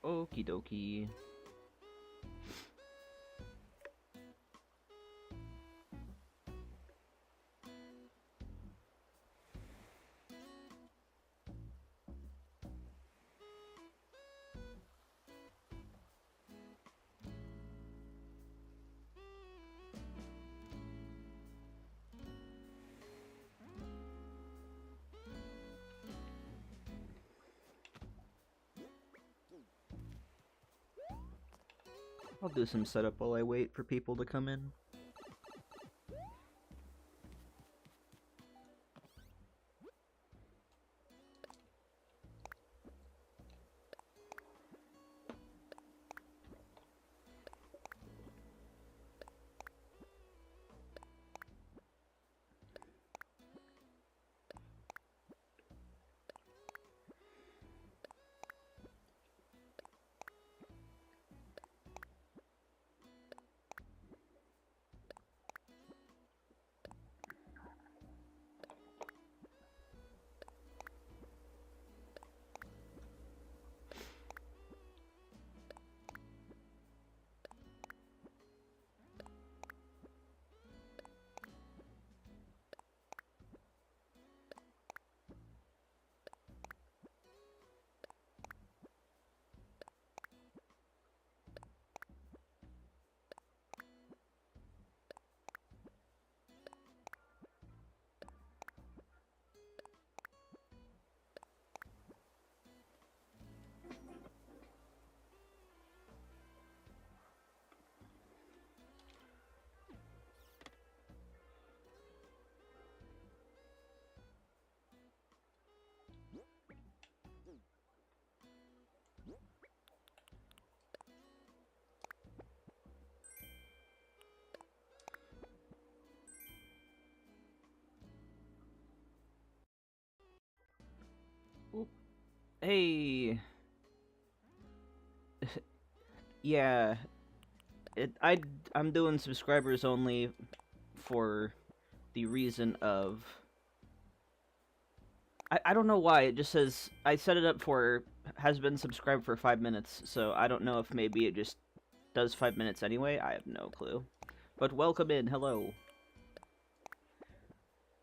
Okie dokie. I'll do some setup while I wait for people to come in. Oop. Hey. Yeah. I'm doing subscribers only for the reason of I don't know why it just says I set it up for has been subscribed for 5 minutes, so I don't know if maybe it just does 5 minutes anyway. I have no clue. But welcome in, hello.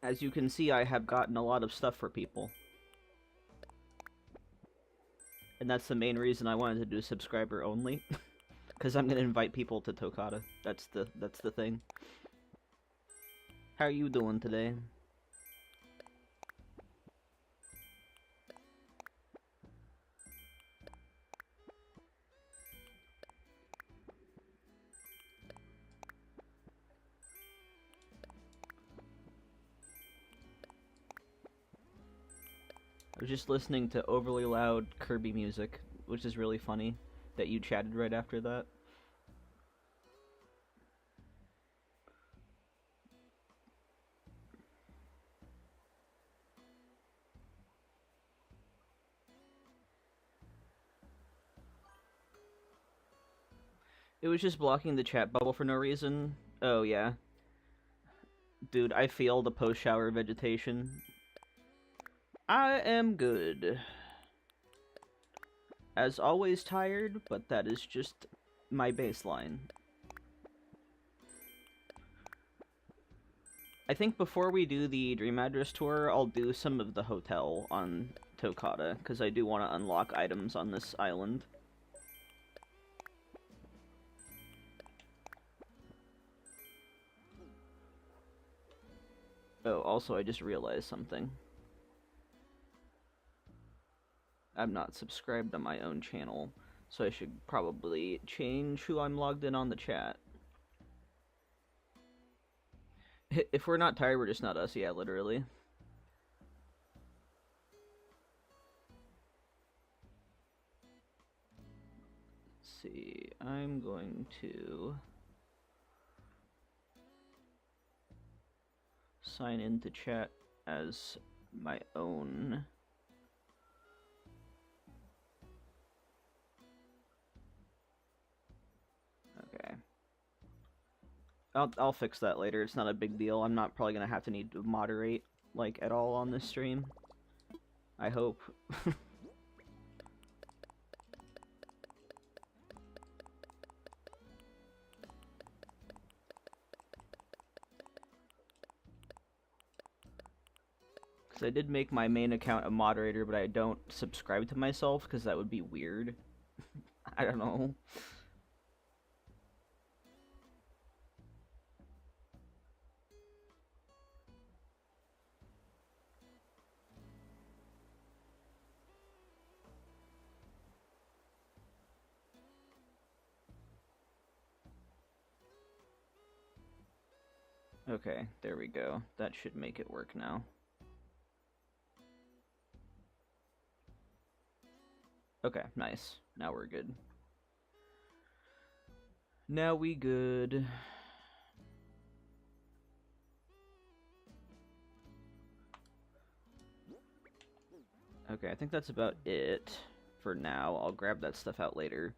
As you can see, I have gotten a lot of stuff for people. And that's the main reason I wanted to do subscriber only. Because I'm gonna invite people to Tokata. That's the thing. How are you doing today? I was just listening to overly loud Kirby music, which is really funny that you chatted right after that. It was just blocking the chat bubble for no reason. Oh, yeah. Dude, I feel the post-shower vegetation. I am good. As always tired, but that is just my baseline. I think before we do the Dream Address tour, I'll do some of the hotel on Tokata, because I do want to unlock items on this island. Oh, also I just realized something. I'm not subscribed to my own channel, so I should probably change who I'm logged in on the chat. If we're not tired, we're just not us, yeah, literally. Let's see, I'm going to sign into chat as my own. Okay. I'll fix that later. It's not a big deal. I'm not probably gonna have to need to moderate, like, at all on this stream. I hope. Because I did make my main account a moderator, but I don't subscribe to myself, because that would be weird. I don't know. Okay, there we go. That should make it work now. Okay, nice. Now we're good. Now we good. Okay, I think that's about it for now. I'll grab that stuff out later.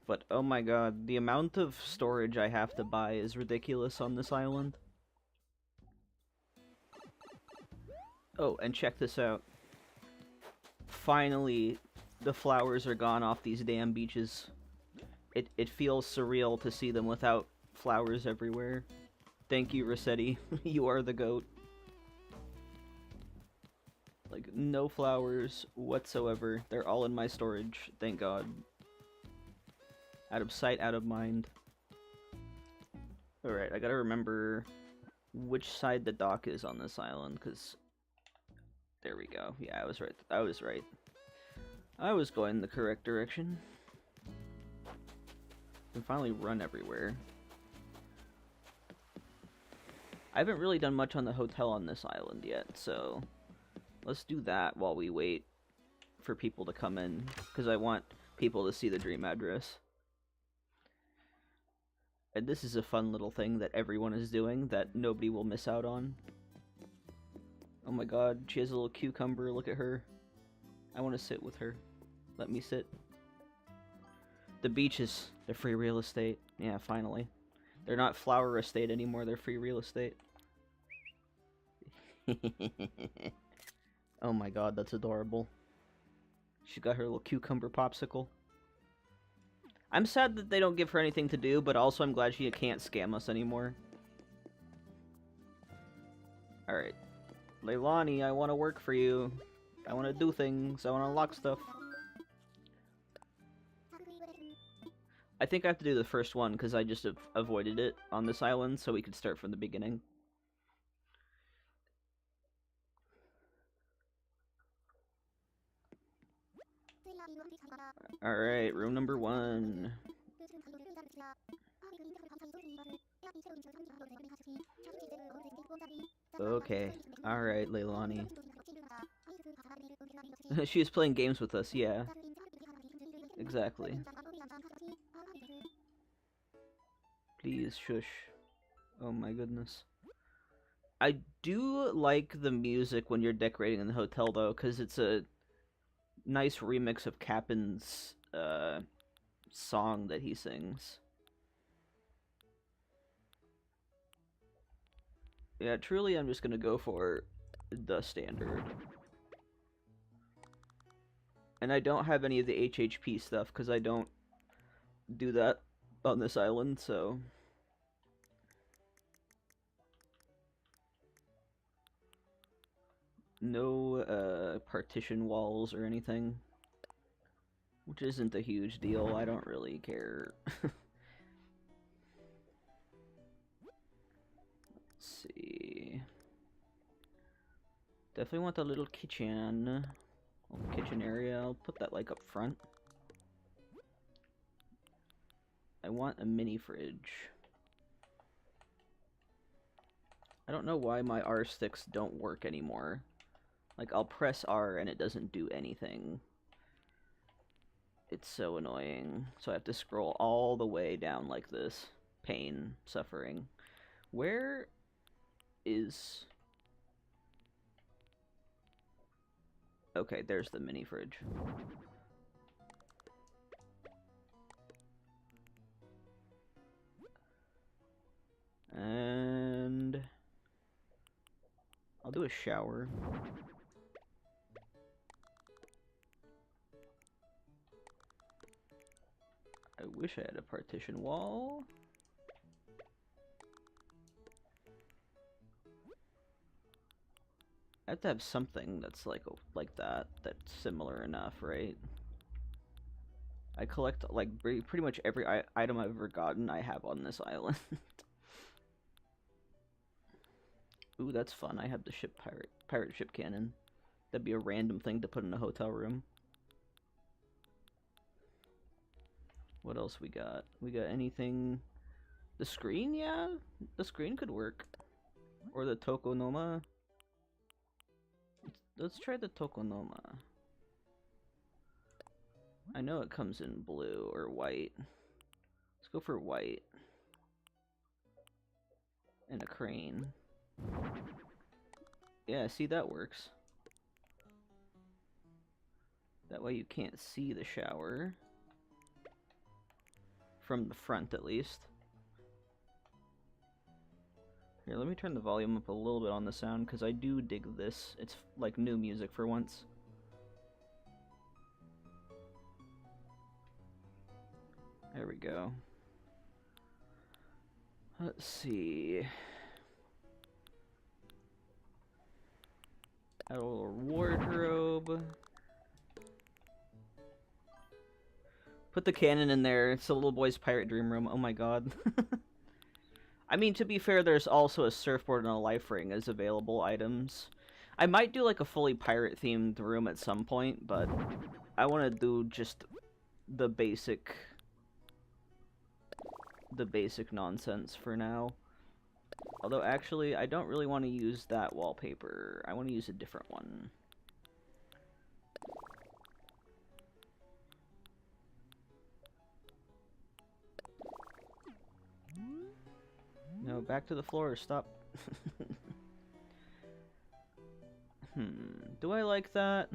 But oh my god, the amount of storage I have to buy is ridiculous on this island. Oh, and check this out. Finally, the flowers are gone off these damn beaches. It feels surreal to see them without flowers everywhere. Thank you, Rossetti. You are the GOAT. Like, no flowers whatsoever. They're all in my storage, thank God. Out of sight, out of mind. Alright, I gotta remember which side the dock is on this island, because... There we go. Yeah, I was right. I was right. I was going the correct direction. I can finally run everywhere. I haven't really done much on the hotel on this island yet, so... Let's do that while we wait for people to come in, because I want people to see the dream address. And this is a fun little thing that everyone is doing that nobody will miss out on. Oh my god, she has a little cucumber, look at her. I want to sit with her. Let me sit. The beaches, they're free real estate. Yeah, finally. They're not flower estate anymore, they're free real estate. Oh my god, that's adorable. She got her little cucumber popsicle. I'm sad that they don't give her anything to do, but also I'm glad she can't scam us anymore. Alright. Leilani, I want to work for you. I want to do things. I want to unlock stuff. I think I have to do the first one because I just avoided it on this island, so we could start from the beginning. Alright, room number 1. Okay, alright, Leilani. She was playing games with us, yeah. Exactly. Please, shush. Oh my goodness. I do like the music when you're decorating in the hotel, though, because it's a nice remix of Cappen's song that he sings. Yeah, truly I'm just gonna go for the standard. And I don't have any of the HHP stuff, because I don't do that on this island, so... No, partition walls or anything. Which isn't a huge deal, I don't really care. Let's see... Definitely want the little kitchen. Little kitchen area, I'll put that, like, up front. I want a mini fridge. I don't know why my R sticks don't work anymore. Like, I'll press R and it doesn't do anything. It's so annoying. So I have to scroll all the way down like this. Pain, suffering. Where is... Okay, there's the mini fridge. And... I'll do a shower. I wish I had a partition wall. I have to have something that's like that, that's similar enough, right? I collect like pretty much every item I've ever gotten I have on this island. Ooh, that's fun. I have the ship pirate ship cannon. That'd be a random thing to put in a hotel room. What else we got? We got anything? The screen, yeah? The screen could work. Or the tokonoma. Let's try the tokonoma. I know it comes in blue or white. Let's go for white. And a crane. Yeah, see, that works. That way you can't see the shower. From the front, at least. Here, let me turn the volume up a little bit on the sound, because I do dig this. It's like new music for once. There we go. Let's see. Add a little wardrobe. Put the cannon in there. It's the little boy's pirate dream room. Oh my god. I mean, to be fair, there's also a surfboard and a life ring as available items. I might do like a fully pirate-themed room at some point, but I want to do just the basic nonsense for now. Although, actually, I don't really want to use that wallpaper. I want to use a different one. No, back to the floor. Stop. Do I like that?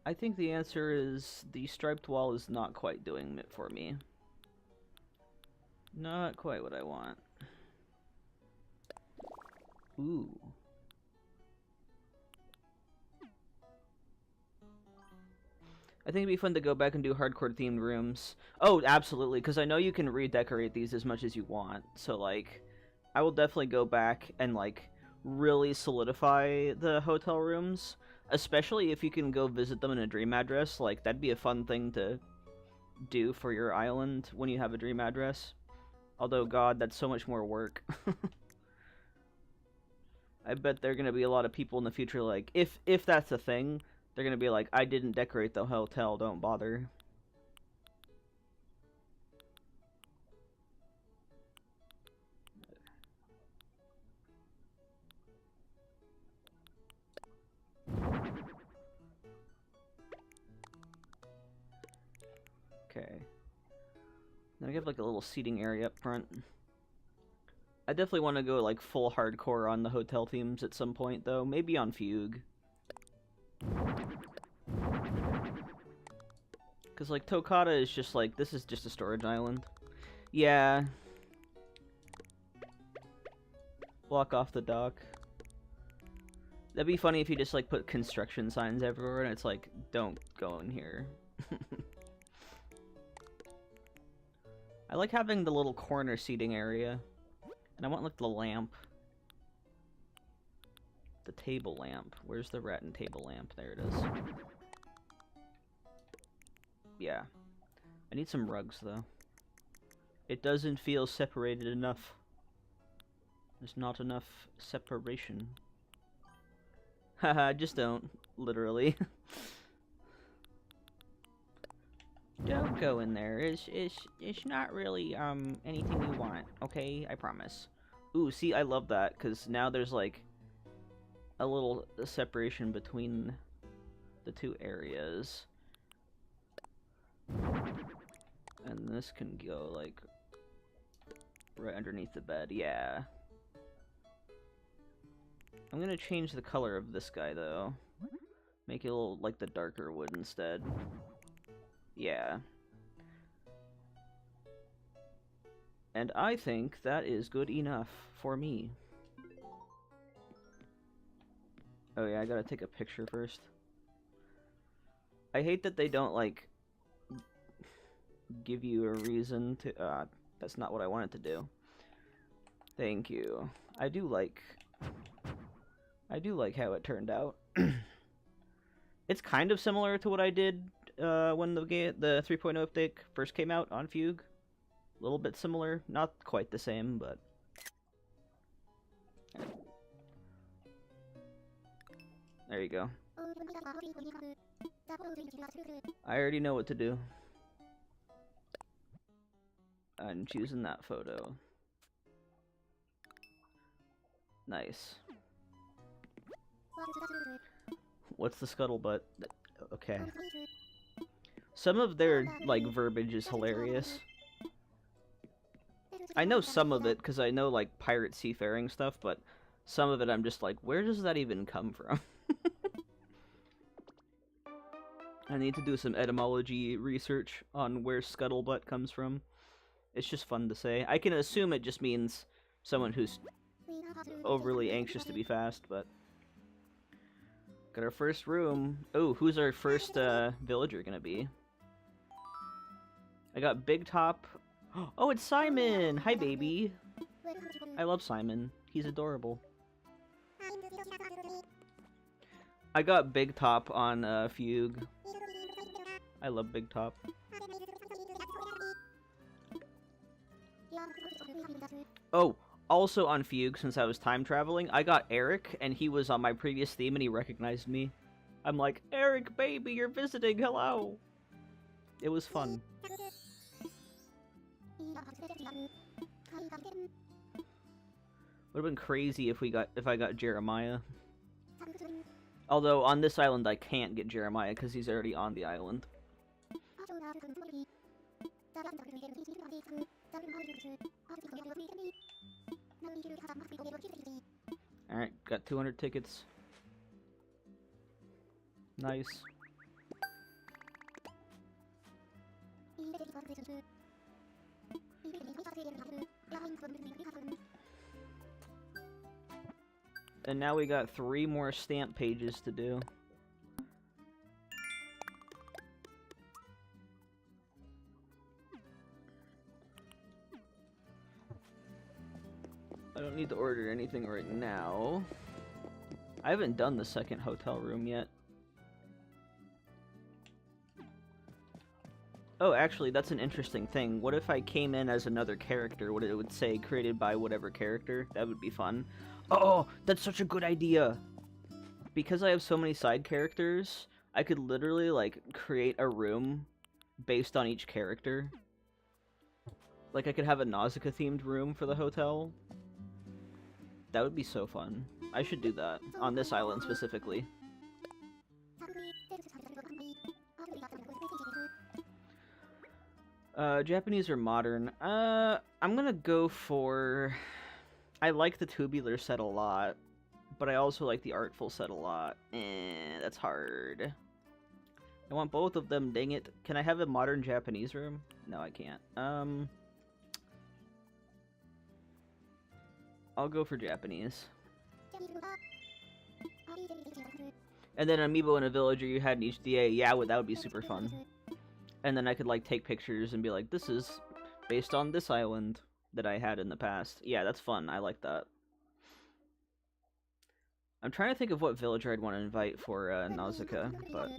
I think the answer is the striped wall is not quite doing it for me. Not quite what I want. Ooh. I think it'd be fun to go back and do hardcore themed rooms. Oh, absolutely, because I know you can redecorate these as much as you want. So, like, I will definitely go back and, like, really solidify the hotel rooms. Especially if you can go visit them in a dream address. Like, that'd be a fun thing to do for your island when you have a dream address. Although, God, that's so much more work. I bet there are going to be a lot of people in the future, like, if that's a thing, they're going to be like, I didn't decorate the hotel, don't bother. Okay. Then we have, like, a little seating area up front. I definitely want to go, like, full hardcore on the hotel themes at some point, though. Maybe on Fugue. Because, like, Tokata is just, like, this is just a storage island. Yeah. Block off the dock. That'd be funny if you just, like, put construction signs everywhere and it's like, don't go in here. I like having the little corner seating area. And I want, like, the lamp. The table lamp. Where's the rat and table lamp? There it is. Yeah. I need some rugs, though. It doesn't feel separated enough. There's not enough separation. Haha, just don't. Literally. Don't go in there. It's not really, anything you want, okay? I promise. Ooh, see, I love that, because now there's, like, a little separation between the two areas. And this can go, like, right underneath the bed, yeah. I'm gonna change the color of this guy, though. Make it a little, like, the darker wood instead. Yeah. And I think that is good enough for me. Oh yeah, I gotta take a picture first. I hate that they don't, like, give you a reason to... that's not what I wanted to do. Thank you. I do like I do like how it turned out. It's kind of similar to what I did when the 3.0 update first came out on Fugue. A little bit similar, not quite the same, but... There you go. I already know what to do. I'm choosing that photo. Nice. What's the scuttlebutt? Okay. Some of their, like, verbiage is hilarious. I know some of it, because I know, like, pirate seafaring stuff, but some of it I'm just like, where does that even come from? I need to do some etymology research on where scuttlebutt comes from. It's just fun to say. I can assume it just means someone who's overly anxious to be fast, but... Got our first room. Oh, who's our first villager gonna be? I got Big Top. Oh, it's Simon! Hi, baby! I love Simon. He's adorable. I got Big Top on Fugue. I love Big Top. Oh, also on Fugue, since I was time traveling, I got Eric, and he was on my previous theme, and he recognized me. I'm like, Eric, baby, you're visiting, hello! It was fun. Would have been crazy if I got Jeremiah. Although on this island I can't get Jeremiah because he's already on the island. Alright, got 200 tickets. Nice. And now we got 3 more stamp pages to do. I don't need to order anything right now. I haven't done the second hotel room yet. Oh, actually, that's an interesting thing. What if I came in as another character? What it would say, created by whatever character? That would be fun. Oh, that's such a good idea! Because I have so many side characters, I could literally, like, create a room based on each character. Like, I could have a Nausicaa-themed room for the hotel. That would be so fun. I should do that, on this island specifically. Japanese or modern? I'm gonna go for... I like the tubular set a lot, but I also like the artful set a lot. That's hard. I want both of them, dang it. Can I have a modern Japanese room? No, I can't. I'll go for Japanese. And then Amiibo and a villager you had in each DA. Yeah, that would be super fun. And then I could, like, take pictures and be like, this is based on this island that I had in the past. Yeah, that's fun. I like that. I'm trying to think of what villager I'd want to invite for Nausicaa, but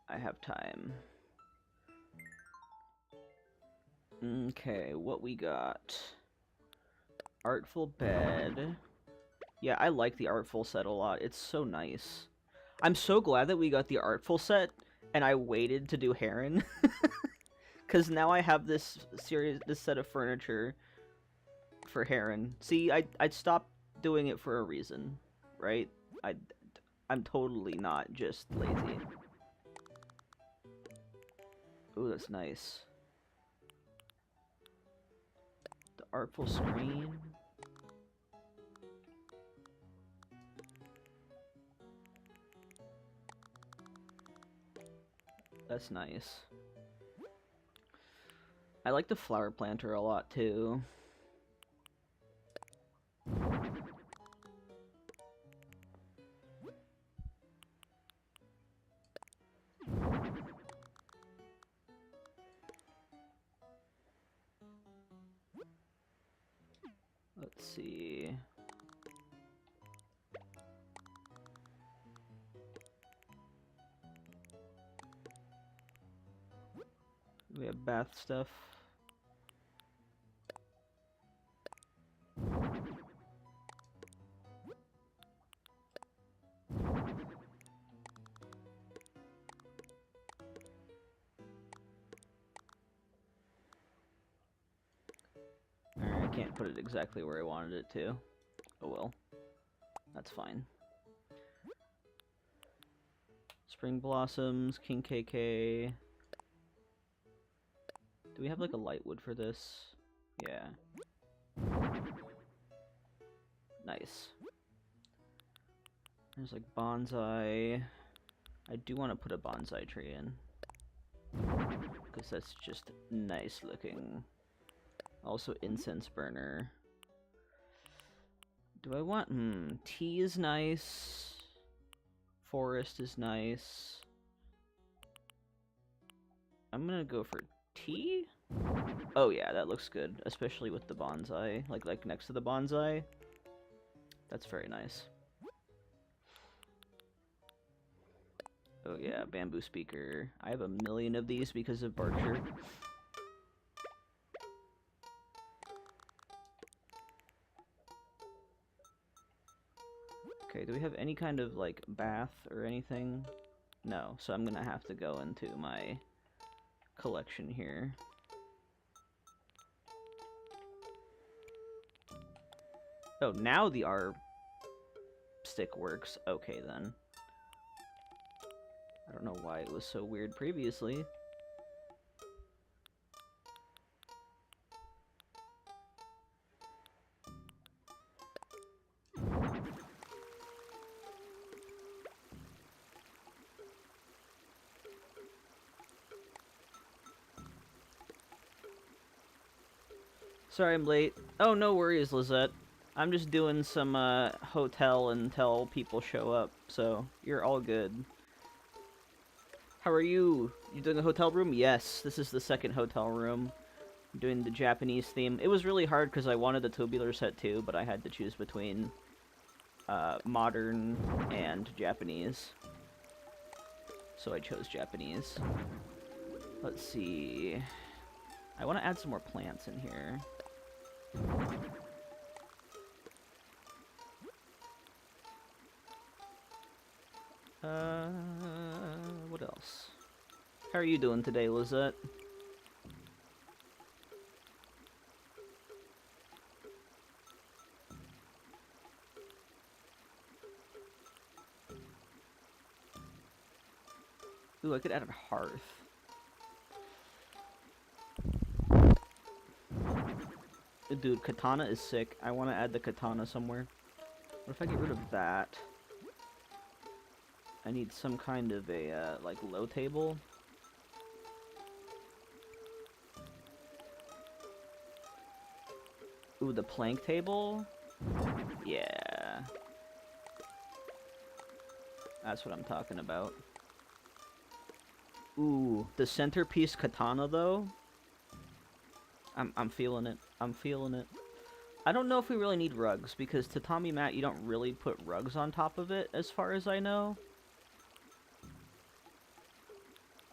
I have time. Okay, what we got? Artful bed. Yeah, I like the artful set a lot. It's so nice. I'm so glad that we got the artful set, and I waited to do Heron. Because now I have this set of furniture for Heron. See, I'd stop doing it for a reason, right? I'm totally not just lazy. Ooh, that's nice. The artful screen. That's nice. I like the flower planter a lot, too. Let's see. We have bath stuff. Alright, I can't put it exactly where I wanted it to. Oh well. That's fine. Spring Blossoms, King KK. Do we have like a lightwood for this? Yeah. Nice. There's like bonsai. I do want to put a bonsai tree in. Because that's just nice looking. Also incense burner. Do I want... tea is nice. Forest is nice. I'm gonna go for tea? Oh yeah, that looks good. Especially with the bonsai. Like next to the bonsai. That's very nice. Oh yeah, bamboo speaker. I have a million of these because of Berkshire. Okay, do we have any kind of, like, bath or anything? No, so I'm gonna have to go into my collection here. Oh, now the R stick works. Okay, then. I don't know why it was so weird previously. Sorry I'm late. Oh, no worries, Lizette. I'm just doing some hotel until people show up, so you're all good. How are you? You doing a hotel room? Yes, this is the second hotel room. I'm doing the Japanese theme. It was really hard because I wanted the tubular set too, but I had to choose between modern and Japanese. So I chose Japanese. Let's see. I want to add some more plants in here. What else? How are you doing today, Lizette? Ooh, I could add a hearth. Dude, katana is sick. I want to add the katana somewhere. What if I get rid of that? I need some kind of a, like, low table. Ooh, the plank table? Yeah. That's what I'm talking about. Ooh, the centerpiece katana, though? I'm feeling it. I'm feeling it. I don't know if we really need rugs, because tatami mat, you don't really put rugs on top of it, as far as I know.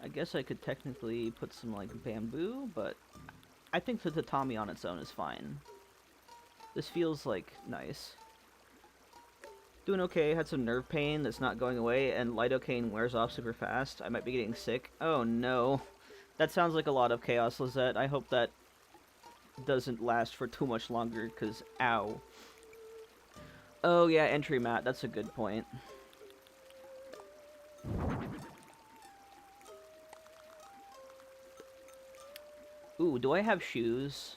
I guess I could technically put some, like, bamboo, but I think the tatami on its own is fine. This feels, like, nice. Doing okay, had some nerve pain that's not going away, and lidocaine wears off super fast. I might be getting sick. Oh no. That sounds like a lot of chaos, Lizette. I hope that doesn't last for too much longer, because ow. Oh yeah, entry mat, that's a good point. Ooh, do I have shoes?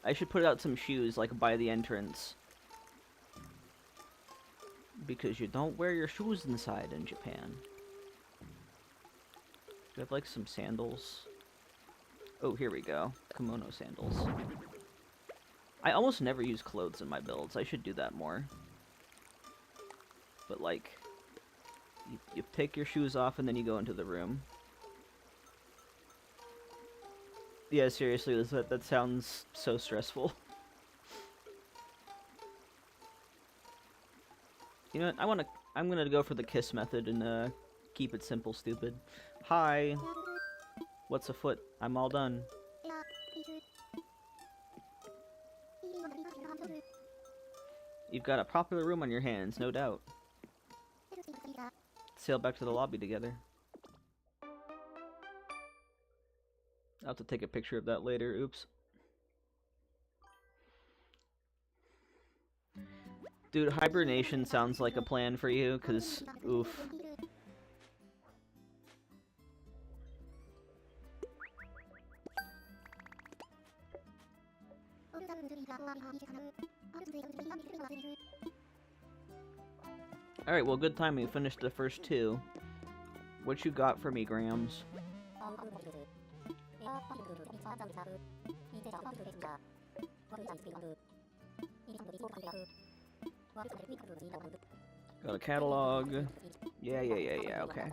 I should put out some shoes, like, by the entrance. Because you don't wear your shoes inside in Japan. Do I have, like, some sandals? Oh, here we go. Kimono sandals. I almost never use clothes in my builds. I should do that more. But, like, you take your shoes off and then you go into the room. Yeah, seriously, that sounds so stressful. You know what, I'm gonna go for the kiss method and keep it simple, stupid. Hi. What's afoot? I'm all done. You've got a popular room on your hands, no doubt. Sail back to the lobby together. I'll have to take a picture of that later, oops. Dude, hibernation sounds like a plan for you, cause, oof. Alright, well, good timing. We finished the first two. What you got for me, Grams? Got a catalog. Yeah, okay.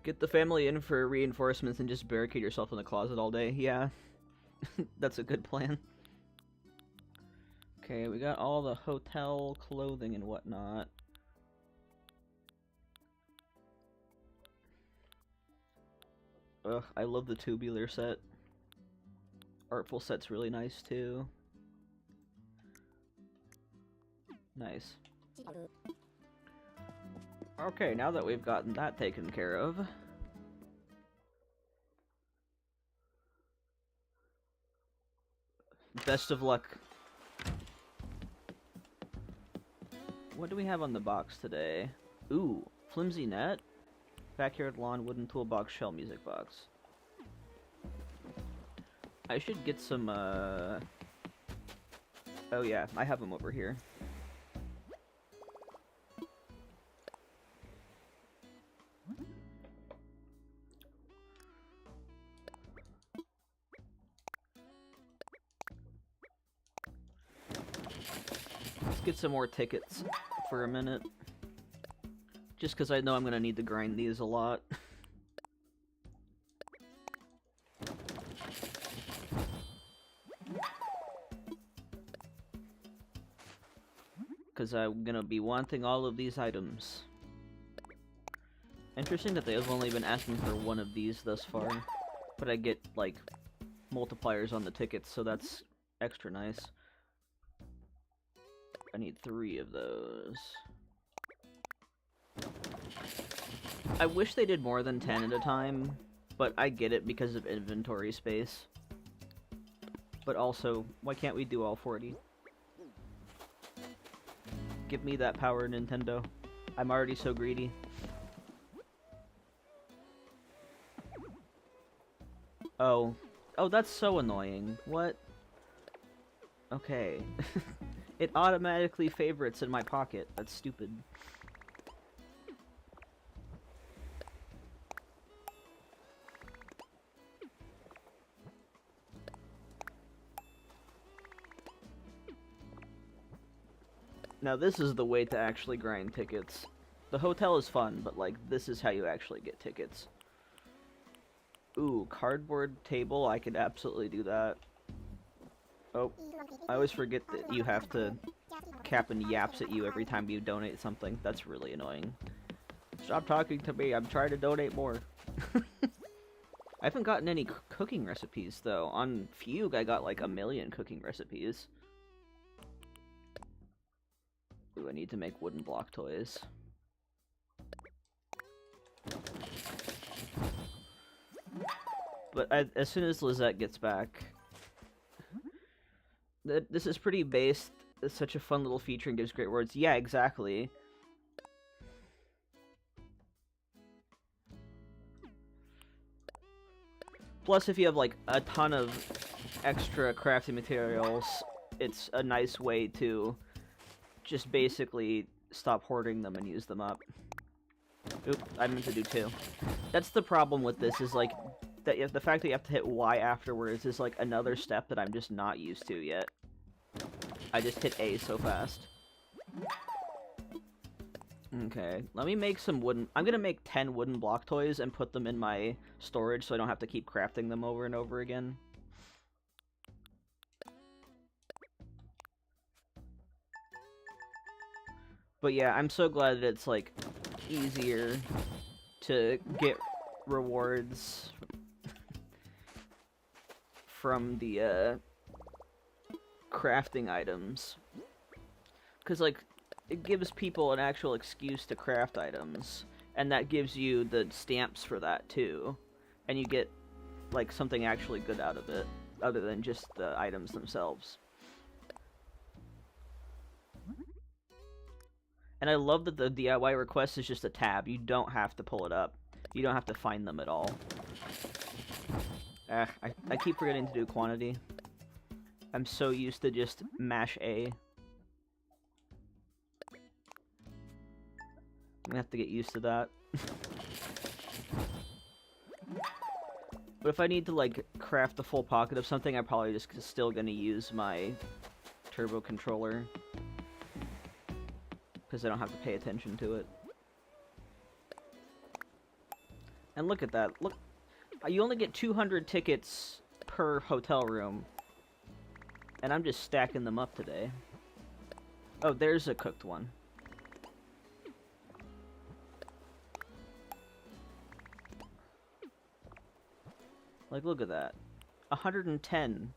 Get the family in for reinforcements and just barricade yourself in the closet all day. Yeah, that's a good plan. Okay, we got all the hotel clothing and whatnot. Ugh, I love the tubular set. Artful set's really nice too. Nice. Okay, now that we've gotten that taken care of, best of luck. What do we have on the box today? Ooh, flimsy net, backyard lawn, wooden toolbox, shell music box. I should get some, oh yeah, I have them over here. Let's get some more tickets for a minute. Just because I know I'm going to need to grind these a lot. Because I'm going to be wanting all of these items. Interesting that they've only been asking for one of these thus far. But I get, like, multipliers on the tickets, so that's extra nice. I need 3 of those. I wish they did more than 10 at a time, but I get it because of inventory space. But also, why can't we do all 40? Give me that power, Nintendo. I'm already so greedy. Oh. Oh, that's so annoying. What? Okay. It automatically favorites in my pocket. That's stupid. Now this is the way to actually grind tickets. The hotel is fun, but like, this is how you actually get tickets. Ooh, cardboard table, I could absolutely do that. Oh, I always forget that you have to Captain yaps at you every time you donate something. That's really annoying. Stop talking to me, I'm trying to donate more. I haven't gotten any cooking recipes, though. On Fugue, I got like 1,000,000 cooking recipes. Ooh, I need to make wooden block toys. But as soon as Lizette gets back... This is pretty based. It's such a fun little feature and gives great words. Yeah, exactly. Plus, if you have, like, a ton of extra crafting materials, it's a nice way to just basically stop hoarding them and use them up. Oop, I meant to do 2. That's the problem with this, is, like, that the fact that you have to hit Y afterwards is, like, another step that I'm just not used to yet. I just hit A so fast. Okay, let me make some wooden... I'm gonna make 10 wooden block toys and put them in my storage so I don't have to keep crafting them over and over again. But yeah, I'm so glad that it's, like, easier to get rewards from the, crafting items. Because, like, it gives people an actual excuse to craft items. And that gives you the stamps for that, too. And you get, like, something actually good out of it, other than just the items themselves. And I love that the DIY request is just a tab. You don't have to pull it up. You don't have to find them at all. I keep forgetting to do quantity. I'm so used to just mash A. I'm gonna have to get used to that. But if I need to, like, craft the full pocket of something, I'm probably just still gonna use my turbo controller. Because I don't have to pay attention to it. And look at that. Look, you only get 200 tickets per hotel room. And I'm just stacking them up today. Oh, there's a cooked one. Like, look at that. 110.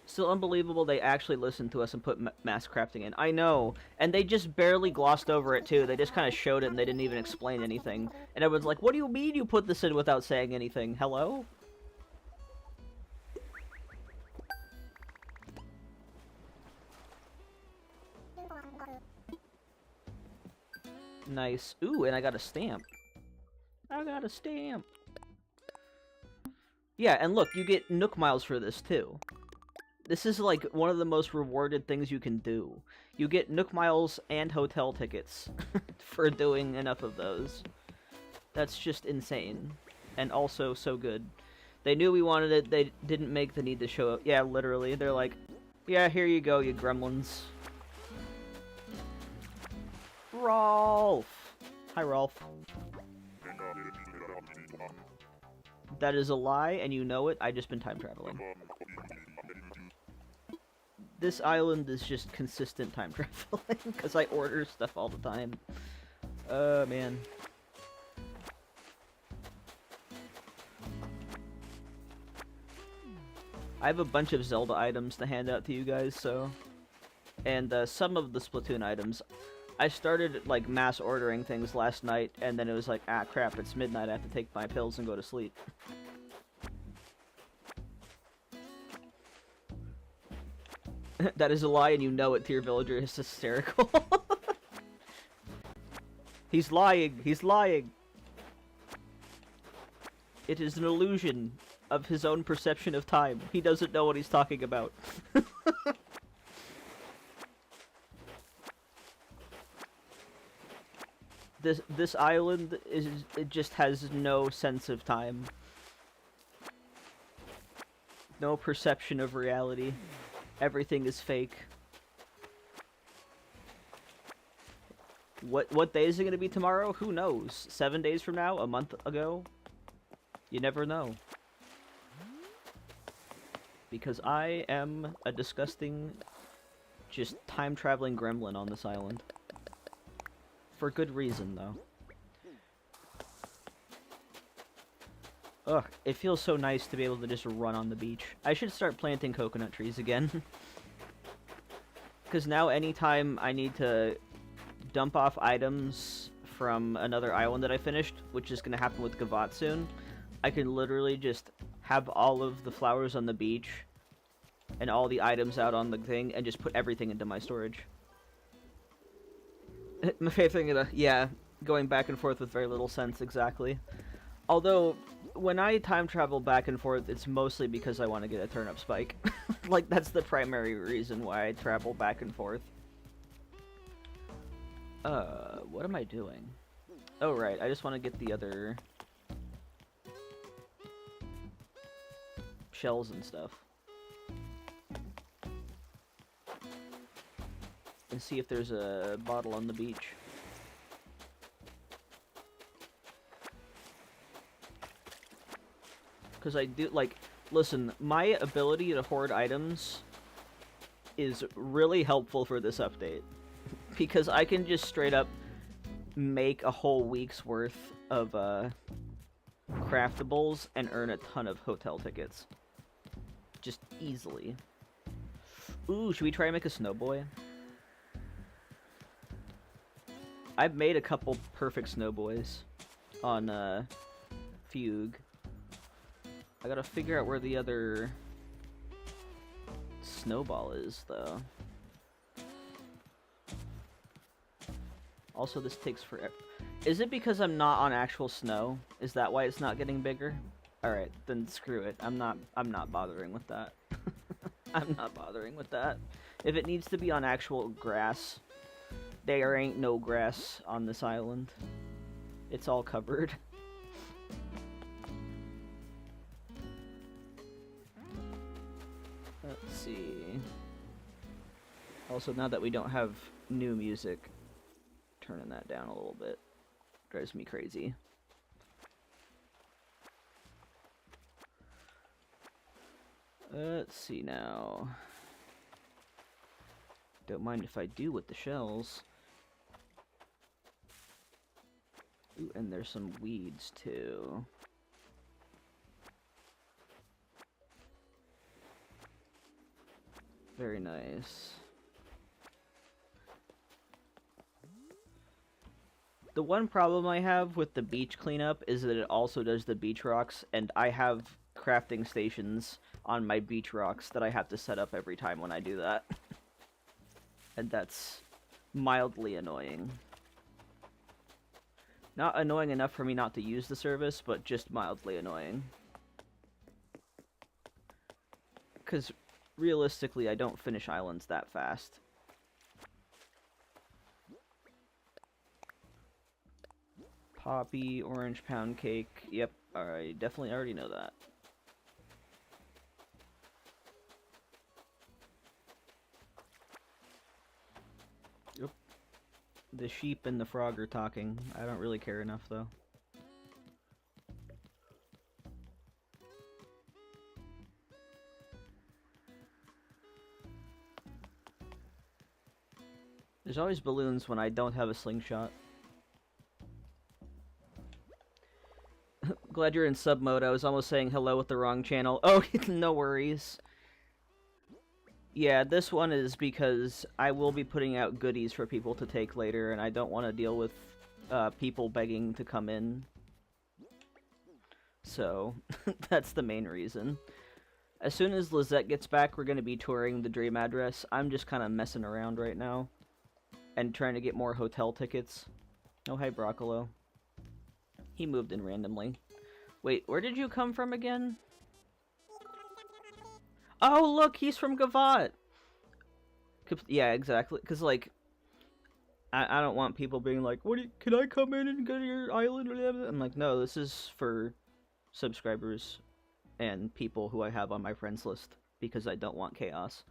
Still unbelievable they actually listened to us and put mass crafting in. I know. And they just barely glossed over it, too. They just kind of showed it and they didn't even explain anything. And everyone's like, what do you mean you put this in without saying anything? Hello? Nice. Ooh, and I got a stamp. I got a stamp. Yeah, and look, you get Nook Miles for this, too. This is, like, one of the most rewarded things you can do. You get Nook Miles and hotel tickets for doing enough of those. That's just insane. And also so good. They knew we wanted it, they didn't make the need to show up. Yeah, literally. They're like, yeah, here you go, you gremlins. Rolf! Hi, Rolf. That is a lie, and you know it. I just been time traveling. This island is just consistent time traveling, because I order stuff all the time. Man. I have a bunch of Zelda items to hand out to you guys, so... And some of the Splatoon items. I started, like, mass ordering things last night, and then it was like, ah, crap, it's midnight, I have to take my pills and go to sleep. That is a lie, and you know it, Tier Villager is hysterical. He's lying, he's lying! It is an illusion of his own perception of time. He doesn't know what he's talking about. This island it just has no sense of time. No perception of reality. Everything is fake. What day is it gonna be tomorrow? Who knows? 7 days from now? A month ago? You never know. Because I am a disgusting, just time-traveling gremlin on this island. For good reason, though. Ugh, it feels so nice to be able to just run on the beach. I should start planting coconut trees again. Because now anytime I need to dump off items from another island that I finished, which is going to happen with Gavotte soon, I can literally just have all of the flowers on the beach and all the items out on the thing and just put everything into my storage. My favorite thing is, yeah, going back and forth with very little sense, exactly. Although, when I time travel back and forth, it's mostly because I want to get a turnip spike. Like, that's the primary reason why I travel back and forth. What am I doing? Oh, right, I just want to get the other shells and stuff. And see if there's a bottle on the beach. Because I do, like, listen, my ability to hoard items is really helpful for this update. Because I can just straight up make a whole week's worth of craftables and earn a ton of hotel tickets. Just easily. Ooh, should we try and make a snowboy? I've made a couple perfect snowboys on Fugue. I gotta figure out where the other snowball is, though. Also, this takes forever. Is it because I'm not on actual snow? Is that why it's not getting bigger? Alright, then screw it. I'm not bothering with that. I'm not bothering with that. If it needs to be on actual grass, there ain't no grass on this island. It's all covered. Let's see. Also, now that we don't have new music, turning that down a little bit drives me crazy. Let's see now. Don't mind if I do with the shells. Ooh, and there's some weeds too. Very nice. The one problem I have with the beach cleanup is that it also does the beach rocks, and I have crafting stations on my beach rocks that I have to set up every time when I do that. And that's mildly annoying. Not annoying enough for me not to use the service, but just mildly annoying. Because realistically, I don't finish islands that fast. Poppy, orange pound cake. Yep, I definitely already know that. Yep. The sheep and the frog are talking. I don't really care enough, though. There's always balloons when I don't have a slingshot. Glad you're in sub mode. I was almost saying hello with the wrong channel. Oh, no worries. Yeah, this one is because I will be putting out goodies for people to take later, and I don't want to deal with people begging to come in. So, that's the main reason. As soon as Lizette gets back, we're going to be touring the Dream Address. I'm just kind of messing around right now and trying to get more hotel tickets. Oh, hi, Broccolo. He moved in randomly. Wait, where did you come from again? Oh, look, he's from Gavotte! Yeah, exactly. Because, like, I don't want people being like, can I come in and go to your island? I'm like, no, this is for subscribers and people who I have on my friends list, because I don't want chaos.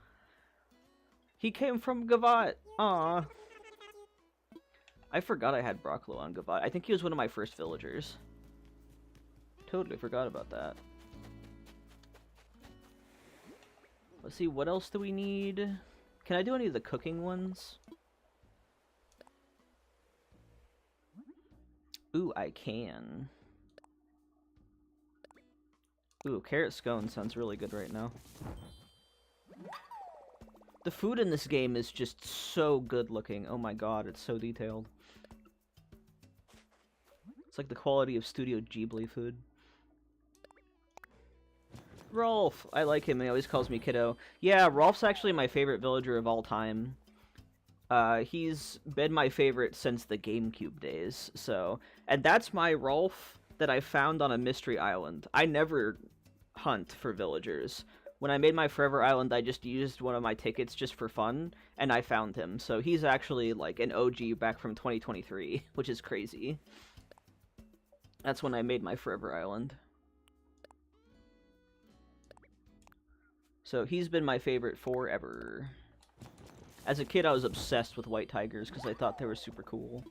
He came from Gavotte! Aww. I forgot I had Broccolo on Gavotte. I think he was one of my first villagers. Totally forgot about that. Let's see, what else do we need? Can I do any of the cooking ones? Ooh, I can. Ooh, carrot scone sounds really good right now. The food in this game is just so good looking. Oh my god, it's so detailed. It's like the quality of Studio Ghibli food. Rolf! I like him, he always calls me kiddo. Yeah, Rolf's actually my favorite villager of all time. He's been my favorite since the GameCube days, so... And that's my Rolf that I found on a mystery island. I never hunt for villagers. When I made my Forever Island, I just used one of my tickets just for fun, and I found him. So he's actually, like, an OG back from 2023, which is crazy. That's when I made my Forever Island. So he's been my favorite forever. As a kid, I was obsessed with white tigers because I thought they were super cool.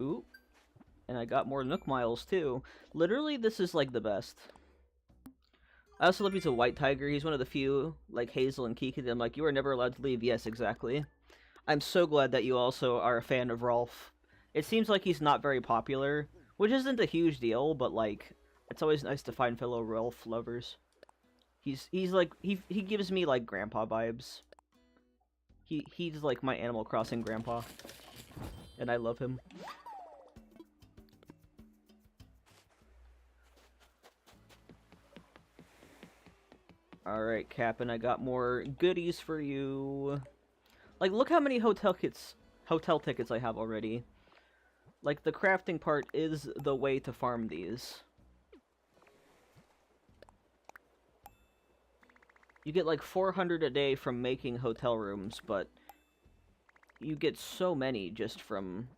Ooh. And I got more Nook Miles, too. Literally, this is, like, the best. I also love he's a white tiger. He's one of the few, like Hazel and Kiki, that I'm like, you are never allowed to leave. Yes, exactly. I'm so glad that you also are a fan of Rolf. It seems like he's not very popular, which isn't a huge deal, but like, it's always nice to find fellow Rolf lovers. He's like, he gives me like grandpa vibes. He's like my Animal Crossing grandpa, and I love him. Alright, Captain, I got more goodies for you. Like, look how many hotel tickets I have already. Like, the crafting part is the way to farm these. You get like 400 a day from making hotel rooms, but you get so many just from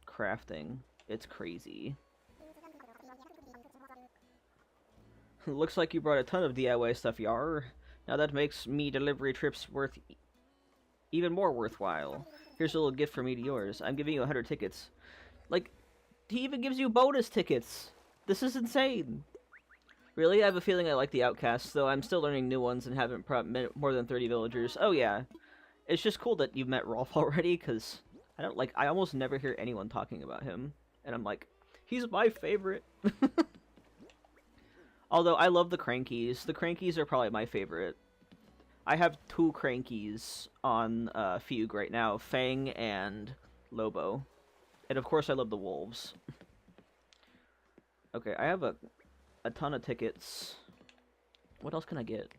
crafting. It's crazy. Looks like you brought a ton of DIY stuff, Yar. Now that makes me delivery trips even more worthwhile. Here's a little gift from me to yours. I'm giving you 100 tickets. Like, he even gives you bonus tickets. This is insane. Really? I have a feeling I like the outcasts, though I'm still learning new ones and haven't met more than 30 villagers. Oh yeah. It's just cool that you've met Rolf already, because I almost never hear anyone talking about him. And I'm like, he's my favorite. Although, I love the Crankies. The Crankies are probably my favorite. I have 2 Crankies on Fugue right now, Fang and Lobo. And of course I love the Wolves. Okay, I have a ton of tickets. What else can I get?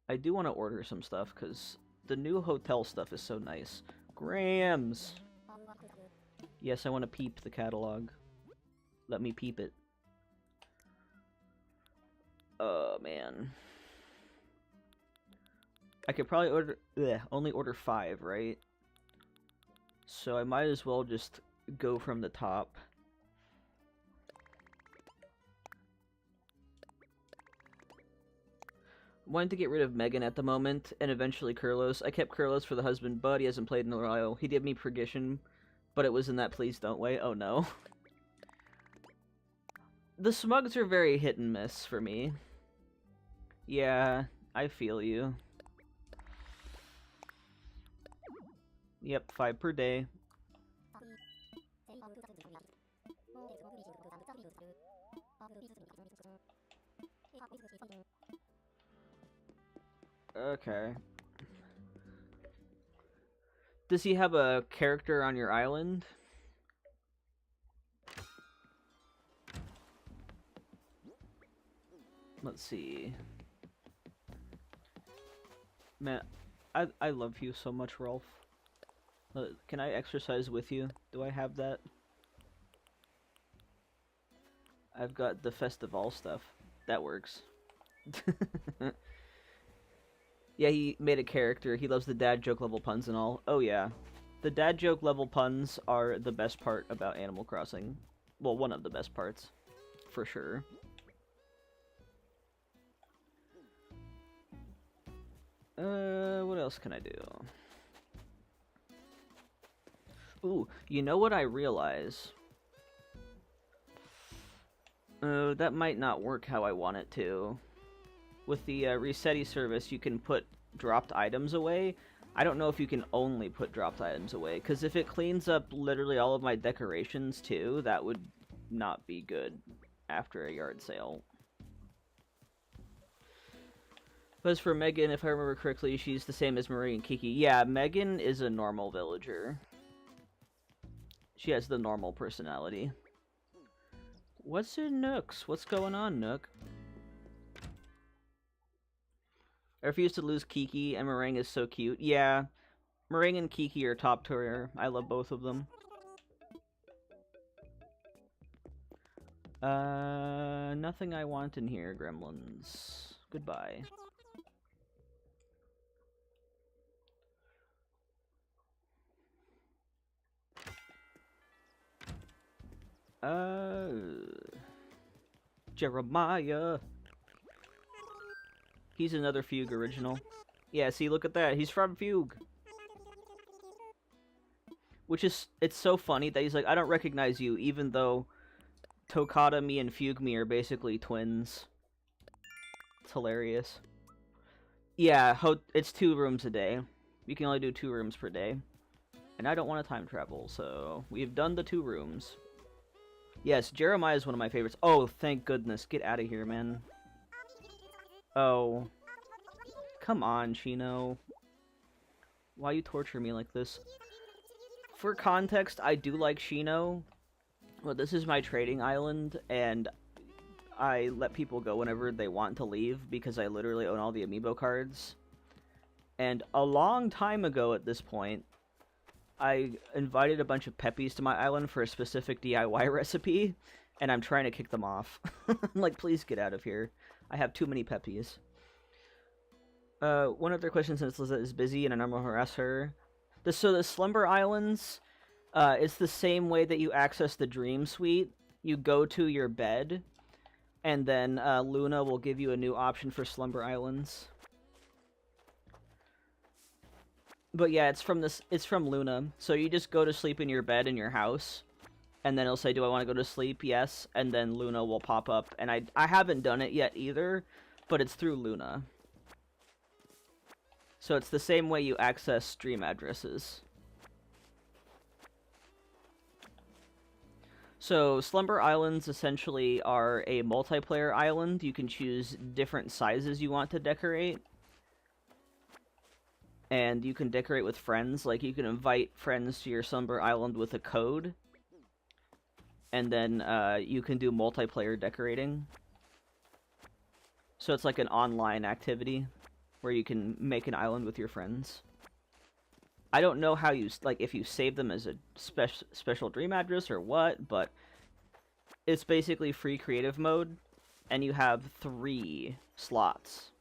I do want to order some stuff, because the new hotel stuff is so nice. Grams! Yes, I want to peep the catalog. Let me peep it. Oh, man. I could probably only order 5, right? So I might as well just go from the top. Wanting to get rid of Megan at the moment, and eventually Kurlos. I kept Kurlos for the husband, but he hasn't played in a while. He did me Perdition, but it was in that Please Don't way. Oh no. The Smugs are very hit and miss for me. Yeah, I feel you. Yep, 5 per day. Okay. Does he have a character on your island? Let's see. Man, I love you so much, Rolf. Can I exercise with you? Do I have that? I've got the Festival stuff. That works. Yeah, he made a character. He loves the dad joke level puns and all. Oh yeah. The dad joke level puns are the best part about Animal Crossing. Well, one of the best parts. For sure. What else can I do? Ooh, you know what I realize? That might not work how I want it to. With the Resetti service, you can put dropped items away. I don't know if you can only put dropped items away, because if it cleans up literally all of my decorations too, that would not be good after a yard sale. But as for Megan, if I remember correctly, she's the same as Marie and Kiki. Yeah, Megan is a normal villager. She has the normal personality. What's in Nooks? What's going on, Nook? I refuse to lose Kiki, and Meringue is so cute. Yeah, Meringue and Kiki are top tier. I love both of them. Nothing I want in here, gremlins. Goodbye. Jeremiah. He's another Fugue original. Yeah, see, look at that. He's from Fugue. Which is, it's so funny that he's like, I don't recognize you, even though Tokata, me, and Fugue me are basically twins. It's hilarious. Yeah, it's 2 rooms a day. You can only do 2 rooms per day. And I don't want to time travel, so we've done the 2 rooms. Yes, Jeremiah is one of my favorites. Oh, thank goodness. Get out of here, man. Oh. Come on, Chino. Why you torture me like this? For context, I do like Chino. Well, this is my trading island, and I let people go whenever they want to leave because I literally own all the amiibo cards. And a long time ago at this point, I invited a bunch of peppies to my island for a specific DIY recipe, and I'm trying to kick them off. I'm like, please get out of here. I have too many peppies. One other question, since Lizette is busy and I'm gonna harass her. So the Slumber Islands, it's the same way that you access the Dream Suite. You go to your bed, and then Luna will give you a new option for Slumber Islands. But yeah, it's from Luna. So you just go to sleep in your bed in your house, and then it'll say, do I want to go to sleep? Yes. And then Luna will pop up. And I haven't done it yet either, but it's through Luna. So it's the same way you access stream addresses. So Slumber Islands essentially are a multiplayer island. You can choose different sizes you want to decorate. And you can decorate with friends. Like, you can invite friends to your Slumber Island with a code. And then you can do multiplayer decorating. So it's like an online activity where you can make an island with your friends. I don't know how you, like, if you save them as a special dream address or what, but it's basically free creative mode, and you have 3 slots.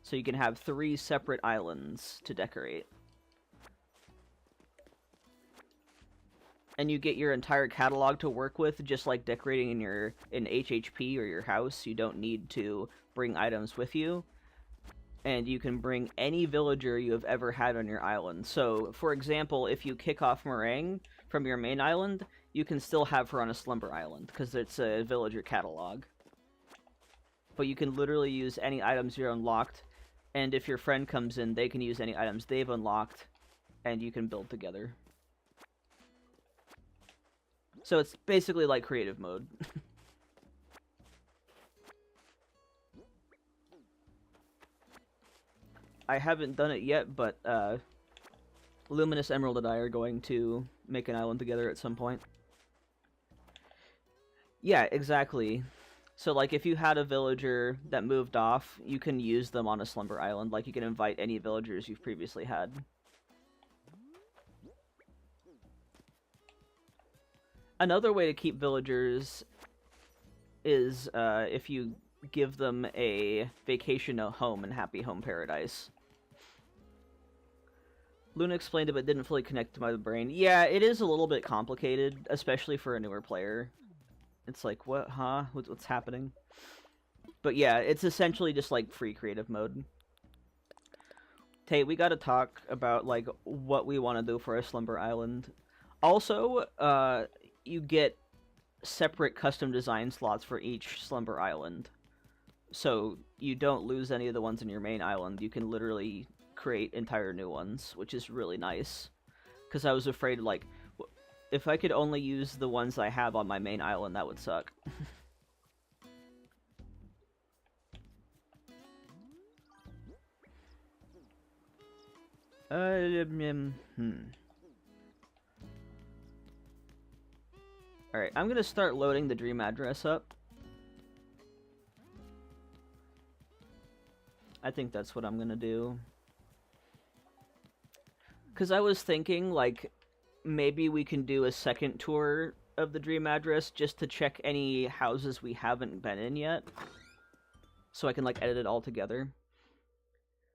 So you can have 3 separate islands to decorate. And you get your entire catalog to work with, just like decorating in HHP or your house. You don't need to bring items with you. And you can bring any villager you have ever had on your island. So, for example, if you kick off Meringue from your main island, you can still have her on a Slumber Island, because it's a villager catalog. But you can literally use any items you're unlocked, and if your friend comes in, they can use any items they've unlocked, and you can build together. So it's basically like creative mode. I haven't done it yet, but Luminous Emerald and I are going to make an island together at some point. Yeah, exactly. So, like, if you had a villager that moved off, you can use them on a Slumber Island. Like, you can invite any villagers you've previously had. Another way to keep villagers is if you give them a vacation home in Happy Home Paradise. Luna explained it, but didn't fully connect to my brain. Yeah, it is a little bit complicated, especially for a newer player. It's like, what, huh? What's happening? But yeah, it's essentially just like free creative mode. Tay, we gotta talk about, like, what we want to do for a Slumber Island. Also, you get separate custom design slots for each Slumber Island. So you don't lose any of the ones in your main island. You can literally create entire new ones, which is really nice. Because I was afraid, like, if I could only use the ones I have on my main island, that would suck. Alright, I'm gonna start loading the dream address up. I think that's what I'm gonna do. Because I was thinking, like, maybe we can do a second tour of the dream address just to check any houses we haven't been in yet. So I can, like, edit it all together.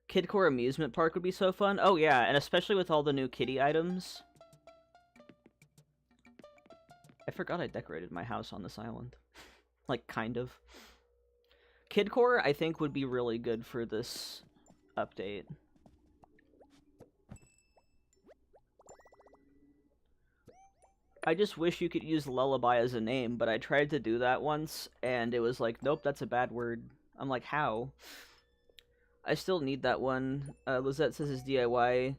Kidcore Amusement Park would be so fun. Oh yeah, and especially with all the new kitty items. I forgot I decorated my house on this island. Like, kind of. Kidcore, I think, would be really good for this update. I just wish you could use Lullaby as a name, but I tried to do that once, and it was like, nope, that's a bad word. I'm like, how? I still need that one. Lizette says it's DIY.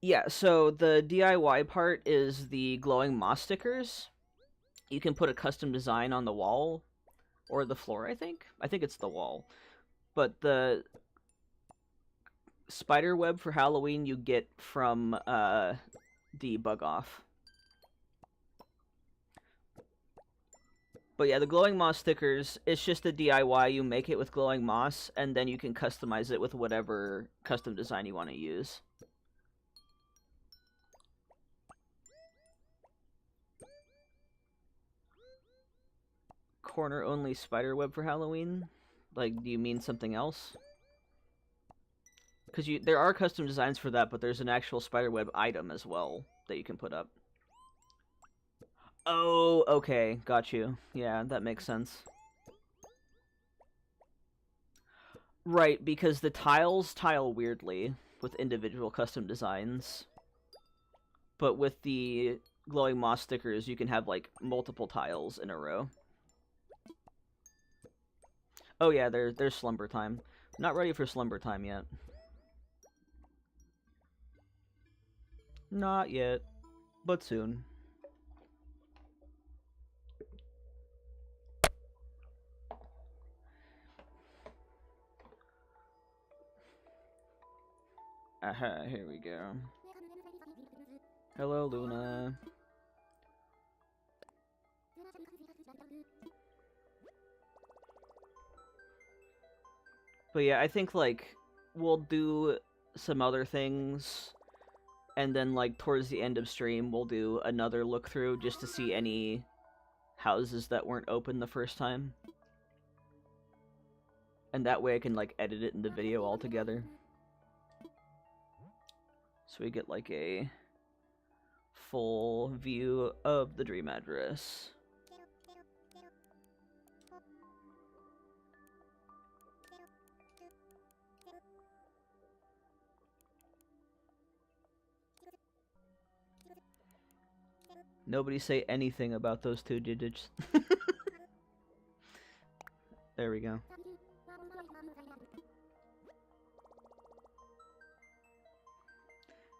Yeah, so the DIY part is the glowing moss stickers. You can put a custom design on the wall, or the floor, I think. I think it's the wall. But the spider web for Halloween you get from the bug off. But yeah, the glowing moss stickers, it's just a DIY. You make it with glowing moss, and then you can customize it with whatever custom design you want to use. Corner only spider web for Halloween? Like, do you mean something else? Because there are custom designs for that, but there's an actual spiderweb item as well that you can put up. Oh, okay, got you. Yeah, that makes sense. Right, because the tiles tile weirdly with individual custom designs. But with the glowing moss stickers, you can have, like, multiple tiles in a row. Oh yeah, there's slumber time. Not ready for slumber time yet. Not yet, but soon. Aha, here we go. Hello, Luna. But yeah, I think, like, we'll do some other things, and then, like, towards the end of stream, we'll do another look-through just to see any houses that weren't open the first time. And that way I can, like, edit it in the video altogether. So we get, like, a full view of the dream address. Nobody say anything about those 2 digits. There we go.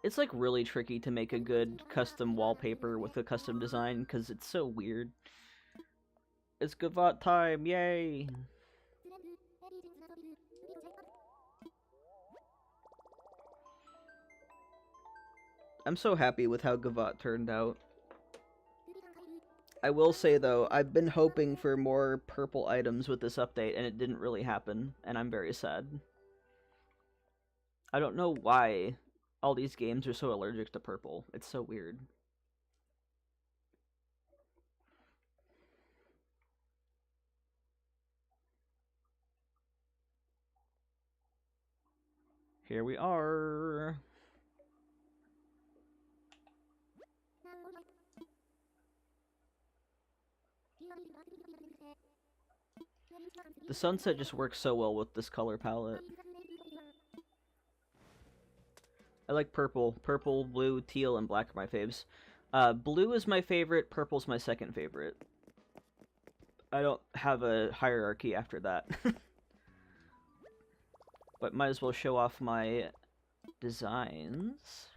It's, like, really tricky to make a good custom wallpaper with a custom design, because it's so weird. It's Gavotte time, yay! I'm so happy with how Gavotte turned out. I will say, though, I've been hoping for more purple items with this update, and it didn't really happen, and I'm very sad. I don't know why all these games are so allergic to purple. It's so weird. Here we are. The sunset just works so well with this color palette. I like purple. Purple, blue, teal, and black are my faves. Blue is my favorite, purple's my second favorite. I don't have a hierarchy after that. But might as well show off my designs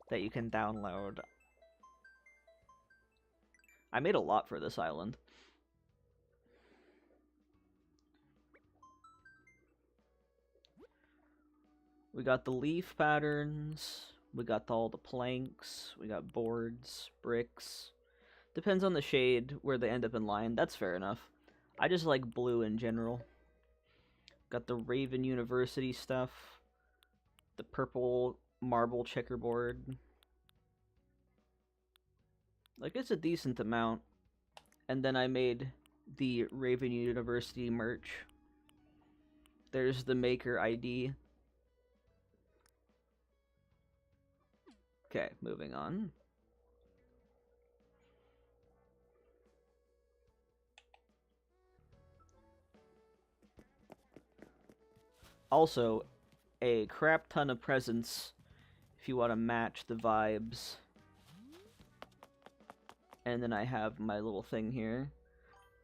that you can download. I made a lot for this island. We got the leaf patterns, we got all the planks, we got boards, bricks. Depends on the shade where they end up in line. That's fair enough. I just like blue in general. Got the Raven University stuff, the purple marble checkerboard. Like, it's a decent amount. And then I made the Raven University merch. There's the maker ID. Okay, moving on. Also, a crap ton of presents if you want to match the vibes. And then I have my little thing here.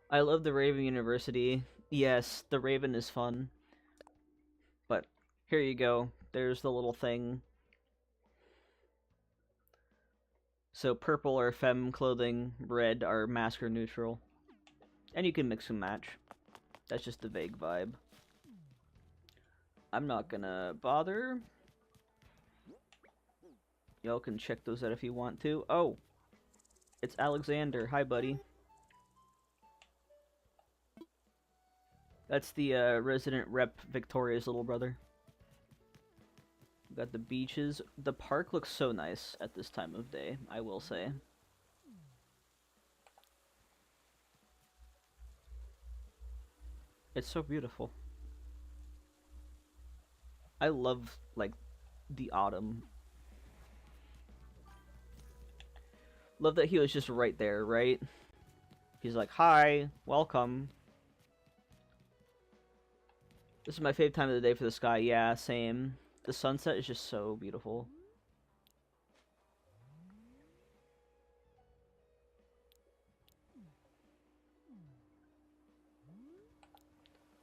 I love the Raven University. Yes, the Raven is fun. But here you go. There's the little thing. So purple are femme clothing, red are mask or neutral. And you can mix and match. That's just the vague vibe. I'm not gonna bother. Y'all can check those out if you want to. Oh! It's Alexander. Hi, buddy. That's the resident rep Victoria's little brother. We got the beaches. The park looks so nice at this time of day, I will say. It's so beautiful. I love, like, the autumn. Love that he was just right there, right? He's like, hi, welcome. This is my favorite time of the day for the sky. Yeah, same. The sunset is just so beautiful.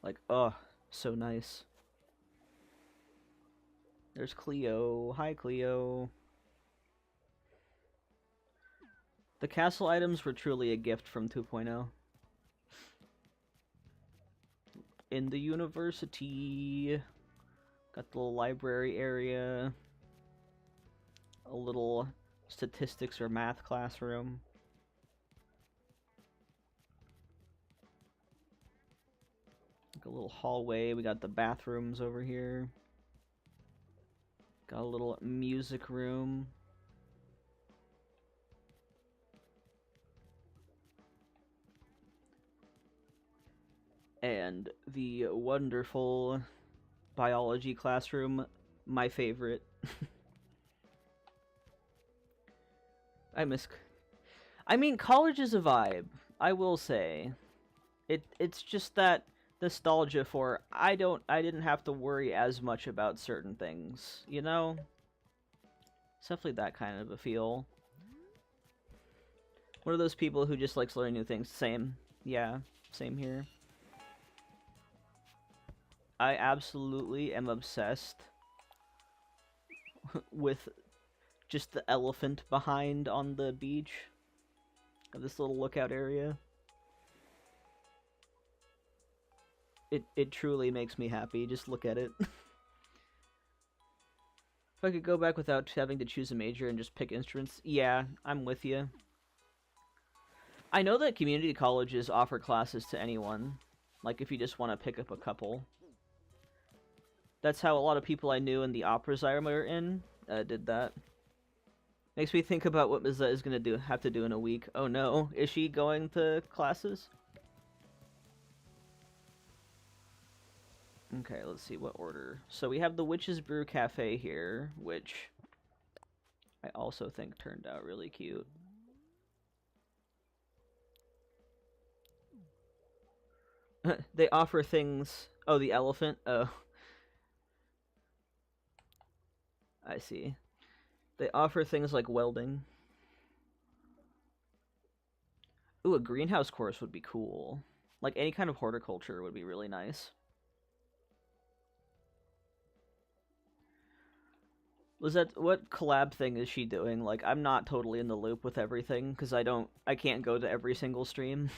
Like, oh, so nice. There's Cleo. Hi, Cleo. The castle items were truly a gift from 2.0. In the university. Got the little library area. A little statistics or math classroom. Like a little hallway. We got the bathrooms over here. Got a little music room. And the wonderful biology classroom, my favorite. I mean, college is a vibe, I will say. It's just that nostalgia for I didn't have to worry as much about certain things, you know? It's definitely that kind of a feel. One of those people who just likes learning new things. Same. Yeah, same here. I absolutely am obsessed with just the elephant behind on the beach of this little lookout area. It truly makes me happy. Just look at it. If I could go back without having to choose a major and just pick instruments, yeah, I'm with you. I know that community colleges offer classes to anyone, like if you just want to pick up a couple. That's how a lot of people I knew in the operas I were in did that. Makes me think about what Mizza is gonna have to do in a week. Oh no, is she going to classes? Okay, let's see what order. So we have the Witch's Brew Cafe here, which I also think turned out really cute. They offer things... Oh, the elephant? Oh. I see. They offer things like welding. Ooh, a greenhouse course would be cool. Like, any kind of horticulture would be really nice. Lizette, what collab thing is she doing? Like, I'm not totally in the loop with everything, because I can't go to every single stream.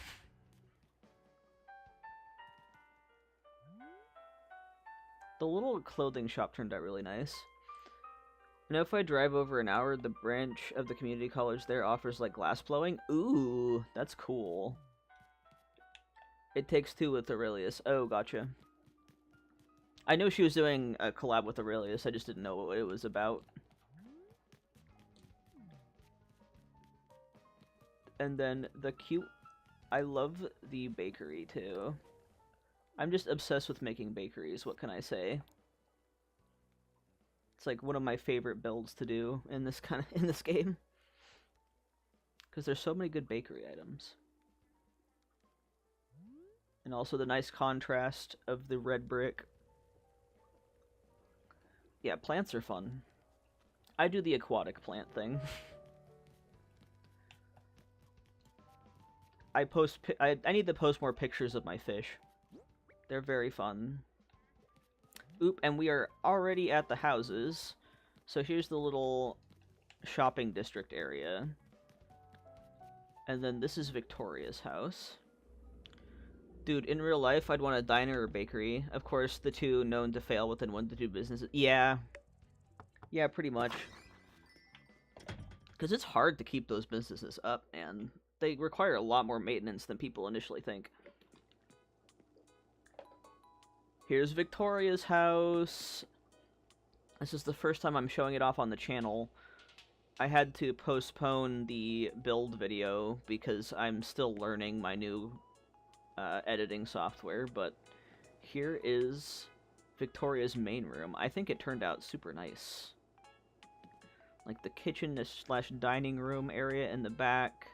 The little clothing shop turned out really nice. I know if I drive over an hour, the branch of the community college there offers, like, glass blowing. Ooh, that's cool. It Takes Two with Aurelius. Oh, gotcha. I know she was doing a collab with Aurelius, I just didn't know what it was about. And then the cute... I love the bakery, too. I'm just obsessed with making bakeries, what can I say? It's like one of my favorite builds to do in this game. Because there's so many good bakery items. And also the nice contrast of the red brick. Yeah, plants are fun. I do the aquatic plant thing. I need to post more pictures of my fish. They're very fun. Oop, and we are already at the houses. So here's the little shopping district area. And then this is Victoria's house. Dude, in real life, I'd want a diner or bakery. Of course, the two known to fail within 1 to 2 businesses. Yeah. Yeah, pretty much. Because it's hard to keep those businesses up, and they require a lot more maintenance than people initially think. Here's Victoria's house. This is the first time I'm showing it off on the channel. I had to postpone the build video because I'm still learning my new editing software, but here is Victoria's main room. I think it turned out super nice. Like the kitchen slash dining room area in the back.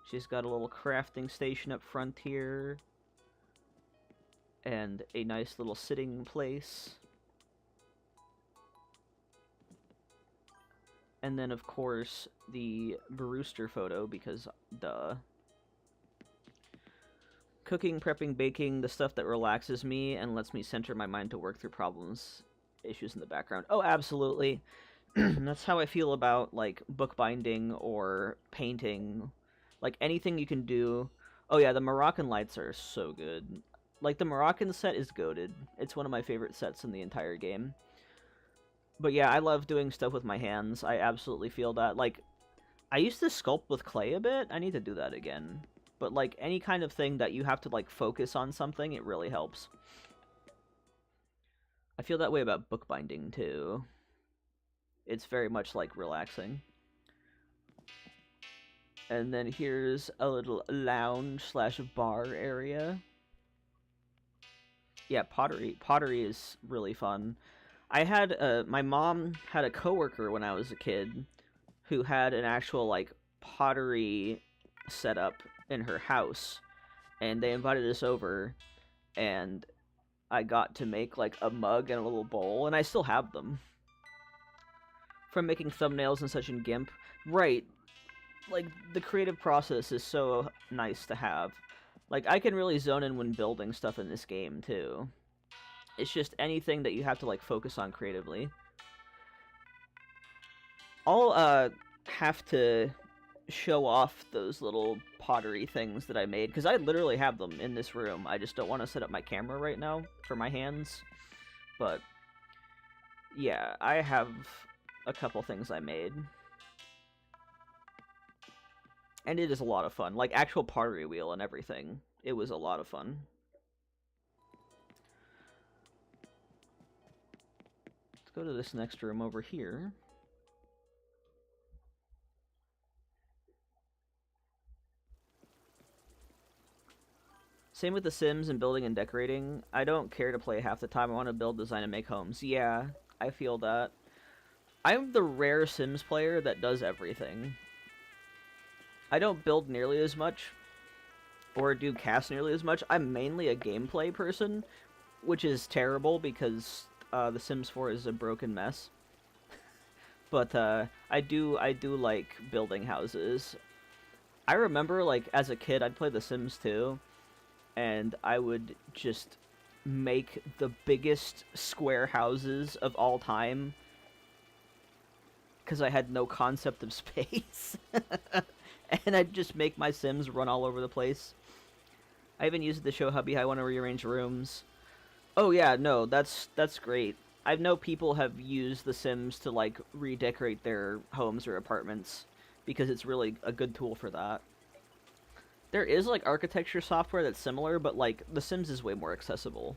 She's got a little crafting station up front here. And a nice little sitting place. And then, of course, the Brewster photo, because duh. Cooking, prepping, baking, the stuff that relaxes me and lets me center my mind to work through problems, issues in the background. Oh, absolutely. That's how I feel about, like, bookbinding or painting. Like, anything you can do. Oh yeah, the Moroccan lights are so good. Like, the Moroccan set is goated. It's one of my favorite sets in the entire game. But yeah, I love doing stuff with my hands. I absolutely feel that. Like, I used to sculpt with clay a bit. I need to do that again. But, like, any kind of thing that you have to, like, focus on something, it really helps. I feel that way about bookbinding, too. It's very much, like, relaxing. And then here's a little lounge slash bar area. Yeah, pottery. Pottery is really fun. I had, my mom had a coworker when I was a kid who had an actual, like, pottery setup in her house, and they invited us over, and I got to make, like, a mug and a little bowl, and I still have them. From making thumbnails and such in GIMP. Right. Like, the creative process is so nice to have. Like, I can really zone in when building stuff in this game, too. It's just anything that you have to, like, focus on creatively. I'll, have to show off those little pottery things that I made, because I literally have them in this room. I just don't want to set up my camera right now for my hands. But, yeah, I have a couple things I made. And it is a lot of fun. Like, actual pottery wheel and everything. It was a lot of fun. Let's go to this next room over here. Same with The Sims and building and decorating. I don't care to play half the time. I want to build, design, and make homes. Yeah, I feel that. I'm the rare Sims player that does everything. I don't build nearly as much, or do cast nearly as much. I'm mainly a gameplay person, which is terrible because The Sims 4 is a broken mess. But I do like building houses. I remember, like, as a kid, I'd play The Sims 2, and I would just make the biggest square houses of all time because I had no concept of space. And I'd just make my Sims run all over the place. I even used it to show hubby how I want to rearrange rooms. Oh yeah, no, that's great. I know people have used The Sims to, like, redecorate their homes or apartments because it's really a good tool for that. There is, like, architecture software that's similar, but, like, The Sims is way more accessible.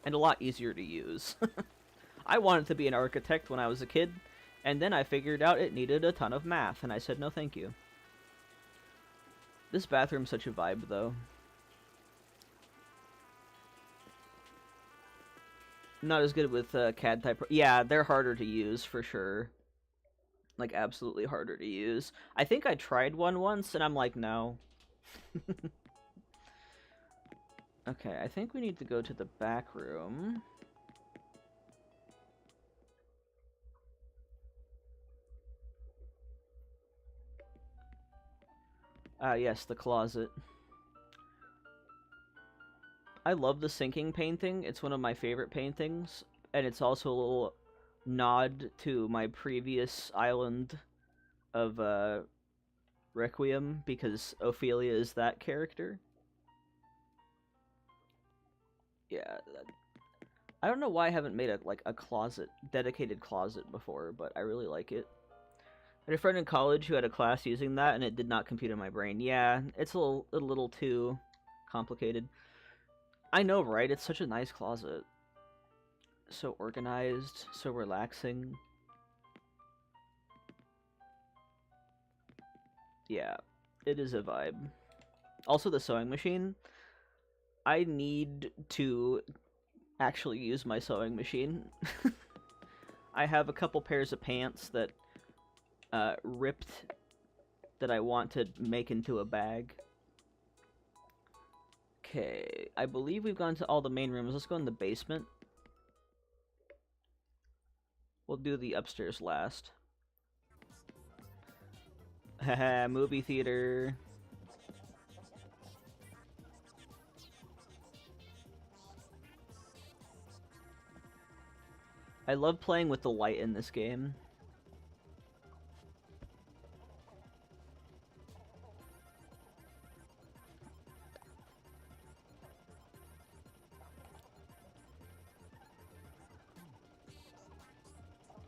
And a lot easier to use. I wanted to be an architect when I was a kid, and then I figured out it needed a ton of math, and I said no thank you. This bathroom's such a vibe, though. Not as good with CAD type. Yeah, they're harder to use, for sure. Like, absolutely harder to use. I think I tried one once, and I'm like, no. Okay, I think we need to go to the back room. Yes, the closet. I love the sinking painting. It's one of my favorite paintings, and it's also a little nod to my previous island of Requiem, because Ophelia is that character. Yeah, I don't know why I haven't made a closet, dedicated closet before, but I really like it. I had a friend in college who had a class using that, and it did not compute in my brain. Yeah, it's a little too complicated. I know, right? It's such a nice closet. So organized, so relaxing. Yeah, it is a vibe. Also, the sewing machine. I need to actually use my sewing machine. I have a couple pairs of pants that ripped that I want to make into a bag. Okay, I believe we've gone to all the main rooms. Let's go in the basement. We'll do the upstairs last. Haha, movie theater. I love playing with the light in this game.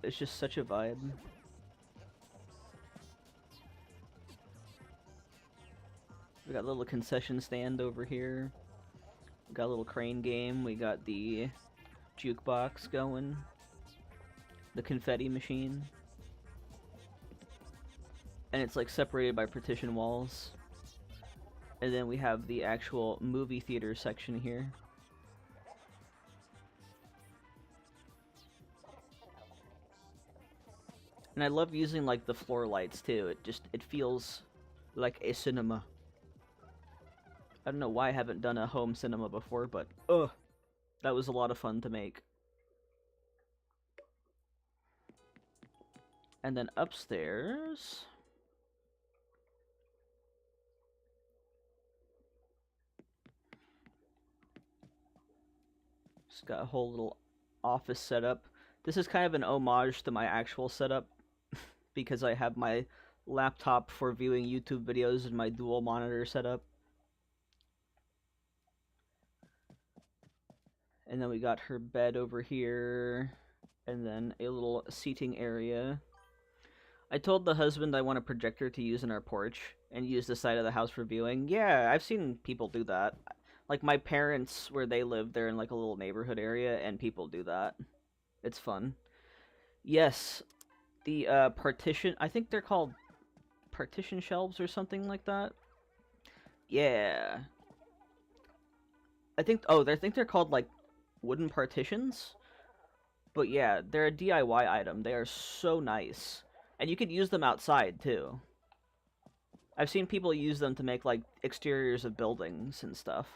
It's just such a vibe. We got a little concession stand over here. We got a little crane game. We got the jukebox going. The confetti machine. And it's like separated by partition walls. And then we have the actual movie theater section here. And I love using like the floor lights too. It feels like a cinema. I don't know why I haven't done a home cinema before, but that was a lot of fun to make. And then upstairs, just got a whole little office setup. This is kind of an homage to my actual setup because I have my laptop for viewing YouTube videos and my dual monitor setup. And then we got her bed over here, and then a little seating area. I told the husband I want a projector to use in our porch and use the side of the house for viewing. Yeah, I've seen people do that. Like my parents, where they live, they're in like a little neighborhood area, and people do that. It's fun. Yes, the partition, I think they're called partition shelves or something like that. Yeah. I think they're called like wooden partitions. But yeah, they're a DIY item. They are so nice. And you could use them outside too. I've seen people use them to make like exteriors of buildings and stuff.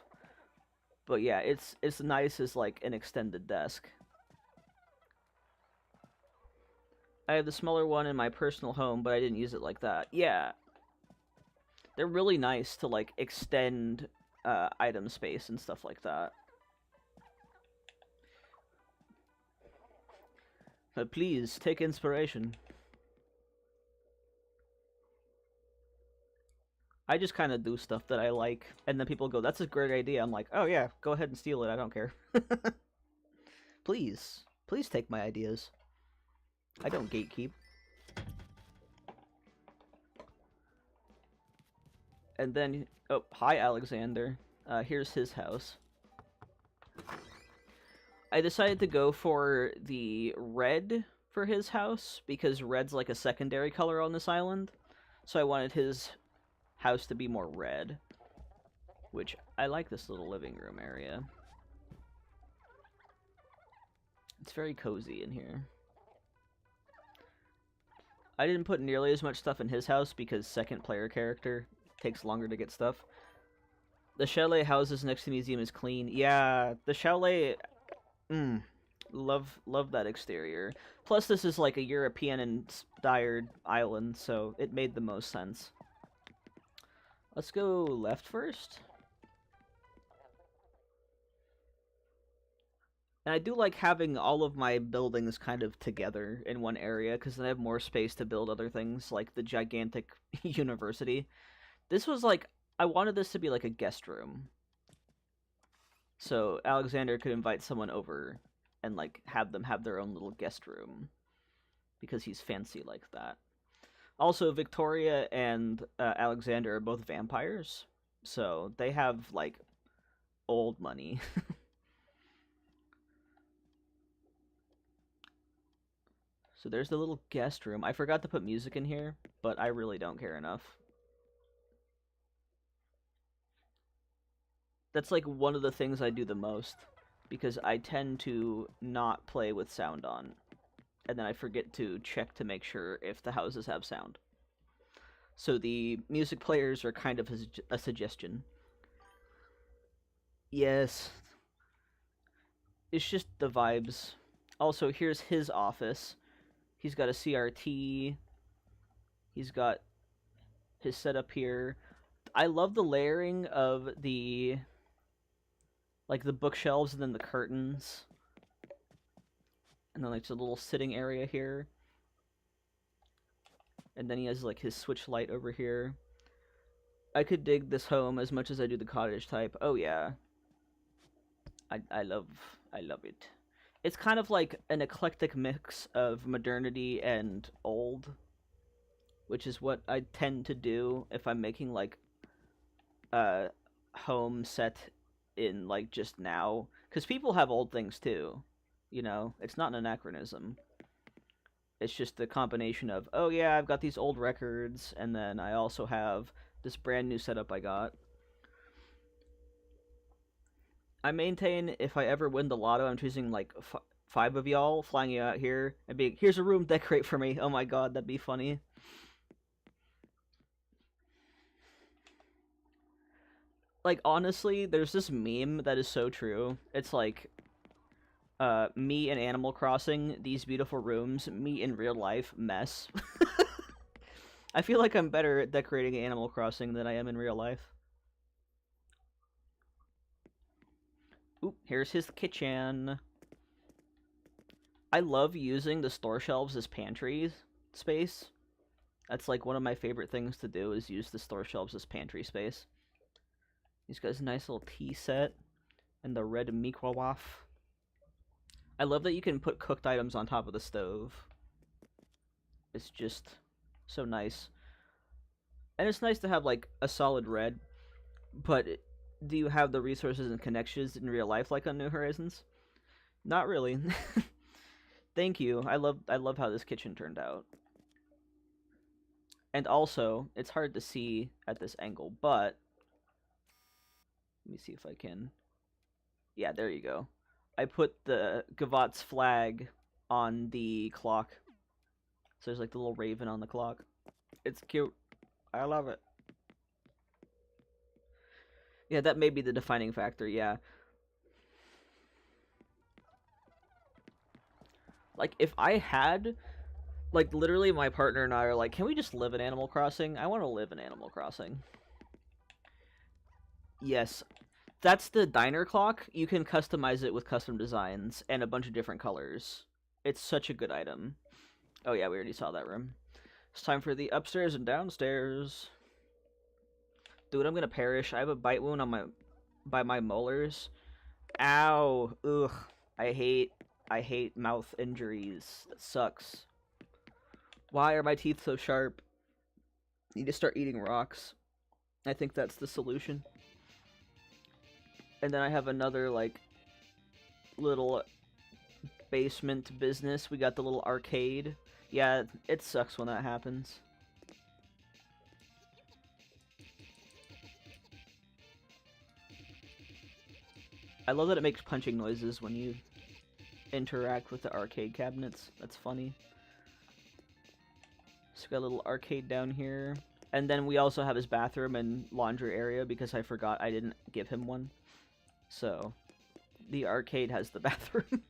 But yeah, it's nice as like an extended desk. I have the smaller one in my personal home, but I didn't use it like that. Yeah. They're really nice to like extend item space and stuff like that. Please, take inspiration. I just kind of do stuff that I like, and then people go, that's a great idea. I'm like, oh yeah, go ahead and steal it, I don't care. Please. Please take my ideas. I don't gatekeep. And then, oh, hi Alexander. Here's his house. I decided to go for the red for his house, because red's like a secondary color on this island. So I wanted his house to be more red. Which, I like this little living room area. It's very cozy in here. I didn't put nearly as much stuff in his house because second player character takes longer to get stuff. The chalet houses next to the museum is clean. Yeah, the chalet... love that exterior. Plus, this is like a European-inspired island, so it made the most sense. Let's go left first. And I do like having all of my buildings kind of together in one area, because then I have more space to build other things, like the gigantic university. This was like, I wanted this to be like a guest room. So Alexander could invite someone over and like have them have their own little guest room, because he's fancy like that. Also, Victoria and Alexander are both vampires, so they have like old money. So there's the little guest room. I forgot to put music in here, but I really don't care enough. That's like one of the things I do the most, because I tend to not play with sound on, and then I forget to check to make sure if the houses have sound. So the music players are kind of a suggestion. Yes. It's just the vibes. Also, here's his office. He's got a CRT. He's got his setup here. I love the layering of the like the bookshelves and then the curtains. And then like a little sitting area here. And then he has like his switch light over here. I could dig this home as much as I do the cottage type. Oh yeah. I love it. It's kind of like an eclectic mix of modernity and old, which is what I tend to do if I'm making like a home set in like just now, because people have old things too, you know. It's not an anachronism. It's just the combination of, oh yeah, I've got these old records, and then I also have this brand new setup I got. I maintain if I ever win the lotto, I'm choosing like 5 of y'all, flying you out here, and being, here's a room, decorate for me. Oh my god, that'd be funny. Like, honestly, there's this meme that is so true. It's like, me in Animal Crossing, these beautiful rooms, me in real life, mess. I feel like I'm better at decorating Animal Crossing than I am in real life. Oop, here's his kitchen. I love using the store shelves as pantry space. That's like one of my favorite things to do, is use the store shelves as pantry space. He's got his nice little tea set and the red mikrowave. I love that you can put cooked items on top of the stove. It's just so nice. And it's nice to have like a solid red, but do you have the resources and connections in real life like on New Horizons? Not really. Thank you. I love how this kitchen turned out. And also, it's hard to see at this angle, but let me see if I can. Yeah, there you go. I put the Gavotte's flag on the clock. So there's like the little raven on the clock. It's cute. I love it. Yeah, that may be the defining factor, yeah. Like, if I had, like, literally my partner and I are like, can we just live in Animal Crossing? I want to live in Animal Crossing. Yes. That's the diner clock. You can customize it with custom designs and a bunch of different colors. It's such a good item. Oh yeah, we already saw that room. It's time for the upstairs and downstairs. Dude, I'm gonna perish. I have a bite wound on by my molars. Ow. Ugh. I hate mouth injuries. That sucks. Why are my teeth so sharp? Need to start eating rocks. I think that's the solution. And then I have another, like, little basement business. We got the little arcade. Yeah, it sucks when that happens. I love that it makes punching noises when you interact with the arcade cabinets. That's funny. So we got a little arcade down here. And then we also have his bathroom and laundry area, because I forgot I didn't give him one. So, the arcade has the bathroom.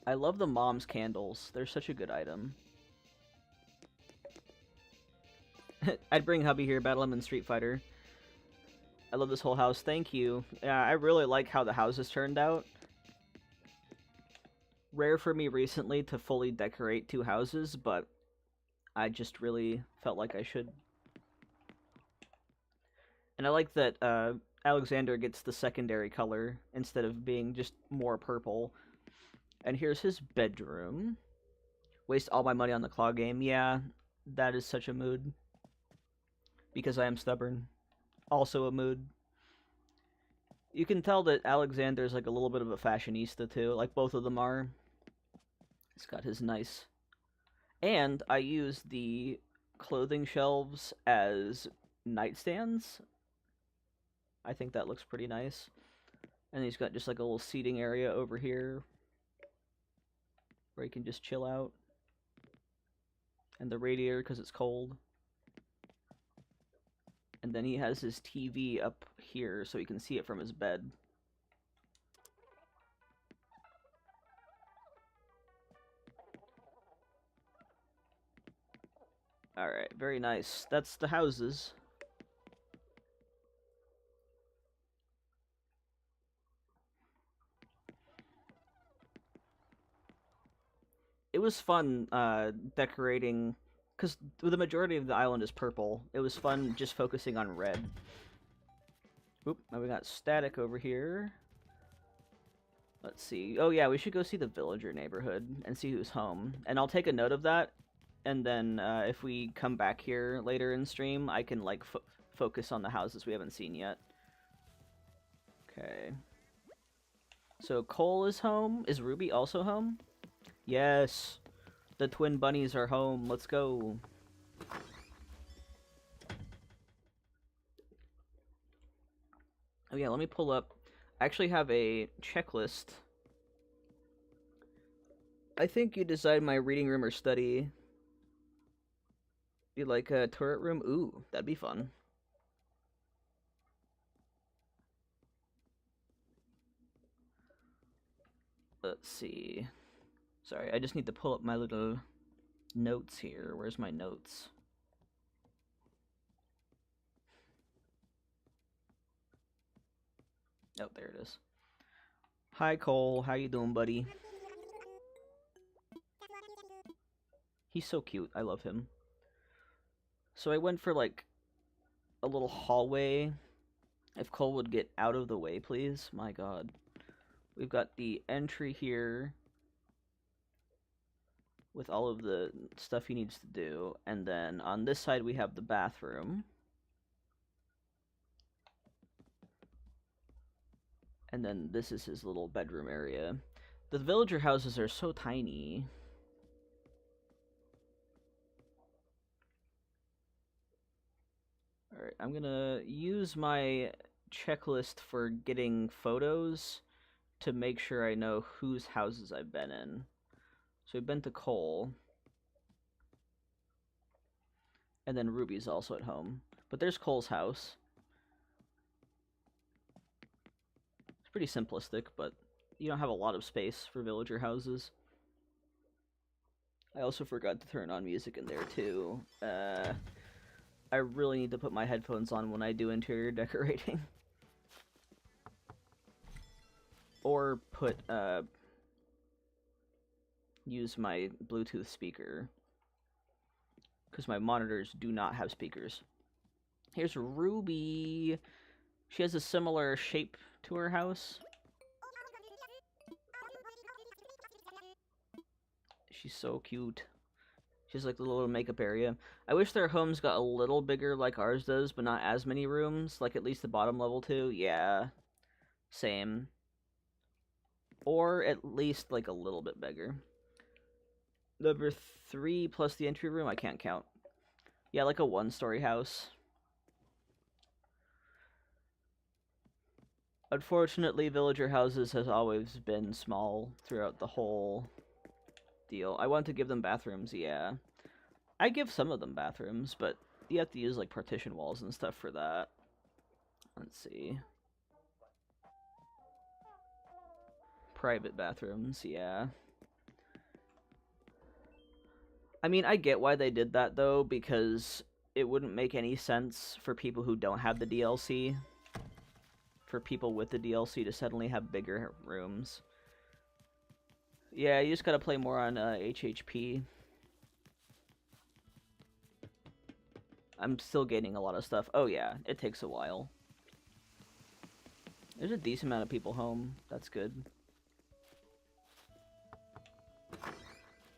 I love the mom's candles. They're such a good item. I'd bring hubby here, battle him in Street Fighter. I love this whole house, thank you. Yeah, I really like how the houses turned out. Rare for me recently to fully decorate 2 houses, but I just really felt like I should. And I like that Alexander gets the secondary color instead of being just more purple. And here's his bedroom. Waste all my money on the claw game. Yeah, that is such a mood. Because I am stubborn. Also a mood. You can tell that Alexander's like a little bit of a fashionista too, like both of them are. He's got his nice... And I use the clothing shelves as nightstands. I think that looks pretty nice. And he's got just like a little seating area over here where he can just chill out. And the radiator because it's cold. And then he has his TV up here so he can see it from his bed. Alright, very nice. That's the houses. It was fun decorating, because the majority of the island is purple. It was fun just focusing on red. Oop, now we got static over here. Let's see. Oh yeah, we should go see the villager neighborhood and see who's home. And I'll take a note of that, and then if we come back here later in stream, I can like focus on the houses we haven't seen yet. Okay. So Cole is home. Is Ruby also home? Yes. The twin bunnies are home. Let's go. Oh yeah, let me pull up. I actually have a checklist. I think you decide my reading room or study. You like a turret room? Ooh, that'd be fun. Let's see. Sorry, I just need to pull up my little notes here. Where's my notes? Oh, there it is. Hi, Cole. How you doing, buddy? He's so cute. I love him. So I went for, like, a little hallway. If Cole would get out of the way, please. My god. We've got the entry here with all of the stuff he needs to do. And then on this side, we have the bathroom. And then this is his little bedroom area. The villager houses are so tiny. Alright, I'm gonna use my checklist for getting photos to make sure I know whose houses I've been in. So we've been to Cole. And then Ruby's also at home. But there's Cole's house. It's pretty simplistic, but you don't have a lot of space for villager houses. I also forgot to turn on music in there too. I really need to put my headphones on when I do interior decorating. Or put, use my Bluetooth speaker. Because my monitors do not have speakers. Here's Ruby. She has a similar shape to her house. She's so cute. She has like the little makeup area. I wish their homes got a little bigger like ours does, but not as many rooms. Like at least the bottom level too. Yeah. Same. Or at least like a little bit bigger. Number 3 plus the entry room, I can't count. Yeah, like a 1-story house. Unfortunately, villager houses has always been small throughout the whole deal. I want to give them bathrooms, yeah. I give some of them bathrooms, but you have to use like partition walls and stuff for that. Let's see. Private bathrooms, yeah. I mean, I get why they did that, though, because it wouldn't make any sense for people who don't have the DLC, for people with the DLC to suddenly have bigger rooms. Yeah, you just gotta play more on HHP. I'm still gaining a lot of stuff. Oh yeah, it takes a while. There's a decent amount of people home. That's good.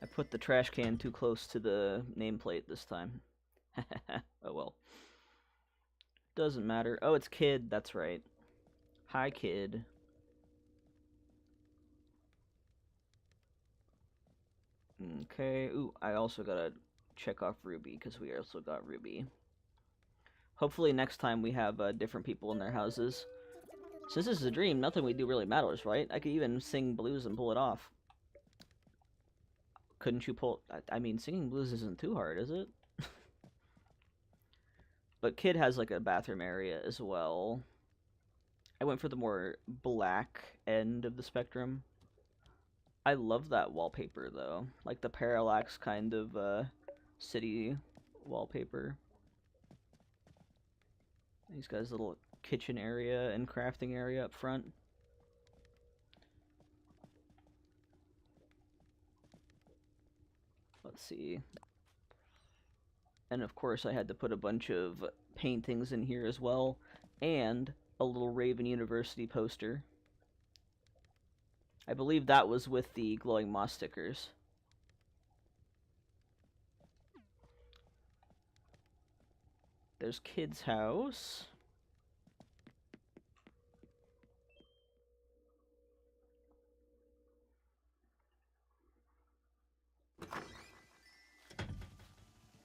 I put the trash can too close to the nameplate this time. Oh well. Doesn't matter. Oh, it's Kid. That's right. Hi, Kid. Okay. Ooh, I also gotta check off Ruby, because we also got Ruby. Hopefully next time we have different people in their houses. Since this is a dream, nothing we do really matters, right? I could even sing blues and pull it off. Couldn't you pull... I mean, singing blues isn't too hard, is it? But Kid has, like, a bathroom area as well. I went for the more black end of the spectrum. I love that wallpaper, though. Like, the parallax kind of, city wallpaper. He's got his little kitchen area and crafting area up front. Let's see. And of course I had to put a bunch of paintings in here as well, and a little Raven University poster. I believe that was with the glowing moss stickers. There's Kid's house.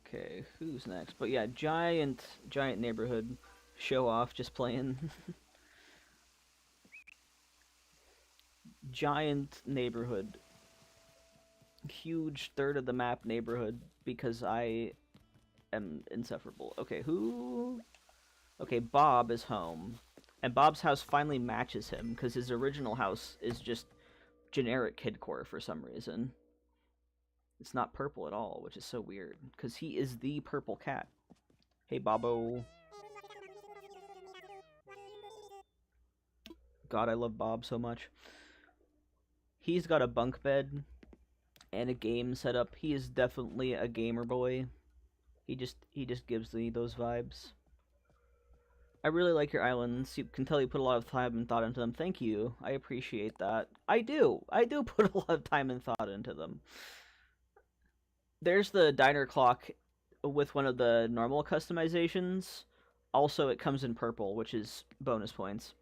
Okay, who's next? But yeah, giant neighborhood. Show off, just playing. Giant neighborhood. Huge third of the map neighborhood, because I am insufferable. Okay, who? Okay, Bob is home. And Bob's house finally matches him, because his original house is just generic kidcore for some reason. It's not purple at all, which is so weird, because he is the purple cat. Hey, Bobo. God, I love Bob so much. He's got a bunk bed and a game set up. He is definitely a gamer boy. He just gives me those vibes. I really like your islands. You can tell you put a lot of time and thought into them. Thank you. I appreciate that. I do put a lot of time and thought into them. There's the diner clock with one of the normal customizations. Also, it comes in purple, which is bonus points.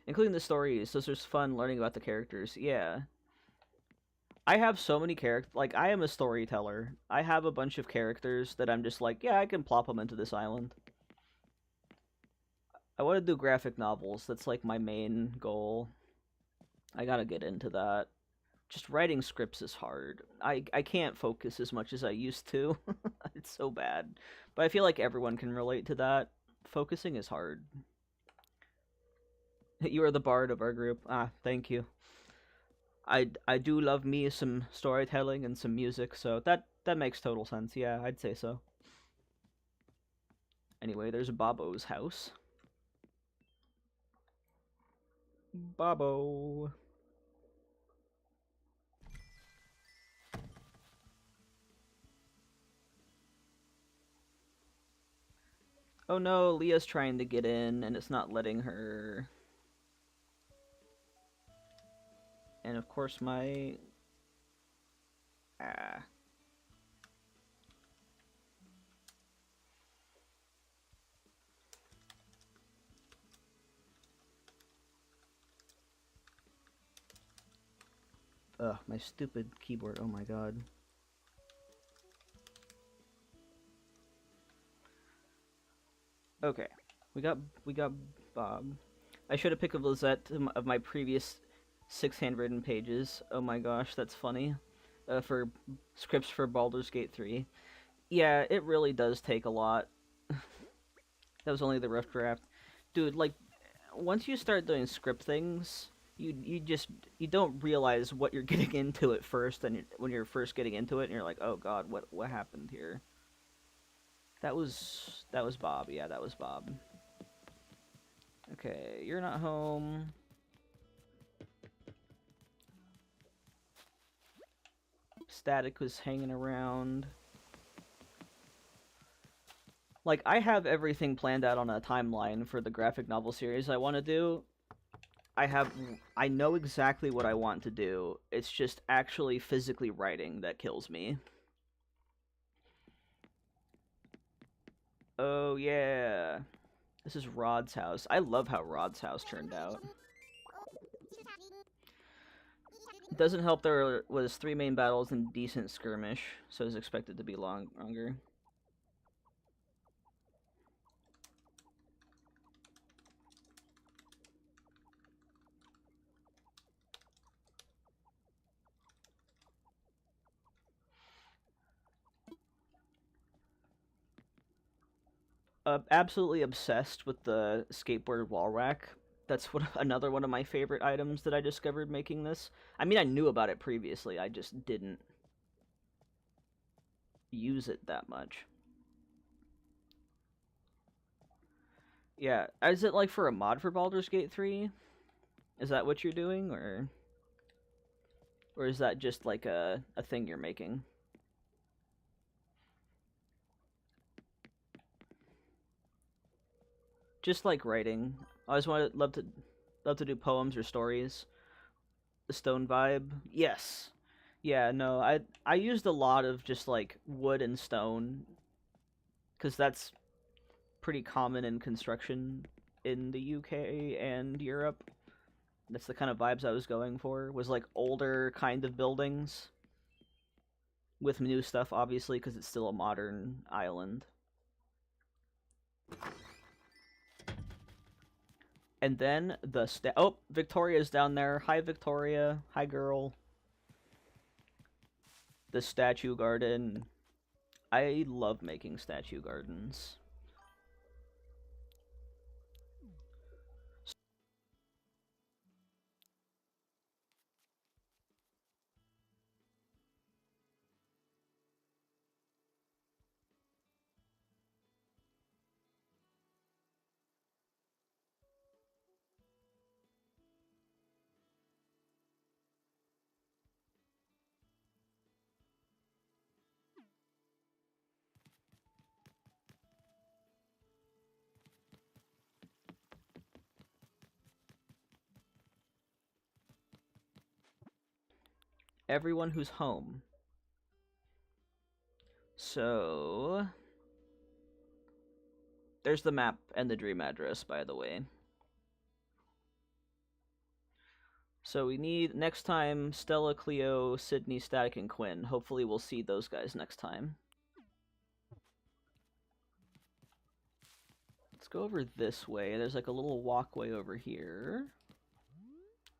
Including the stories. So there's fun learning about the characters. Yeah. I have so many characters. Like, I am a storyteller. I have a bunch of characters that I'm just like, yeah, I can plop them into this island. I want to do graphic novels. That's like my main goal. I gotta get into that. Just writing scripts is hard. I can't focus as much as I used to. It's so bad. But I feel like everyone can relate to that. Focusing is hard. You are the bard of our group. Ah, thank you. I do love me some storytelling and some music, so that makes total sense. Yeah, I'd say so. Anyway, there's Bobo's house. Bobo. Oh no, Leah's trying to get in, and it's not letting her. And of course my... Ah. Ugh, my stupid keyboard, oh my god. Okay, we got Bob. I should have picked up Lizette of my previous 6 handwritten pages. Oh my gosh, that's funny. For scripts for Baldur's Gate 3. Yeah, it really does take a lot. That was only the rough draft. Dude, like, once you start doing script things, you don't realize what you're getting into at first, and when you're first getting into it, and you're like, oh god, what happened here? That was Bob. Yeah, that was Bob. Okay, you're not home. Static was hanging around. Like, I have everything planned out on a timeline for the graphic novel series I want to do. I know exactly what I want to do. It's just actually physically writing that kills me. Oh, yeah. This is Rod's house. I love how Rod's house turned out. It doesn't help there was 3 main battles and decent skirmish, so it's expected to be longer. Absolutely obsessed with the skateboard wall rack. That's another one of my favorite items that I discovered making this. I mean, I knew about it previously, I just didn't use it that much. Yeah, is it like for a mod for Baldur's Gate 3? Is that what you're doing, or is that just like a thing you're making? Just like writing. I always love to do poems or stories. The stone vibe. Yes. Yeah, no, I used a lot of just like wood and stone cuz that's pretty common in construction in the UK and Europe. That's the kind of vibes I was going for. Was like older kind of buildings with new stuff obviously cuz it's still a modern island. And then oh, Victoria's down there. Hi, Victoria. Hi, girl. The statue garden. I love making statue gardens. Everyone who's home. So there's the map and the dream address, by the way. So we need, next time, Stella, Cleo, Sydney, Static, and Quinn. Hopefully we'll see those guys next time. Let's go over this way. There's like a little walkway over here.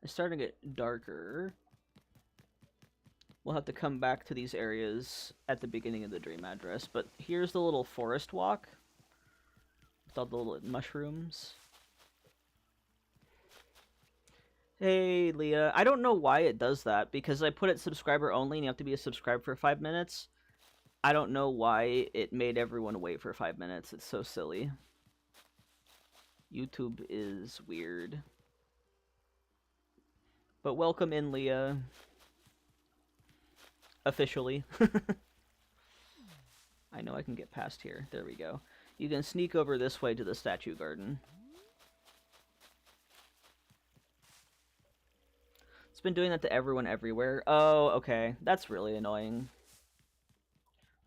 It's starting to get darker. We'll have to come back to these areas at the beginning of the dream address. But here's the little forest walk with all the little mushrooms. Hey, Leah. I don't know why it does that, because I put it subscriber only and you have to be a subscriber for 5 minutes. I don't know why it made everyone wait for 5 minutes. It's so silly. YouTube is weird. But welcome in, Leah. Officially. I know I can get past here. There we go. You can sneak over this way to the statue garden. It's been doing that to everyone everywhere. Oh, okay. That's really annoying.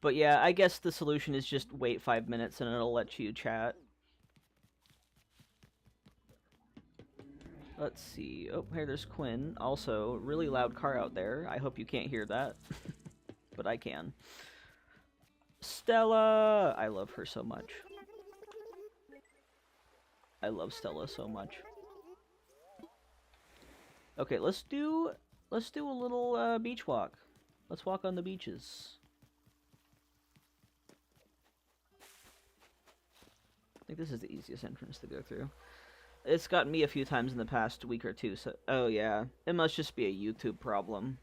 But yeah, I guess the solution is just wait 5 minutes and it'll let you chat. Let's see. Oh, here there's Quinn. Also, really loud car out there. I hope you can't hear that. But I can. Stella! I love her so much. I love Stella so much. Okay, let's do a little beach walk. Let's walk on the beaches. I think this is the easiest entrance to go through. It's gotten me a few times in the past week or two, so... Oh, yeah. It must just be a YouTube problem.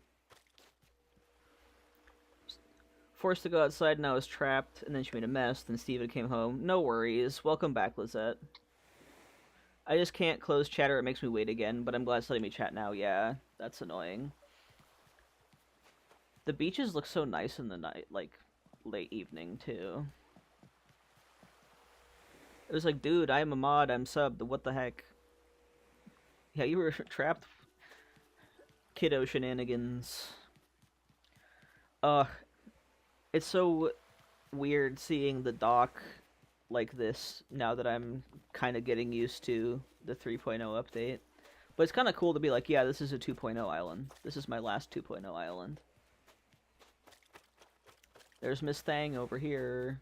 Forced to go outside and I was trapped, and then she made a mess, then Steven came home. No worries. Welcome back, Lizette. I just can't close chatter, it makes me wait again, but I'm glad it's letting me chat now. Yeah, that's annoying. The beaches look so nice in the night, like, late evening, too. It was like, dude, I'm a mod, I'm subbed, what the heck? Yeah, you were trapped. Kiddo shenanigans. It's so weird seeing the dock like this now that I'm kind of getting used to the 3.0 update. But it's kind of cool to be like, yeah, this is a 2.0 island. This is my last 2.0 island. There's Miss Thang over here.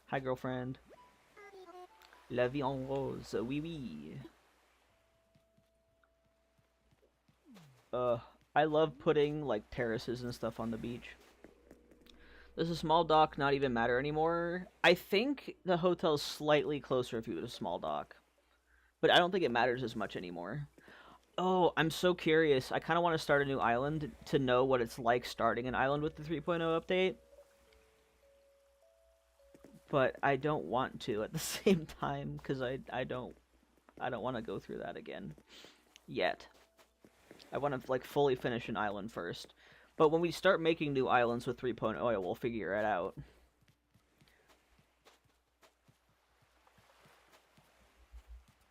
Hi, girlfriend. La vie en rose, oui oui. I love putting, like, terraces and stuff on the beach. Does a small dock not even matter anymore? I think the hotel's slightly closer if you have a small dock. But I don't think it matters as much anymore. Oh, I'm so curious. I kind of want to start a new island to know what it's like starting an island with the 3.0 update. But I don't want to at the same time, because I don't want to go through that again. Yet. I want to, like, fully finish an island first. But when we start making new islands with 3.0, we'll figure it out.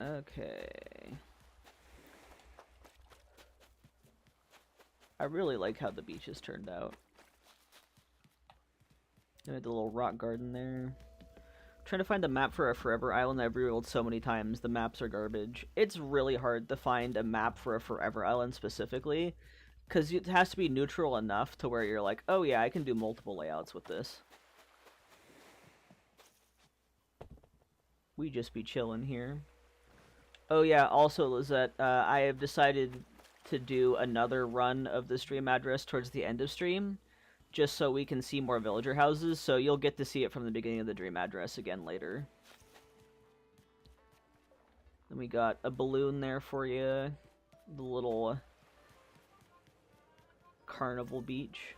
Okay. I really like how the beaches turned out. I had the little rock garden there. Trying to find a map for a Forever Island I've rerolled so many times. The maps are garbage. It's really hard to find a map for a Forever Island specifically, because it has to be neutral enough to where you're like, oh yeah, I can do multiple layouts with this. We just be chilling here. Oh yeah, also Lizette, I have decided to do another run of the stream address towards the end of stream, just so we can see more villager houses, so you'll get to see it from the beginning of the dream address again later. Then we got a balloon there for you, the little carnival beach.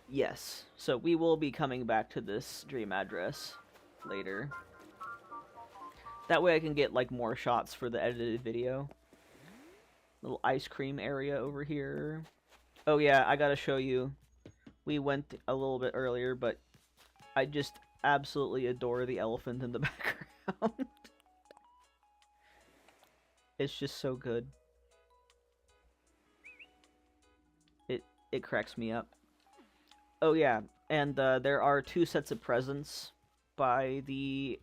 Yes, so we will be coming back to this dream address later. That way I can get, like, more shots for the edited video. Little ice cream area over here. Oh yeah, I gotta show you. We went a little bit earlier, but I just absolutely adore the elephant in the background. It's just so good. It cracks me up. Oh yeah, and there are 2 sets of presents by the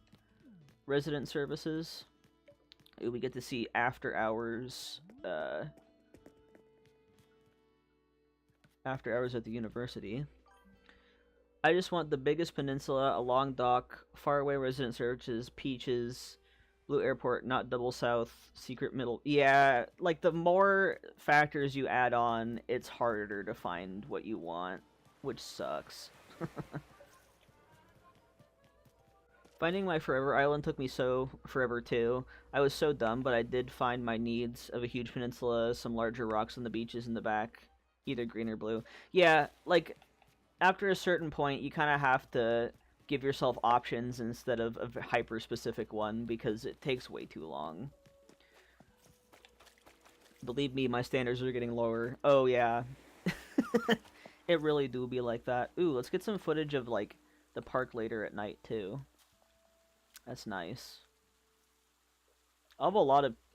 resident services. We get to see after hours at the university. I just want the biggest peninsula, a long dock, faraway resident services, peaches, blue airport, not double south, secret middle. Yeah, like, the more factors you add on, it's harder to find what you want, which sucks. Finding my Forever Island took me so forever too. I was so dumb, but I did find my needs of a huge peninsula, some larger rocks on the beaches in the back, either green or blue. Yeah, like, after a certain point, you kind of have to give yourself options instead of a hyper-specific one, because it takes way too long. Believe me, my standards are getting lower. Oh, yeah. It really do be like that. Ooh, let's get some footage of, like, the park later at night, too. That's nice. I'll have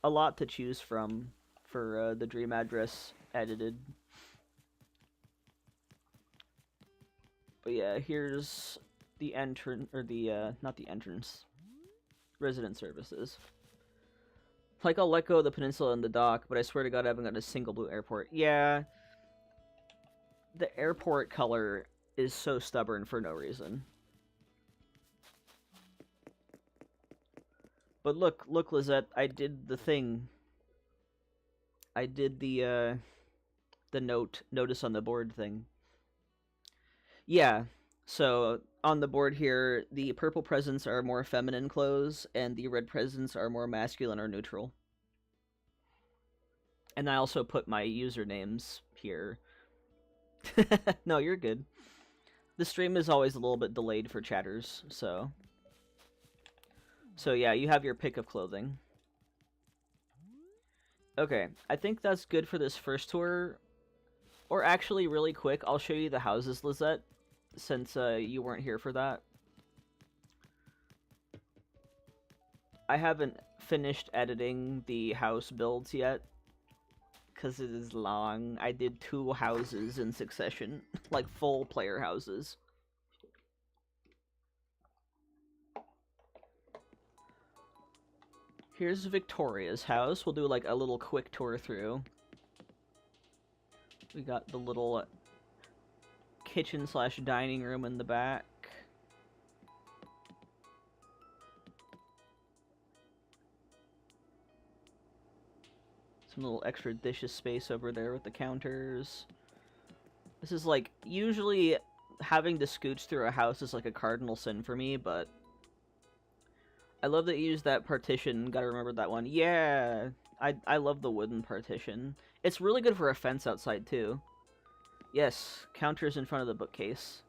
a lot to choose from for the dream address edited. But yeah, here's the entrance, or the not the entrance, resident services. Like, I'll let go of the peninsula and the dock, but I swear to God I haven't got a single blue airport. Yeah, the airport color is so stubborn for no reason. But look, Lizette, I did the thing. I did the notice on the board thing. Yeah, so on the board here, the purple presents are more feminine clothes, and the red presents are more masculine or neutral. And I also put my usernames here. No, you're good. The stream is always a little bit delayed for chatters, so... So yeah, you have your pick of clothing. Okay, I think that's good for this first tour. Or actually, really quick, I'll show you the houses, Lizette, since you weren't here for that. I haven't finished editing the house builds yet, because it is long. I did 2 houses in succession, like full player houses. Here's Victoria's house. We'll do like a little quick tour through. We got the little kitchen slash dining room in the back. Some little extra dishes space over there with the counters. This is like, usually having to scooch through a house is like a cardinal sin for me, but I love that you use that partition. Gotta remember that one. Yeah, I love the wooden partition. It's really good for a fence outside too. Yes, counters in front of the bookcase.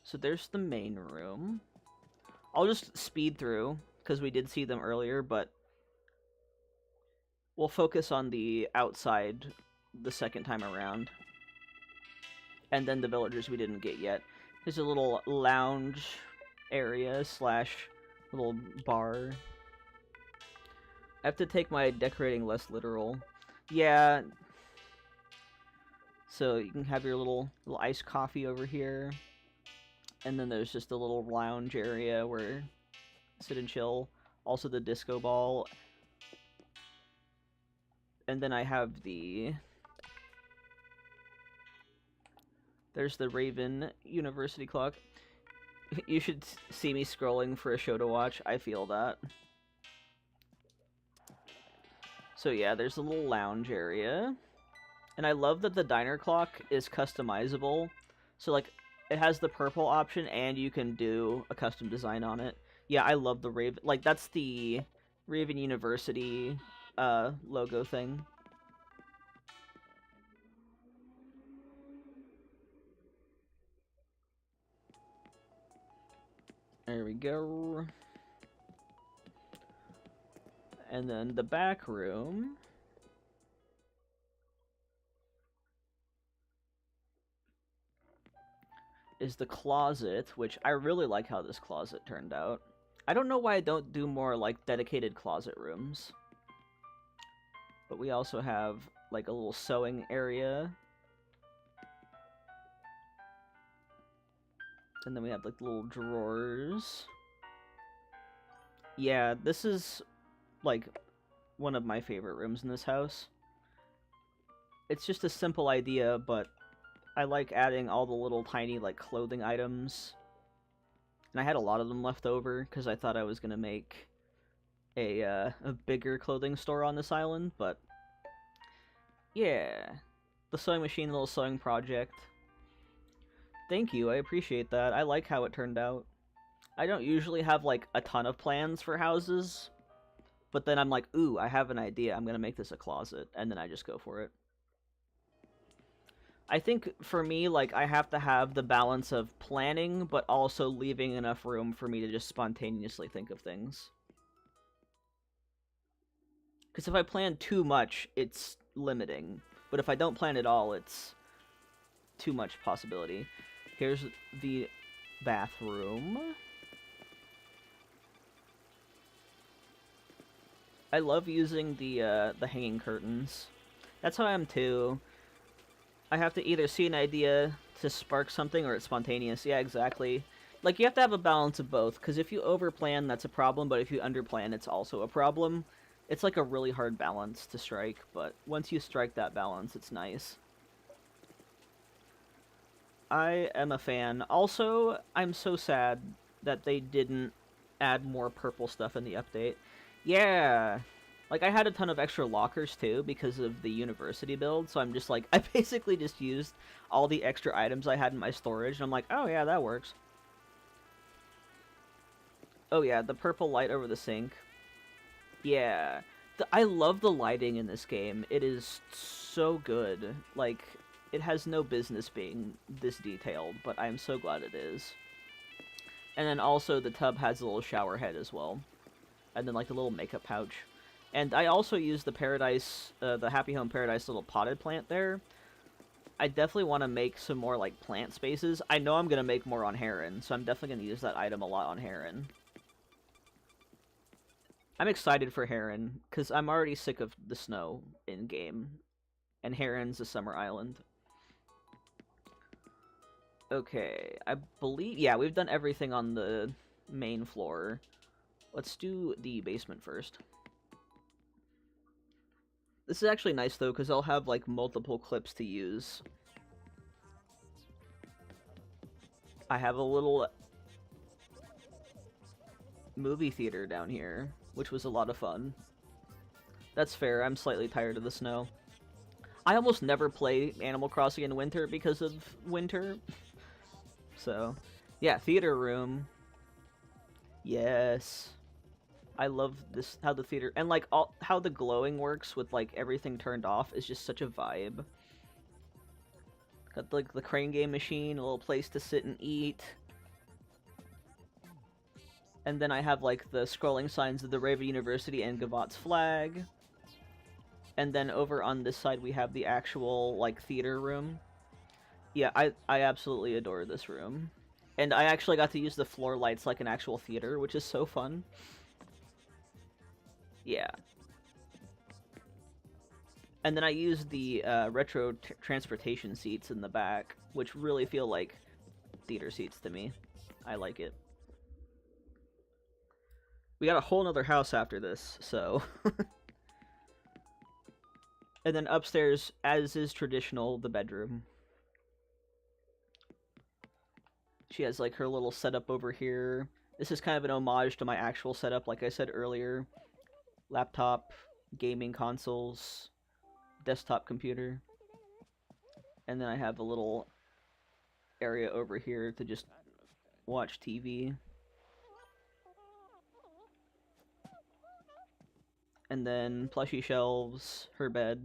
So there's the main room. I'll just speed through, because we did see them earlier, but we'll focus on the outside the second time around. And then the villagers we didn't get yet. There's a little lounge area slash little bar. I have to take my decorating less literal. Yeah. So you can have your little iced coffee over here. And then there's just a little lounge area where sit and chill. Also the disco ball. And then I have there's the Raven University clock. You should see me scrolling for a show to watch. I feel that. So yeah, there's a little lounge area. And I love that the diner clock is customizable. So like, it has the purple option and you can do a custom design on it. Yeah, I love the Raven. Like, that's the Raven University logo thing. There we go. And then the back room is the closet, which I really like how this closet turned out. I don't know why I don't do more, like, dedicated closet rooms. But we also have, like, a little sewing area. And then we have, like, little drawers. Yeah, this is, like, one of my favorite rooms in this house. It's just a simple idea, but I like adding all the little tiny, like, clothing items. And I had a lot of them left over, because I thought I was going to make a bigger clothing store on this island, but yeah. The sewing machine, little sewing project. Thank you, I appreciate that. I like how it turned out. I don't usually have, like, a ton of plans for houses, but then I'm like, ooh, I have an idea, I'm gonna make this a closet, and then I just go for it. I think, for me, like, I have to have the balance of planning, but also leaving enough room for me to just spontaneously think of things. Because if I plan too much, it's limiting. But if I don't plan at all, it's too much possibility. Here's the bathroom. I love using the hanging curtains. That's how I am too. I have to either see an idea to spark something or it's spontaneous. Yeah, exactly. Like, you have to have a balance of both, because if you overplan, that's a problem, but if you underplan, it's also a problem. It's like a really hard balance to strike, but once you strike that balance, it's nice. I am a fan. Also, I'm so sad that they didn't add more purple stuff in the update. Yeah! Like, I had a ton of extra lockers, too, because of the university build, so I'm just like, I basically just used all the extra items I had in my storage, and I'm like, oh yeah, that works. Oh yeah, the purple light over the sink. Yeah. I love the lighting in this game. It is so good. Like, it has no business being this detailed, but I'm so glad it is. And then also the tub has a little shower head as well. And then like the little makeup pouch. And I also use the Paradise, the Happy Home Paradise little potted plant there. I definitely want to make some more like plant spaces. I know I'm going to make more on Heron, so I'm definitely going to use that item a lot on Heron. I'm excited for Heron, because I'm already sick of the snow in-game. And Heron's a summer island. Okay, I believe... Yeah, we've done everything on the main floor. Let's do the basement first. This is actually nice, though, because I'll have, like, multiple clips to use. I have a little movie theater down here, which was a lot of fun. That's fair, I'm slightly tired of the snow. I almost never play Animal Crossing in winter because of winter. So, yeah, theater room. Yes. I love this, how the theater, and like how the glowing works with like everything turned off is just such a vibe. Got like the crane game machine, a little place to sit and eat. And then I have like the scrolling signs of the Raven University and Gavotte's flag. And then over on this side we have the actual like theater room. Yeah, I absolutely adore this room. And I actually got to use the floor lights like an actual theater, which is so fun. Yeah. And then I used the retro transportation seats in the back, which really feel like theater seats to me. I like it. We got a whole nother house after this, so... And then upstairs, as is traditional, the bedroom. She has like her little setup over here. This is kind of an homage to my actual setup, like I said earlier. Laptop, gaming consoles, desktop computer. And then I have a little area over here to just watch TV. And then plushie shelves, her bed.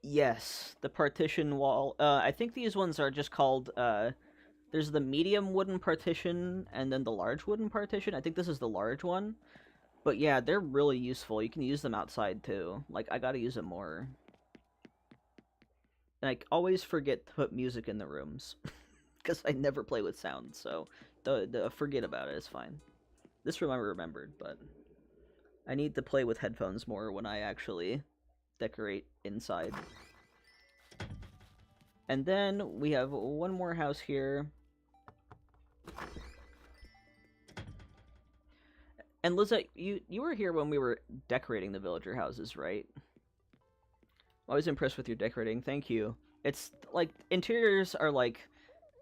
Yes, the partition wall. I think these ones are just called, there's the medium wooden partition and then the large wooden partition. I think this is the large one. But yeah, they're really useful. You can use them outside too. Like, I gotta use them more. And I always forget to put music in the rooms. Because I never play with sound, so forget about it, it's fine. This room I remembered, but I need to play with headphones more when I actually decorate inside. And then we have one more house here. And Liza, you were here when we were decorating the villager houses, right? I was impressed with your decorating, thank you. It's, like, interiors are, like,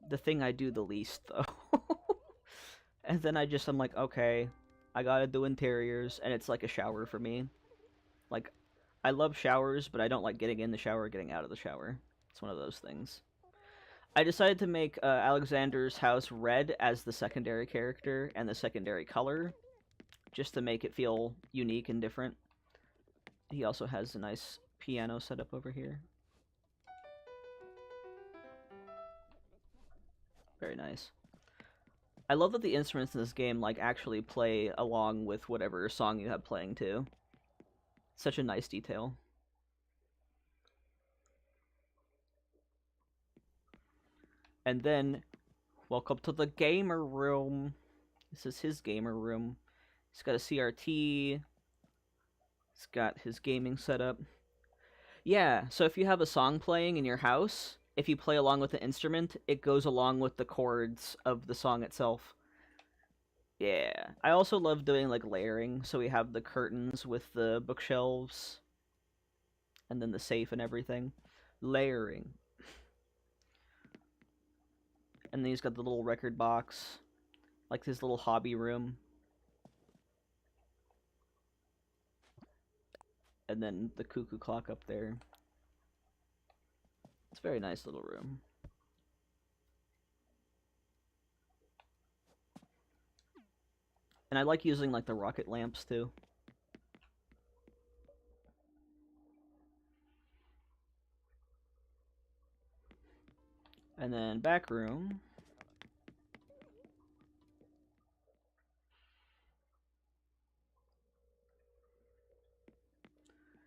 the thing I do the least, though. And then I'm like, okay, I gotta do interiors, and it's like a shower for me. Like, I love showers, but I don't like getting in the shower or getting out of the shower. It's one of those things. I decided to make Alexander's house red as the secondary character and the secondary color, just to make it feel unique and different. He also has a nice piano set up over here. Very nice. I love that the instruments in this game like actually play along with whatever song you have playing too. Such a nice detail. And then, welcome to the gamer room. This is his gamer room. He's got a CRT. He's got his gaming setup. Yeah, so if you have a song playing in your house, if you play along with the instrument, it goes along with the chords of the song itself. Yeah. I also love doing, like, layering, so we have the curtains with the bookshelves, and then the safe and everything. Layering. And then he's got the little record box, like his little hobby room. And then the cuckoo clock up there. It's a very nice little room. And I like using, like, the rocket lamps, too. And then back room.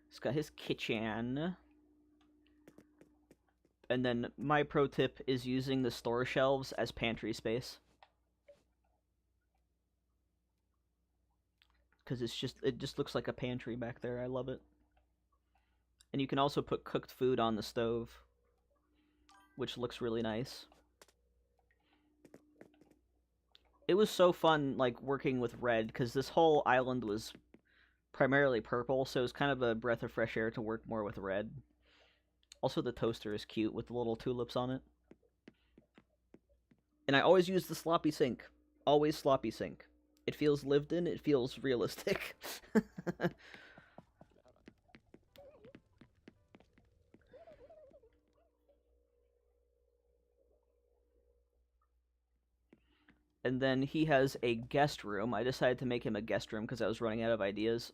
He's got his kitchen. And then my pro tip is using the store shelves as pantry space. Because it just looks like a pantry back there. I love it. And you can also put cooked food on the stove, which looks really nice. It was so fun, like, working with red, because this whole island was primarily purple, so it was kind of a breath of fresh air to work more with red. Also, the toaster is cute with the little tulips on it. And I always use the sloppy sink. Always sloppy sink. It feels lived in, it feels realistic. And then he has a guest room. I decided to make him a guest room because I was running out of ideas.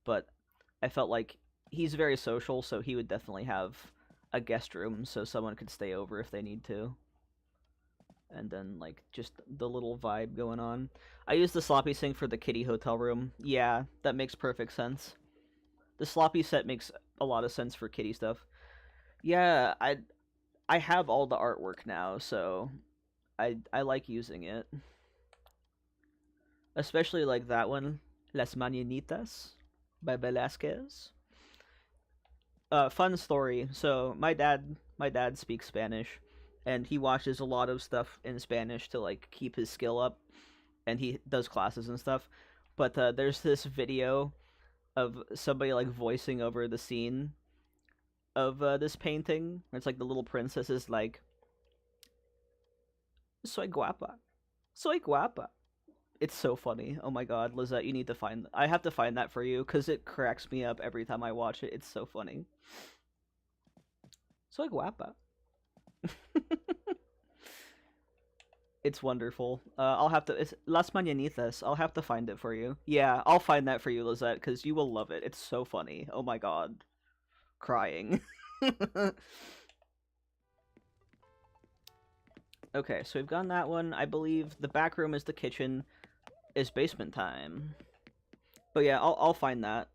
But I felt like he's very social, so he would definitely have a guest room so someone could stay over if they need to. And then, like, just the little vibe going on. I used the sloppy sink for the kitty hotel room. Yeah, that makes perfect sense. The sloppy set makes a lot of sense for kitty stuff. Yeah, I have all the artwork now, so I like using it. Especially like that one, Las Mañanitas by Velázquez. Fun story. So my dad speaks Spanish, and he watches a lot of stuff in Spanish to like keep his skill up, and he does classes and stuff. But there's this video of somebody like voicing over the scene of this painting. It's like the little princess is like, "Soy guapa, soy guapa." It's so funny. Oh my god, Lizette, you need to find... I have to find that for you, because it cracks me up every time I watch it. It's so funny. Soy guapa. It's wonderful. I'll have to... It's Las Mañanitas. I'll have to find it for you. Yeah, I'll find that for you, Lizette, because you will love it. It's so funny. Oh my god. Crying. Okay, so we've gotten that one. I believe the back room is the kitchen. Is basement time. But yeah, I'll find that.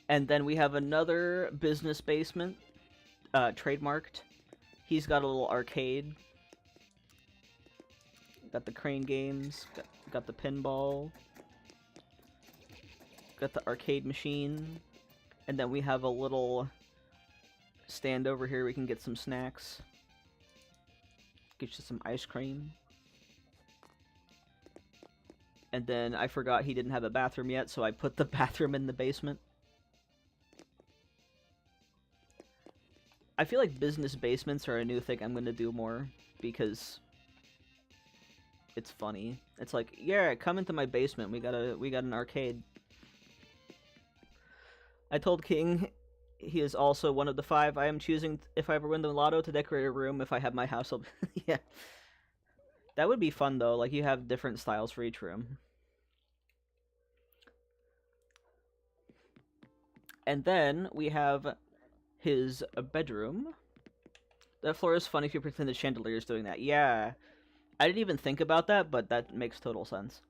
And then we have another business basement, trademarked. He's got a little arcade. Got the crane games. Got the pinball. Got the arcade machine. And then we have a little stand over here. We can get some snacks. Get you some ice cream. And then I forgot he didn't have a bathroom yet, so I put the bathroom in the basement. I feel like business basements are a new thing I'm going to do more, because it's funny. It's like, yeah, come into my basement. We got an arcade. I told King he is also one of the 5. I am choosing, if I ever win the lotto, to decorate a room. If I have my house, yeah. That would be fun, though. Like, you have different styles for each room. And then we have his bedroom. That floor is funny if you pretend the chandelier is doing that. Yeah. I didn't even think about that, but that makes total sense.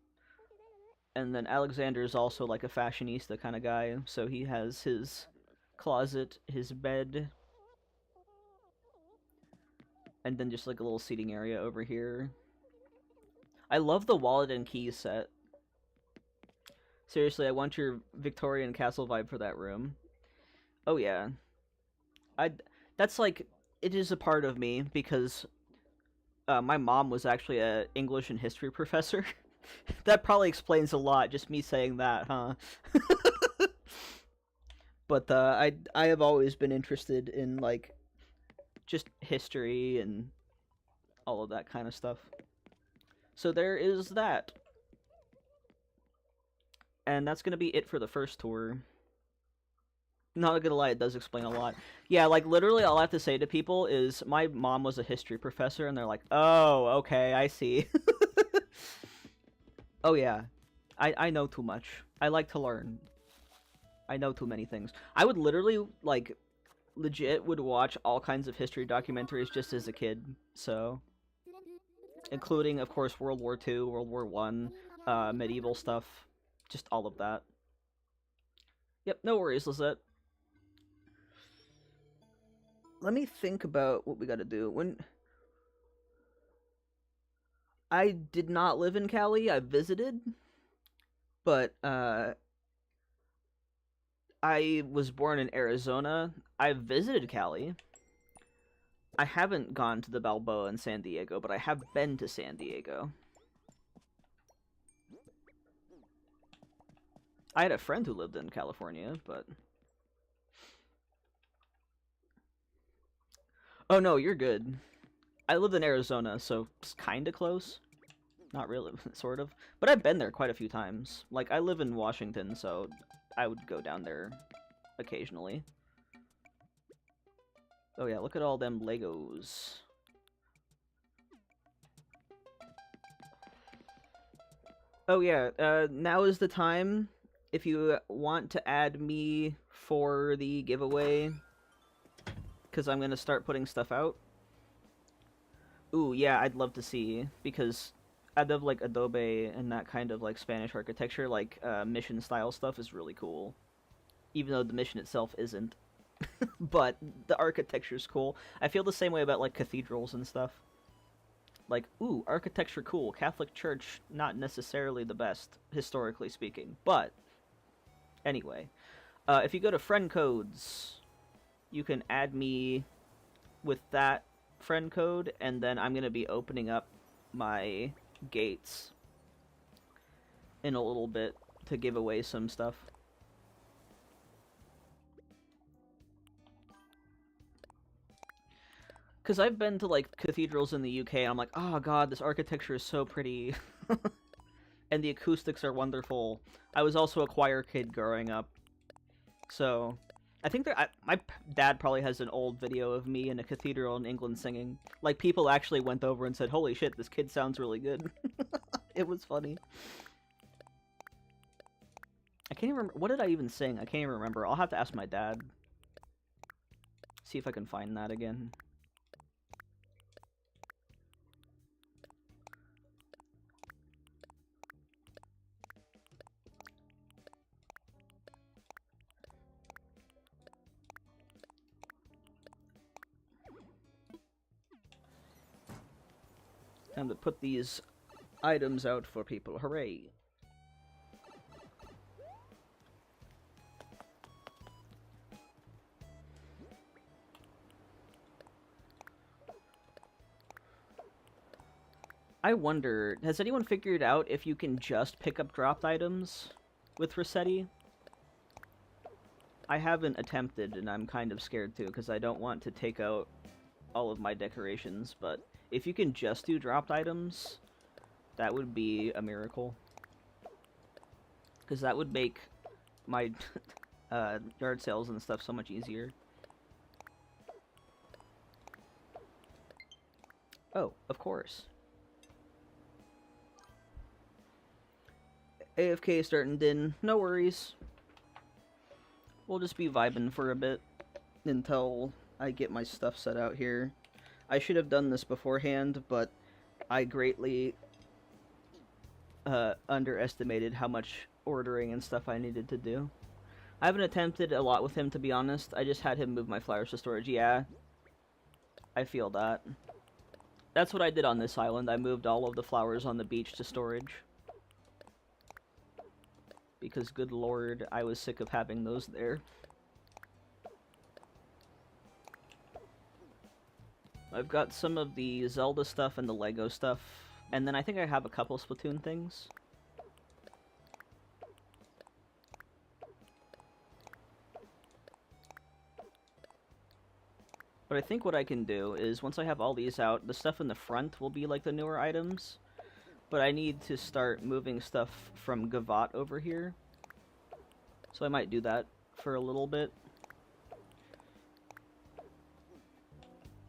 And then Alexander is also like a fashionista kind of guy, so he has his closet, his bed, and then just like a little seating area over here. I love the wallet and keys set. Seriously, I want your Victorian castle vibe for that room. Oh yeah. That's like, it is a part of me, because my mom was actually a English and history professor. That probably explains a lot, just me saying that, huh? But I have always been interested in, like, just history and all of that kind of stuff. So there is that. And that's going to be it for the first tour. Not gonna lie, it does explain a lot. Yeah, like, literally all I have to say to people is, my mom was a history professor, and they're like, oh, okay, I see. Oh yeah, I know too much. I like to learn. I know too many things. I would literally, like, legit would watch all kinds of history documentaries just as a kid, so... Including, of course, World War II, World War One, medieval stuff, just all of that. Yep, no worries, Lizette. Let me think about what we gotta do. When I did not live in Cali, I visited, but I was born in Arizona. I visited Cali. I haven't gone to the Balboa in San Diego, but I have been to San Diego. I had a friend who lived in California, but... Oh no, you're good. I lived in Arizona, so it's kinda close. Not really, sort of. But I've been there quite a few times. Like, I live in Washington, so I would go down there occasionally. Oh yeah, look at all them Legos. Oh yeah, now is the time if you want to add me for the giveaway, because I'm going to start putting stuff out. Ooh, yeah, I'd love to see, because I love, like, Adobe and that kind of, like, Spanish architecture, like, mission-style stuff is really cool. Even though the mission itself isn't. But the architecture's cool. I feel the same way about, like, cathedrals and stuff. Like, ooh, architecture cool. Catholic Church, not necessarily the best, historically speaking. But, anyway. If you go to friend codes, you can add me with that friend code, and then I'm going to be opening up my gates in a little bit to give away some stuff. Because I've been to, like, cathedrals in the UK, and I'm like, oh god, this architecture is so pretty. And the acoustics are wonderful. I was also a choir kid growing up. So, I think my dad probably has an old video of me in a cathedral in England singing. Like, people actually went over and said, holy shit, this kid sounds really good. It was funny. I can't even remember. What did I even sing? I can't even remember. I'll have to ask my dad. See if I can find that again. Time to put these items out for people. Hooray! I wonder, has anyone figured out if you can just pick up dropped items with Rossetti? I haven't attempted, and I'm kind of scared too, because I don't want to take out all of my decorations, but if you can just do dropped items, that would be a miracle. Because that would make my yard sales and stuff so much easier. Oh, of course. AFK starting din, no worries. We'll just be vibing for a bit until I get my stuff set out here. I should have done this beforehand, but I greatly underestimated how much ordering and stuff I needed to do. I haven't attempted a lot with him, to be honest. I just had him move my flowers to storage. Yeah, I feel that. That's what I did on this island. I moved all of the flowers on the beach to storage. Because, good lord, I was sick of having those there. I've got some of the Zelda stuff and the Lego stuff, and then I think I have a couple Splatoon things. But I think what I can do is, once I have all these out, the stuff in the front will be like the newer items. But I need to start moving stuff from Gavotte over here. So I might do that for a little bit.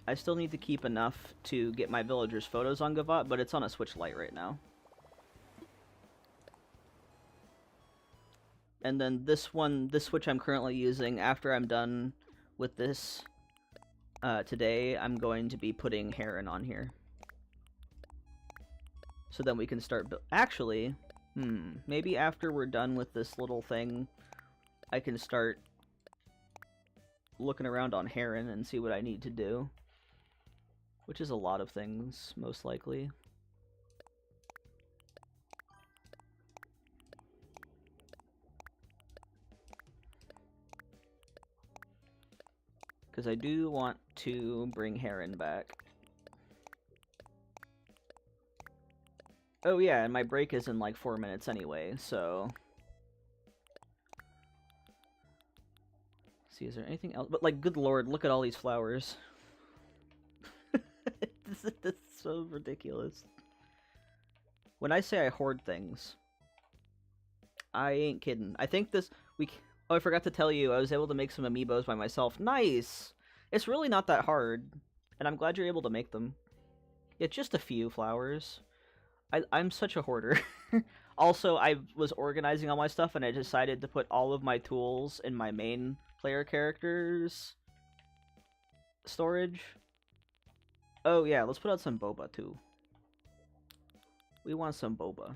I still need to keep enough to get my villagers' photos on Gavotte, but it's on a Switch Lite right now. And then this Switch I'm currently using, after I'm done with this today, I'm going to be putting Heron on here. So then we can start actually, maybe after we're done with this little thing, I can start looking around on Heron and see what I need to do. Which is a lot of things, most likely. Because I do want to bring Heron back. Oh yeah, and my break is in like 4 minutes anyway, so... See, is there anything else? But like, good lord, look at all these flowers. This is so ridiculous. When I say I hoard things, I ain't kidding. I think this week... Oh, I forgot to tell you, I was able to make some amiibos by myself. Nice! It's really not that hard, and I'm glad you're able to make them. It's just a few flowers. I'm such a hoarder. Also, I was organizing all my stuff, and I decided to put all of my tools in my main player character's storage. Oh yeah, let's put out some boba, too. We want some boba.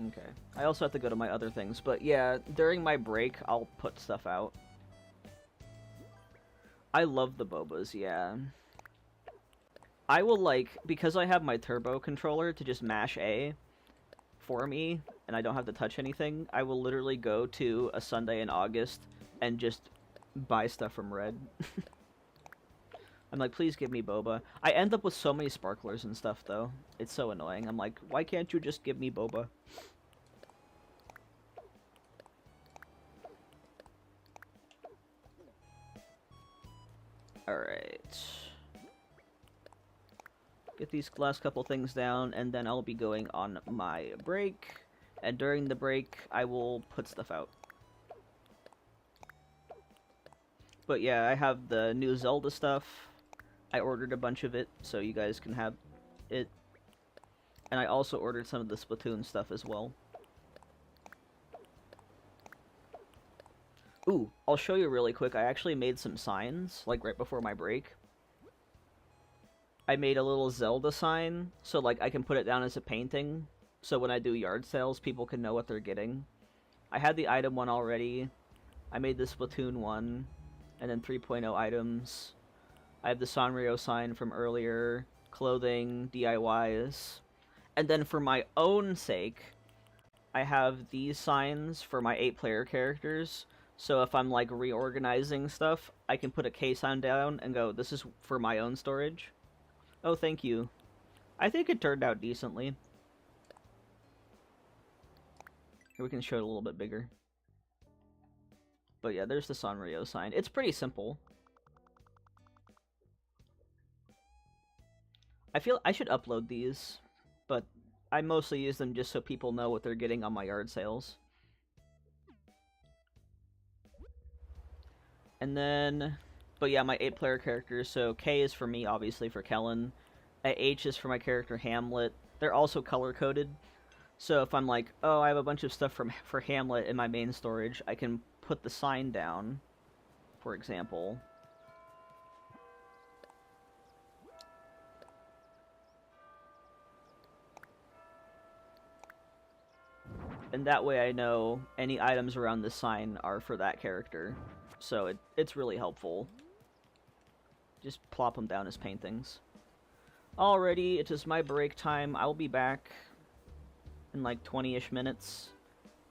Okay. I also have to go to my other things, but yeah, during my break, I'll put stuff out. I love the bobas, yeah. I will, like, because I have my turbo controller to just mash A for me, and I don't have to touch anything, I will literally go to a Sunday in August and just buy stuff from Red. I'm like, please give me boba. I end up with so many sparklers and stuff, though. It's so annoying. I'm like, why can't you just give me boba? Alright. Get these last couple things down, and then I'll be going on my break. And during the break, I will put stuff out. But yeah, I have the new Zelda stuff. I ordered a bunch of it, so you guys can have it. And I also ordered some of the Splatoon stuff as well. Ooh, I'll show you really quick. I actually made some signs, like right before my break. I made a little Zelda sign, so like I can put it down as a painting, so when I do yard sales, people can know what they're getting. I had the item one already. I made the Splatoon one, and then 3.0 items. I have the Sanrio sign from earlier, clothing, DIYs. And then for my own sake, I have these signs for my 8-player characters. So if I'm like reorganizing stuff, I can put a K sign down and go, this is for my own storage. Oh, thank you. I think it turned out decently. Here we can show it a little bit bigger. But yeah, there's the Sanrio sign. It's pretty simple. I feel I should upload these, but I mostly use them just so people know what they're getting on my yard sales. And then, but yeah, my 8-player characters, so K is for me, obviously, for Kellen. H is for my character Hamlet. They're also color-coded, so if I'm like, oh, I have a bunch of stuff for Hamlet in my main storage, I can put the sign down, for example. And that way I know any items around the sign are for that character. So it's really helpful. Just plop them down as paintings. Alrighty, it is my break time. I'll be back in like 20-ish minutes.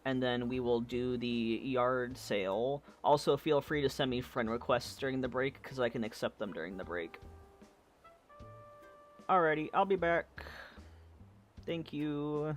And then we will do the yard sale. Also, feel free to send me friend requests during the break, because I can accept them during the break. Alrighty, I'll be back. Thank you.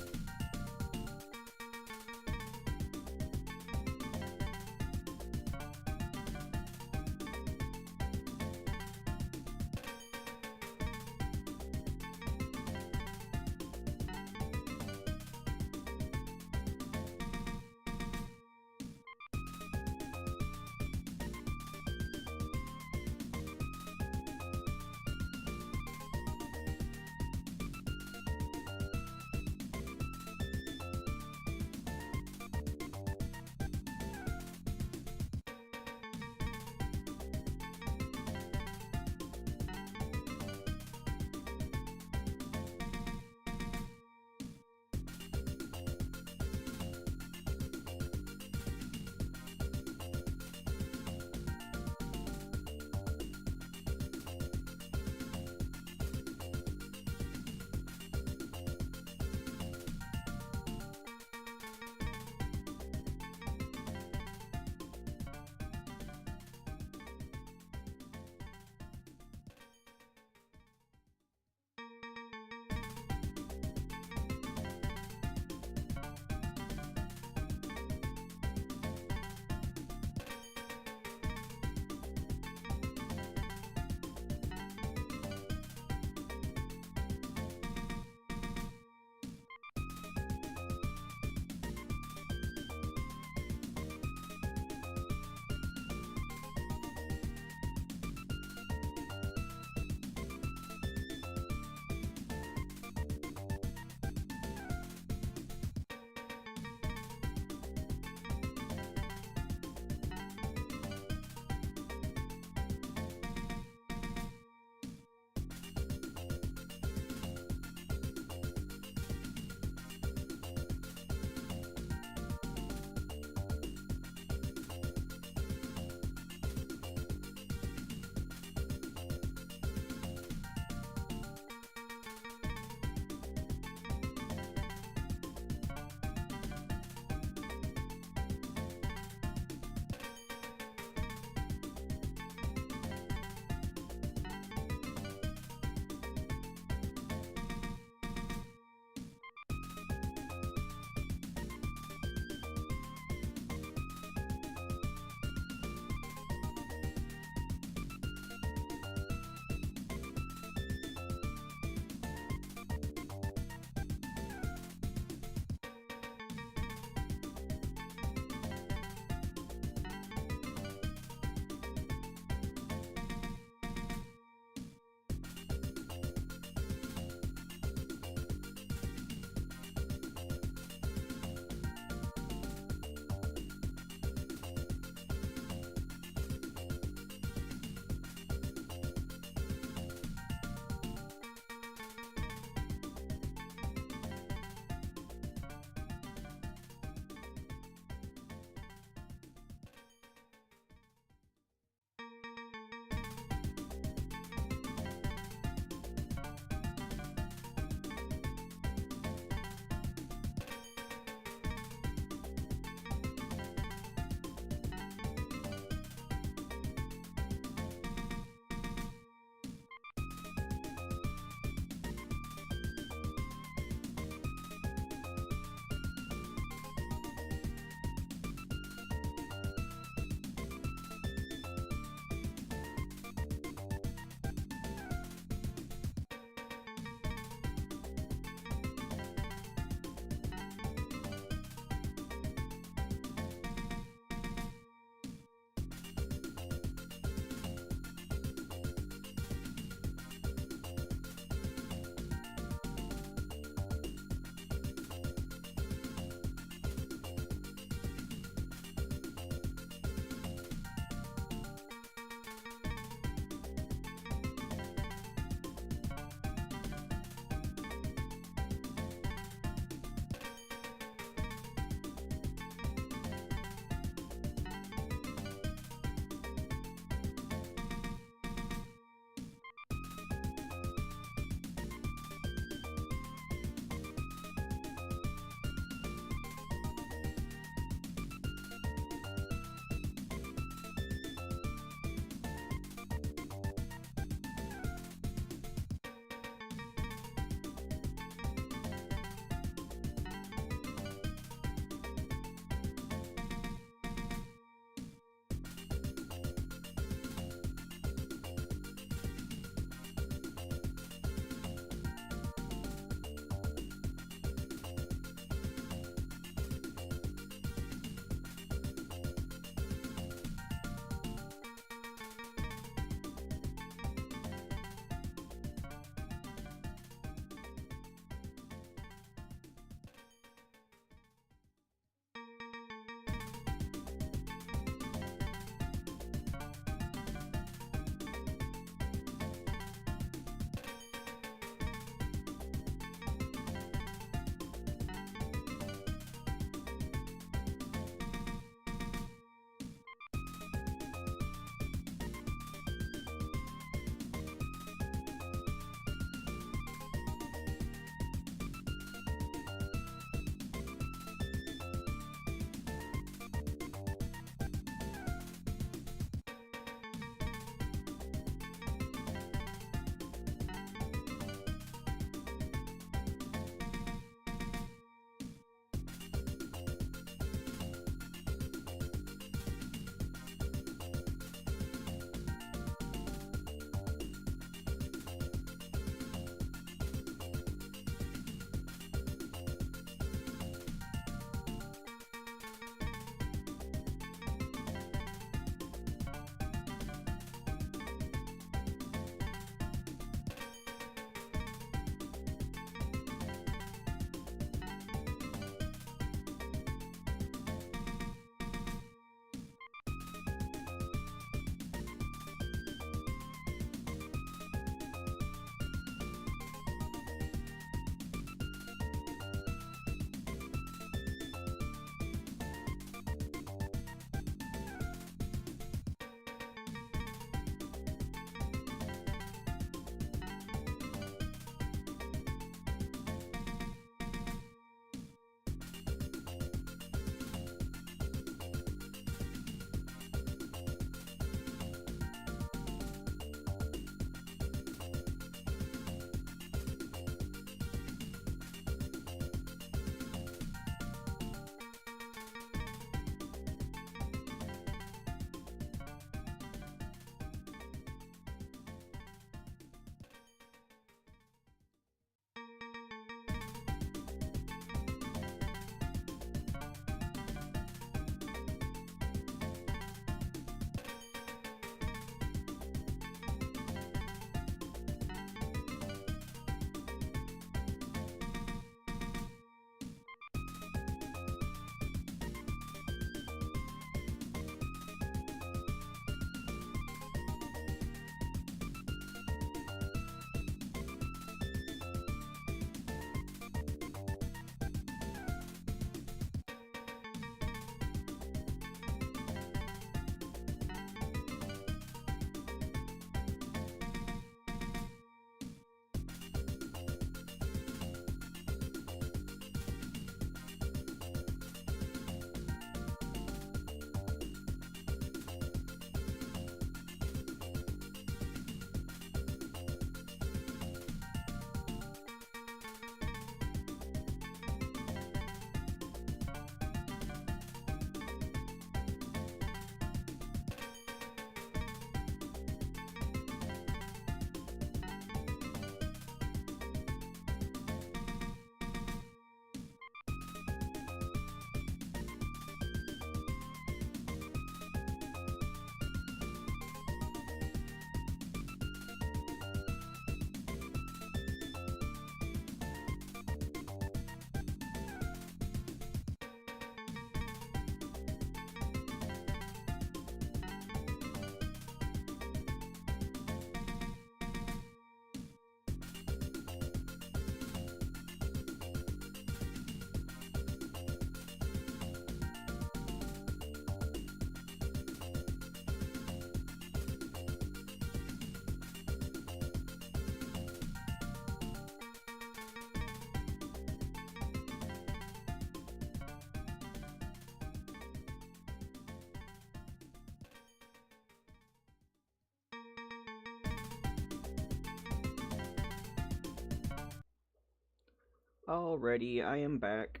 Alrighty, I am back.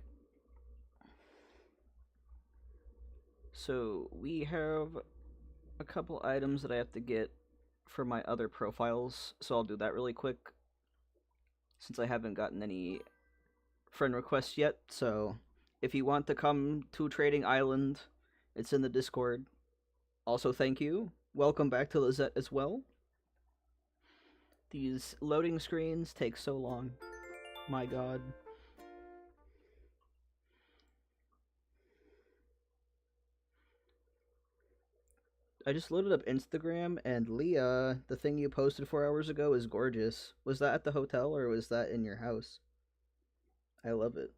So, we have a couple items that I have to get for my other profiles, so I'll do that really quick, since I haven't gotten any friend requests yet. So, if you want to come to Trading Island, it's in the Discord. Also, thank you. Welcome back to Lizette as well. These loading screens take so long. My god. I just loaded up Instagram, and Leah, the thing you posted 4 hours ago is gorgeous. Was that at the hotel, or was that in your house? I love it.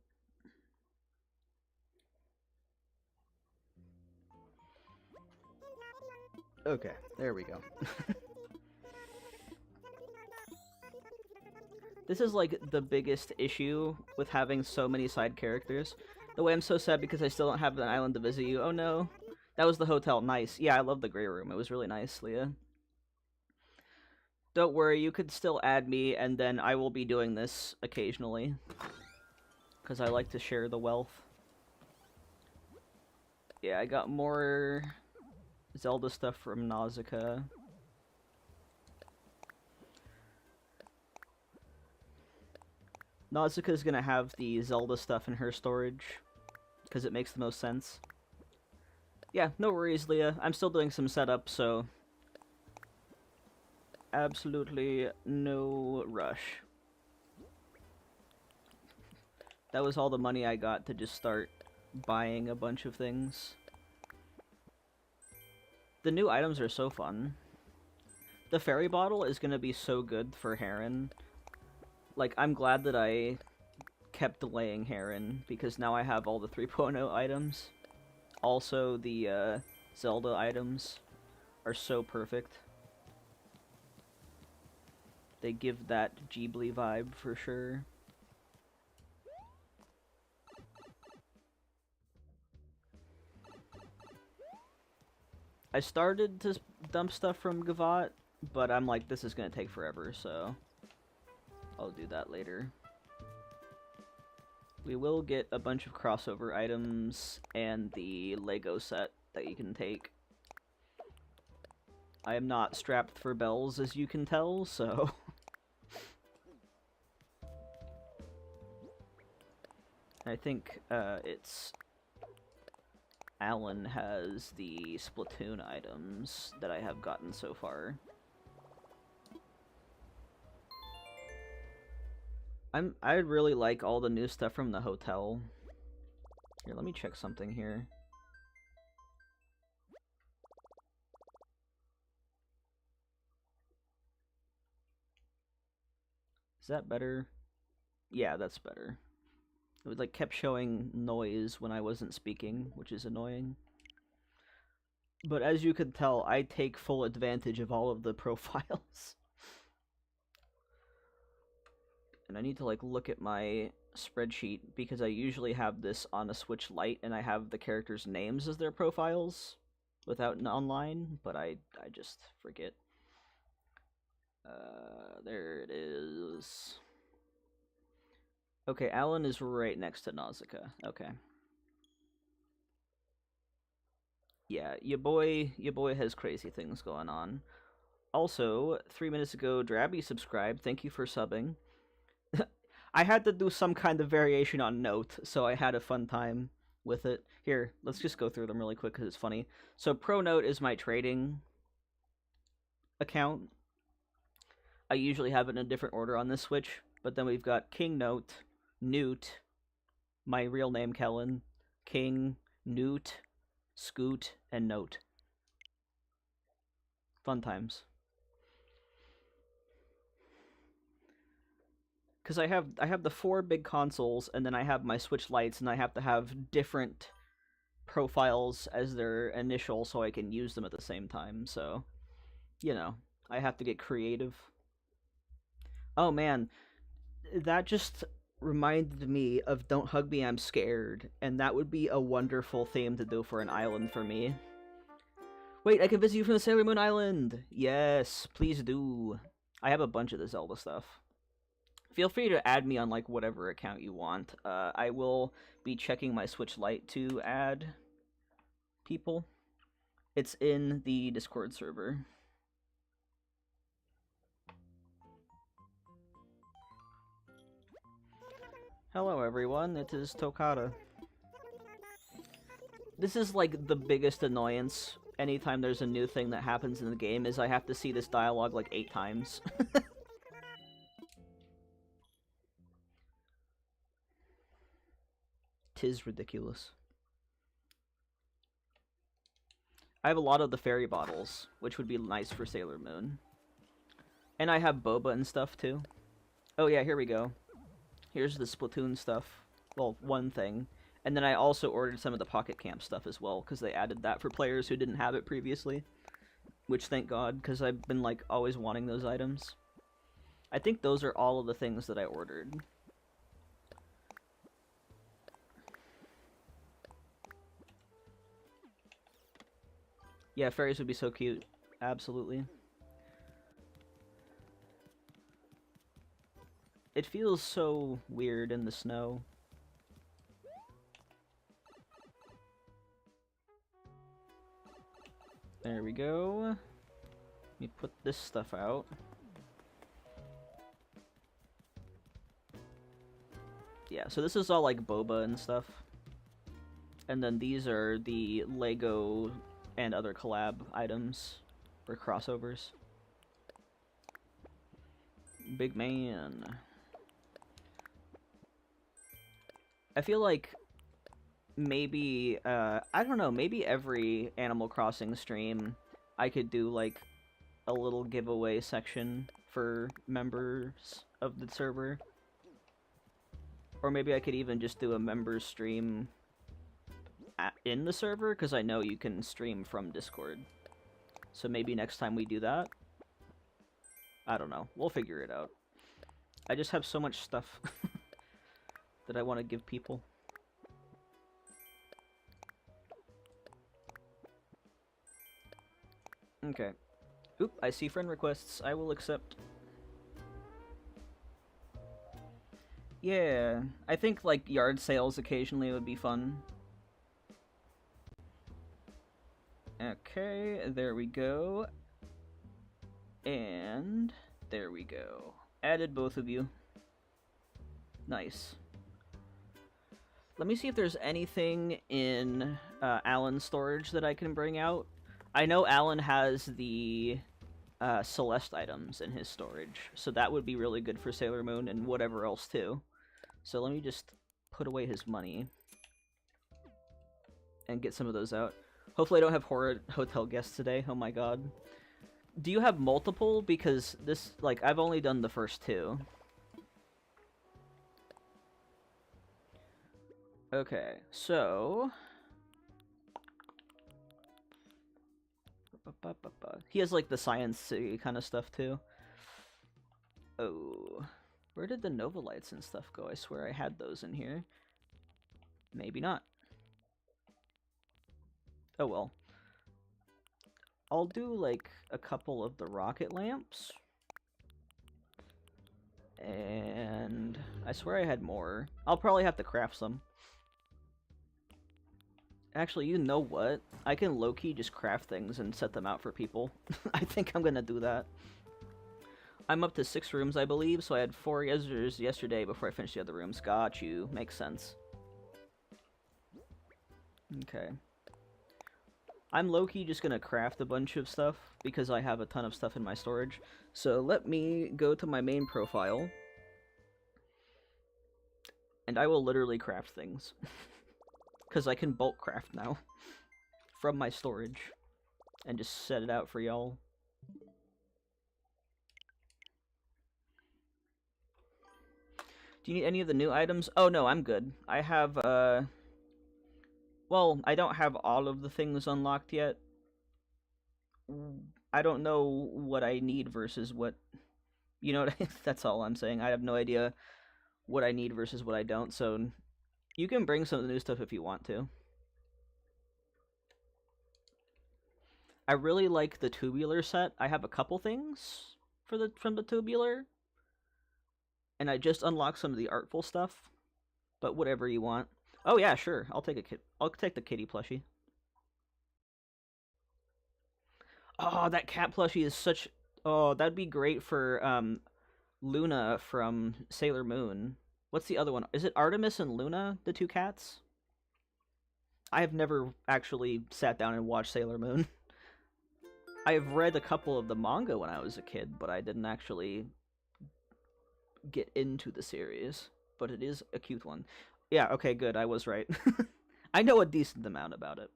Okay, there we go. This is like the biggest issue with having so many side characters. The way I'm so sad because I still don't have an island to visit you. Oh no. That was the hotel. Nice. Yeah, I love the Grey Room. It was really nice, Leah. Don't worry, you could still add me, and then I will be doing this occasionally. Because I like to share the wealth. Yeah, I got more Zelda stuff from Nausicaa. Nausicaa's gonna have the Zelda stuff in her storage, because it makes the most sense. Yeah, no worries, Leah. I'm still doing some setup, so absolutely no rush. That was all the money I got to just start buying a bunch of things. The new items are so fun. The fairy bottle is gonna be so good for Heron. Like, I'm glad that I kept delaying Heron, because now I have all the 3.0 items. Also, the Zelda items are so perfect. They give that Ghibli vibe for sure. I started to dump stuff from Gavotte, but I'm like, this is gonna take forever, so I'll do that later. We will get a bunch of crossover items and the Lego set that you can take. I am not strapped for bells, as you can tell, so I think it's Alan has the Splatoon items that I have gotten so far. I really like all the new stuff from the hotel. Here, let me check something here. Is that better? Yeah, that's better. It was like kept showing noise when I wasn't speaking, which is annoying. But as you could tell, I take full advantage of all of the profiles. And I need to like look at my spreadsheet because I usually have this on a Switch Lite and I have the characters' names as their profiles without an online, but I just forget. There it is. Okay, Alan is right next to Nausicaa. Okay. Yeah, your boy has crazy things going on. Also, 3 minutes ago, Drabby subscribed. Thank you for subbing. I had to do some kind of variation on Note, so I had a fun time with it. Here, let's just go through them really quick because it's funny. So Pro Note is my trading account. I usually have it in a different order on this Switch, but then we've got King Note, Newt, my real name Kellen, King, Newt, Scoot, and Note. Fun times. Because I have the 4 big consoles, and then I have my Switch Lites, and I have to have different profiles as their initial so I can use them at the same time, so, you know, I have to get creative. Oh man, that just reminded me of Don't Hug Me, I'm Scared, and that would be a wonderful theme to do for an island for me. Wait, I can visit you from the Sailor Moon Island! Yes, please do. I have a bunch of the Zelda stuff. Feel free to add me on, like, whatever account you want. I will be checking my Switch Lite to add people. It's in the Discord server. Hello everyone, it is Tokata. This is like the biggest annoyance anytime there's a new thing that happens in the game, is I have to see this dialogue like 8 times. Tis ridiculous. I have a lot of the fairy bottles, which would be nice for Sailor Moon. And I have boba and stuff too. Oh yeah, here we go. Here's the Splatoon stuff. Well, one thing. And then I also ordered some of the Pocket Camp stuff as well, because they added that for players who didn't have it previously. Which, thank God, because I've been, like, always wanting those items. I think those are all of the things that I ordered. Yeah, fairies would be so cute. Absolutely. It feels so weird in the snow. There we go. Let me put this stuff out. Yeah, so this is all like boba and stuff. And then these are the Lego and other collab items or crossovers. Big man. I feel like maybe, I don't know, maybe every Animal Crossing stream I could do, like, a little giveaway section for members of the server. Or maybe I could even just do a members stream in the server, because I know you can stream from Discord. So maybe next time we do that? I don't know. We'll figure it out. I just have so much stuff that I want to give people. Okay. Oop, I see friend requests. I will accept. Yeah, I think, like, yard sales occasionally would be fun. Okay, there we go. And there we go. Added both of you. Nice. Let me see if there's anything in Alan's storage that I can bring out. I know Alan has the Celeste items in his storage, so that would be really good for Sailor Moon and whatever else too. So let me just put away his money and get some of those out. Hopefully I don't have horror hotel guests today. Oh my god. Do you have multiple? Because this, like, I've only done the first 2. Okay, so... he has, like, the Science City kind of stuff, too. Oh. Where did the Nova Lights and stuff go? I swear I had those in here. Maybe not. Oh well. I'll do, like, a couple of the rocket lamps. And I swear I had more. I'll probably have to craft some. Actually, you know what? I can low-key just craft things and set them out for people. I think I'm gonna do that. I'm up to 6 rooms, I believe, so I had 4 yesterday before I finished the other rooms. Got you. Makes sense. Okay. I'm low-key just gonna craft a bunch of stuff, because I have a ton of stuff in my storage. So let me go to my main profile. And I will literally craft things. Because I can bulk craft now. From my storage. And just set it out for y'all. Do you need any of the new items? Oh no, I'm good. I have, well, I don't have all of the things unlocked yet. I don't know what I need versus what... You know what that's all I'm saying. I have no idea what I need versus what I don't, so... You can bring some of the new stuff if you want to. I really like the tubular set. I have a couple things from the tubular. And I just unlocked some of the artful stuff, but whatever you want. Oh yeah, sure. I'll take the kitty plushie. Oh, that cat plushie is such. Oh, that'd be great for Luna from Sailor Moon. What's the other one? Is it Artemis and Luna, the two cats? I have never actually sat down and watched Sailor Moon. I have read a couple of the manga when I was a kid, but I didn't actually get into the series. But it is a cute one. Yeah, okay, good. I was right. I know a decent amount about it.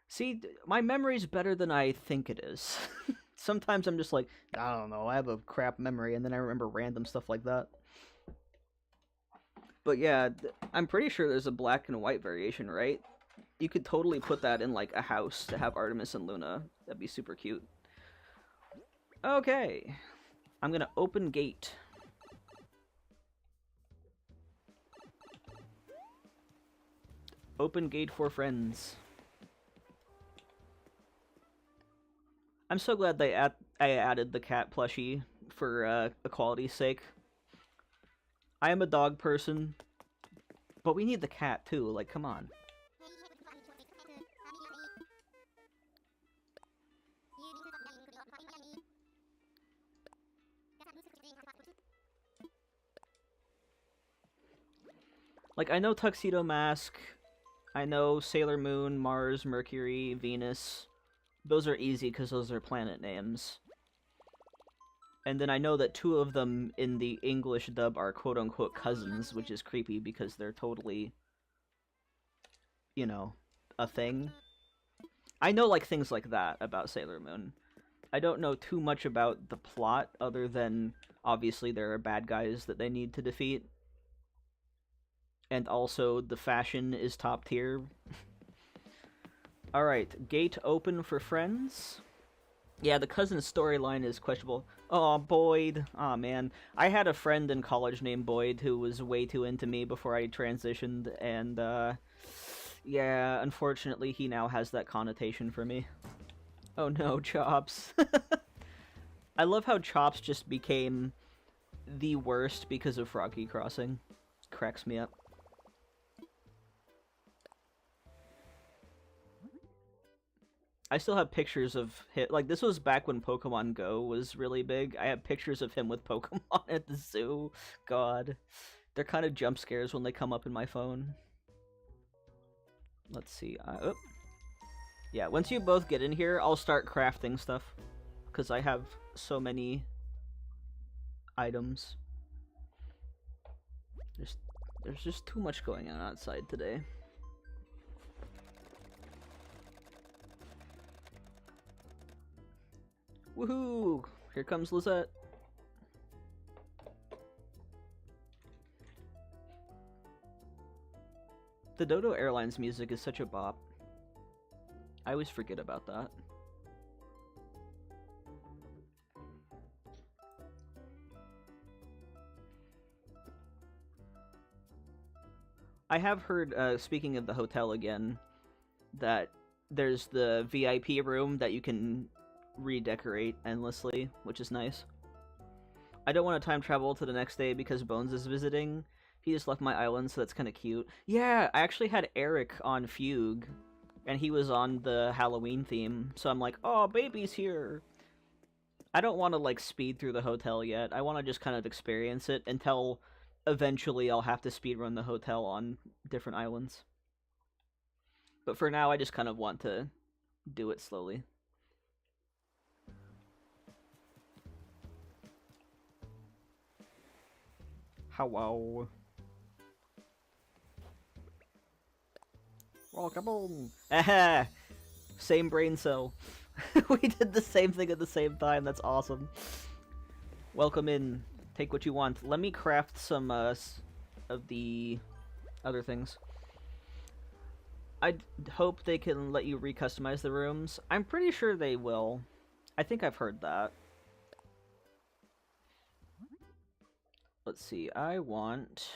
See, my memory's better than I think it is. Sometimes I'm just like, I don't know, I have a crap memory, and then I remember random stuff like that. But yeah, I'm pretty sure there's a black and white variation, right? You could totally put that in, like, a house to have Artemis and Luna. That'd be super cute. Okay. I'm gonna open gate. Open gate for friends. I'm so glad I added the cat plushie for equality's sake. I am a dog person, but we need the cat too, like, come on. Like, I know Tuxedo Mask, I know Sailor Moon, Mars, Mercury, Venus. Those are easy because those are planet names. And then I know that two of them in the English dub are quote-unquote cousins, which is creepy because they're totally, you know, a thing. I know, like, things like that about Sailor Moon. I don't know too much about the plot, other than, obviously, there are bad guys that they need to defeat. And also, the fashion is top tier. Alright, gate open for friends. Yeah, the cousin storyline is questionable. Oh, Boyd. Aw, oh, man. I had a friend in college named Boyd who was way too into me before I transitioned, and, yeah, unfortunately, he now has that connotation for me. Oh no, Chops. I love how Chops just became the worst because of Froggy Crossing. Cracks me up. I still have pictures of him. Like, this was back when Pokemon Go was really big. I have pictures of him with Pokemon at the zoo. God. They're kind of jump scares when they come up in my phone. Let's see. Oh. Yeah, once you both get in here, I'll start crafting stuff. Because I have so many items. There's just too much going on outside today. Woohoo! Here comes Lizette. The Dodo Airlines music is such a bop. I always forget about that. I have heard, speaking of the hotel again, that there's the VIP room that you can redecorate endlessly, which is nice. I don't want to time travel to the next day because Bones is visiting. He just left my island, so that's kind of cute. Yeah, I actually had Eric on Fugue, and he was on the Halloween theme, so I'm like, oh, baby's here! I don't want to, like, speed through the hotel yet. I want to just kind of experience it until eventually I'll have to speedrun the hotel on different islands. But for now, I just kind of want to do it slowly. Hello. Welcome home. Aha! Same brain cell. We did the same thing at the same time. That's awesome. Welcome in. Take what you want. Let me craft some of the other things. I hope they can let you recustomize the rooms. I'm pretty sure they will. I think I've heard that. Let's see. I want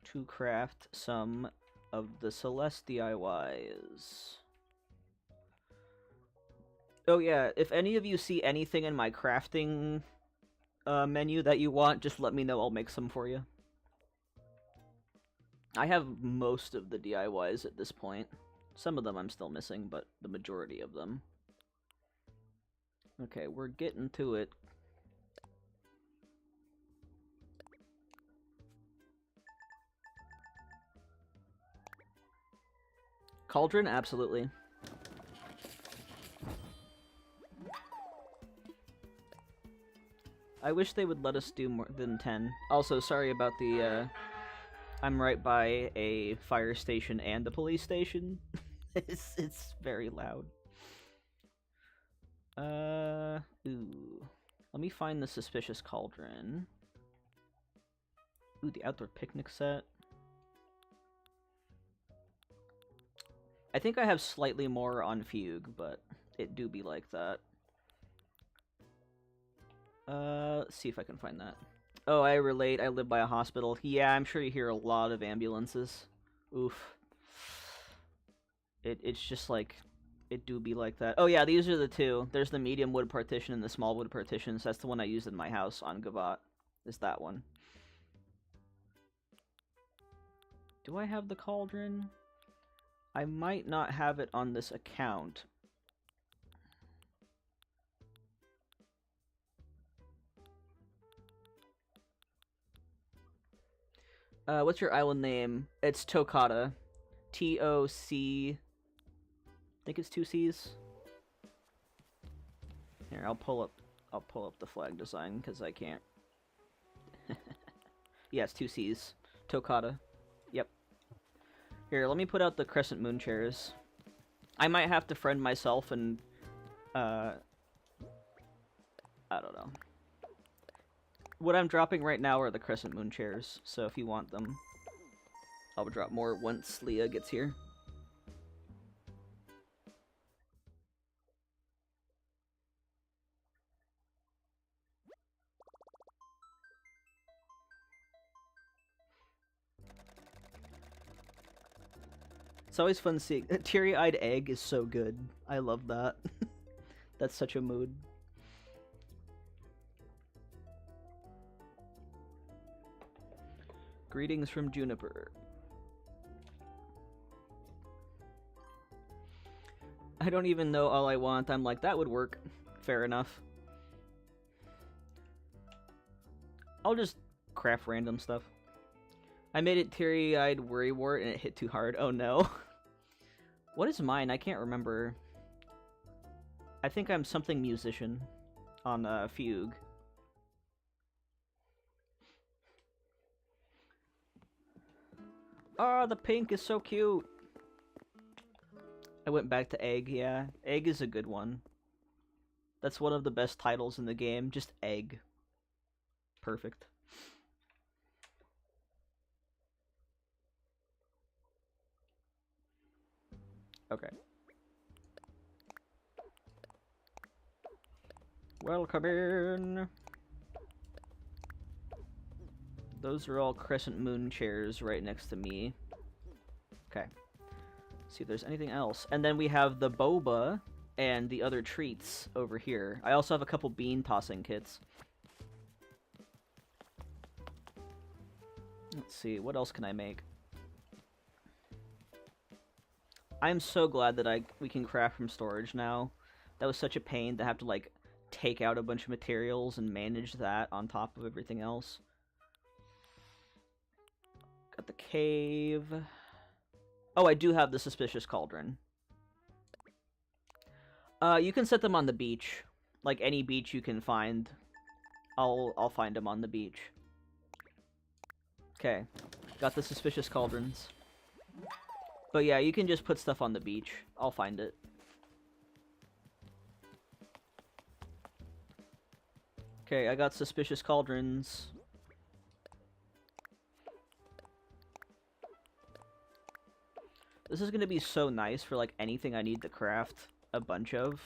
to craft some of the Celeste DIYs. Oh yeah, if any of you see anything in my crafting menu that you want, just let me know, I'll make some for you. I have most of the DIYs at this point. Some of them I'm still missing, but the majority of them. Okay, we're getting to it. Cauldron? Absolutely. I wish they would let us do more than 10. Also, sorry about the, I'm right by a fire station and a police station. it's very loud. Ooh. Let me find the suspicious cauldron. Ooh, the outdoor picnic set. I think I have slightly more on Fugue, but it do be like that. Let's see if I can find that. Oh, I relate. I live by a hospital. Yeah, I'm sure you hear a lot of ambulances. Oof. It's just like, it do be like that. Oh yeah, these are the two. There's the medium wood partition and the small wood partitions. That's the one I used in my house on Gavotte. Is that one. Do I have the cauldron? I might not have it on this account. What's your island name? It's Tokata. T-O-C... I think it's 2 C's. Here, I'll pull up the flag design, because I can't. Yeah, it's 2 C's. Tokata. Yep. Here, let me put out the crescent moon chairs. I might have to friend myself and, I don't know. What I'm dropping right now are the crescent moon chairs, so if you want them, I'll drop more once Leah gets here. It's always fun seeing... Teary-eyed egg is so good. I love that. That's such a mood. Greetings from Juniper. I don't even know all I want. I'm like, that would work. Fair enough. I'll just craft random stuff. I made it teary-eyed worrywart and it hit too hard. Oh no. What is mine? I can't remember. I think I'm something musician on Fugue. Oh, the pink is so cute. I went back to Egg, yeah. Egg is a good one. That's one of the best titles in the game. Just Egg. Perfect. Okay. Welcome in. Those are all crescent moon chairs right next to me. Okay. See if there's anything else. And then we have the boba and the other treats over here. I also have a couple bean tossing kits. Let's see, what else can I make? I'm so glad that we can craft from storage now. That was such a pain to have to, like, take out a bunch of materials and manage that on top of everything else. Got the cave. Oh, I do have the suspicious cauldron. You can set them on the beach. Like, any beach you can find. I'll find them on the beach. Okay. Got the suspicious cauldrons. But yeah, you can just put stuff on the beach. I'll find it. Okay, I got suspicious cauldrons. This is gonna be so nice for, like, anything I need to craft a bunch of.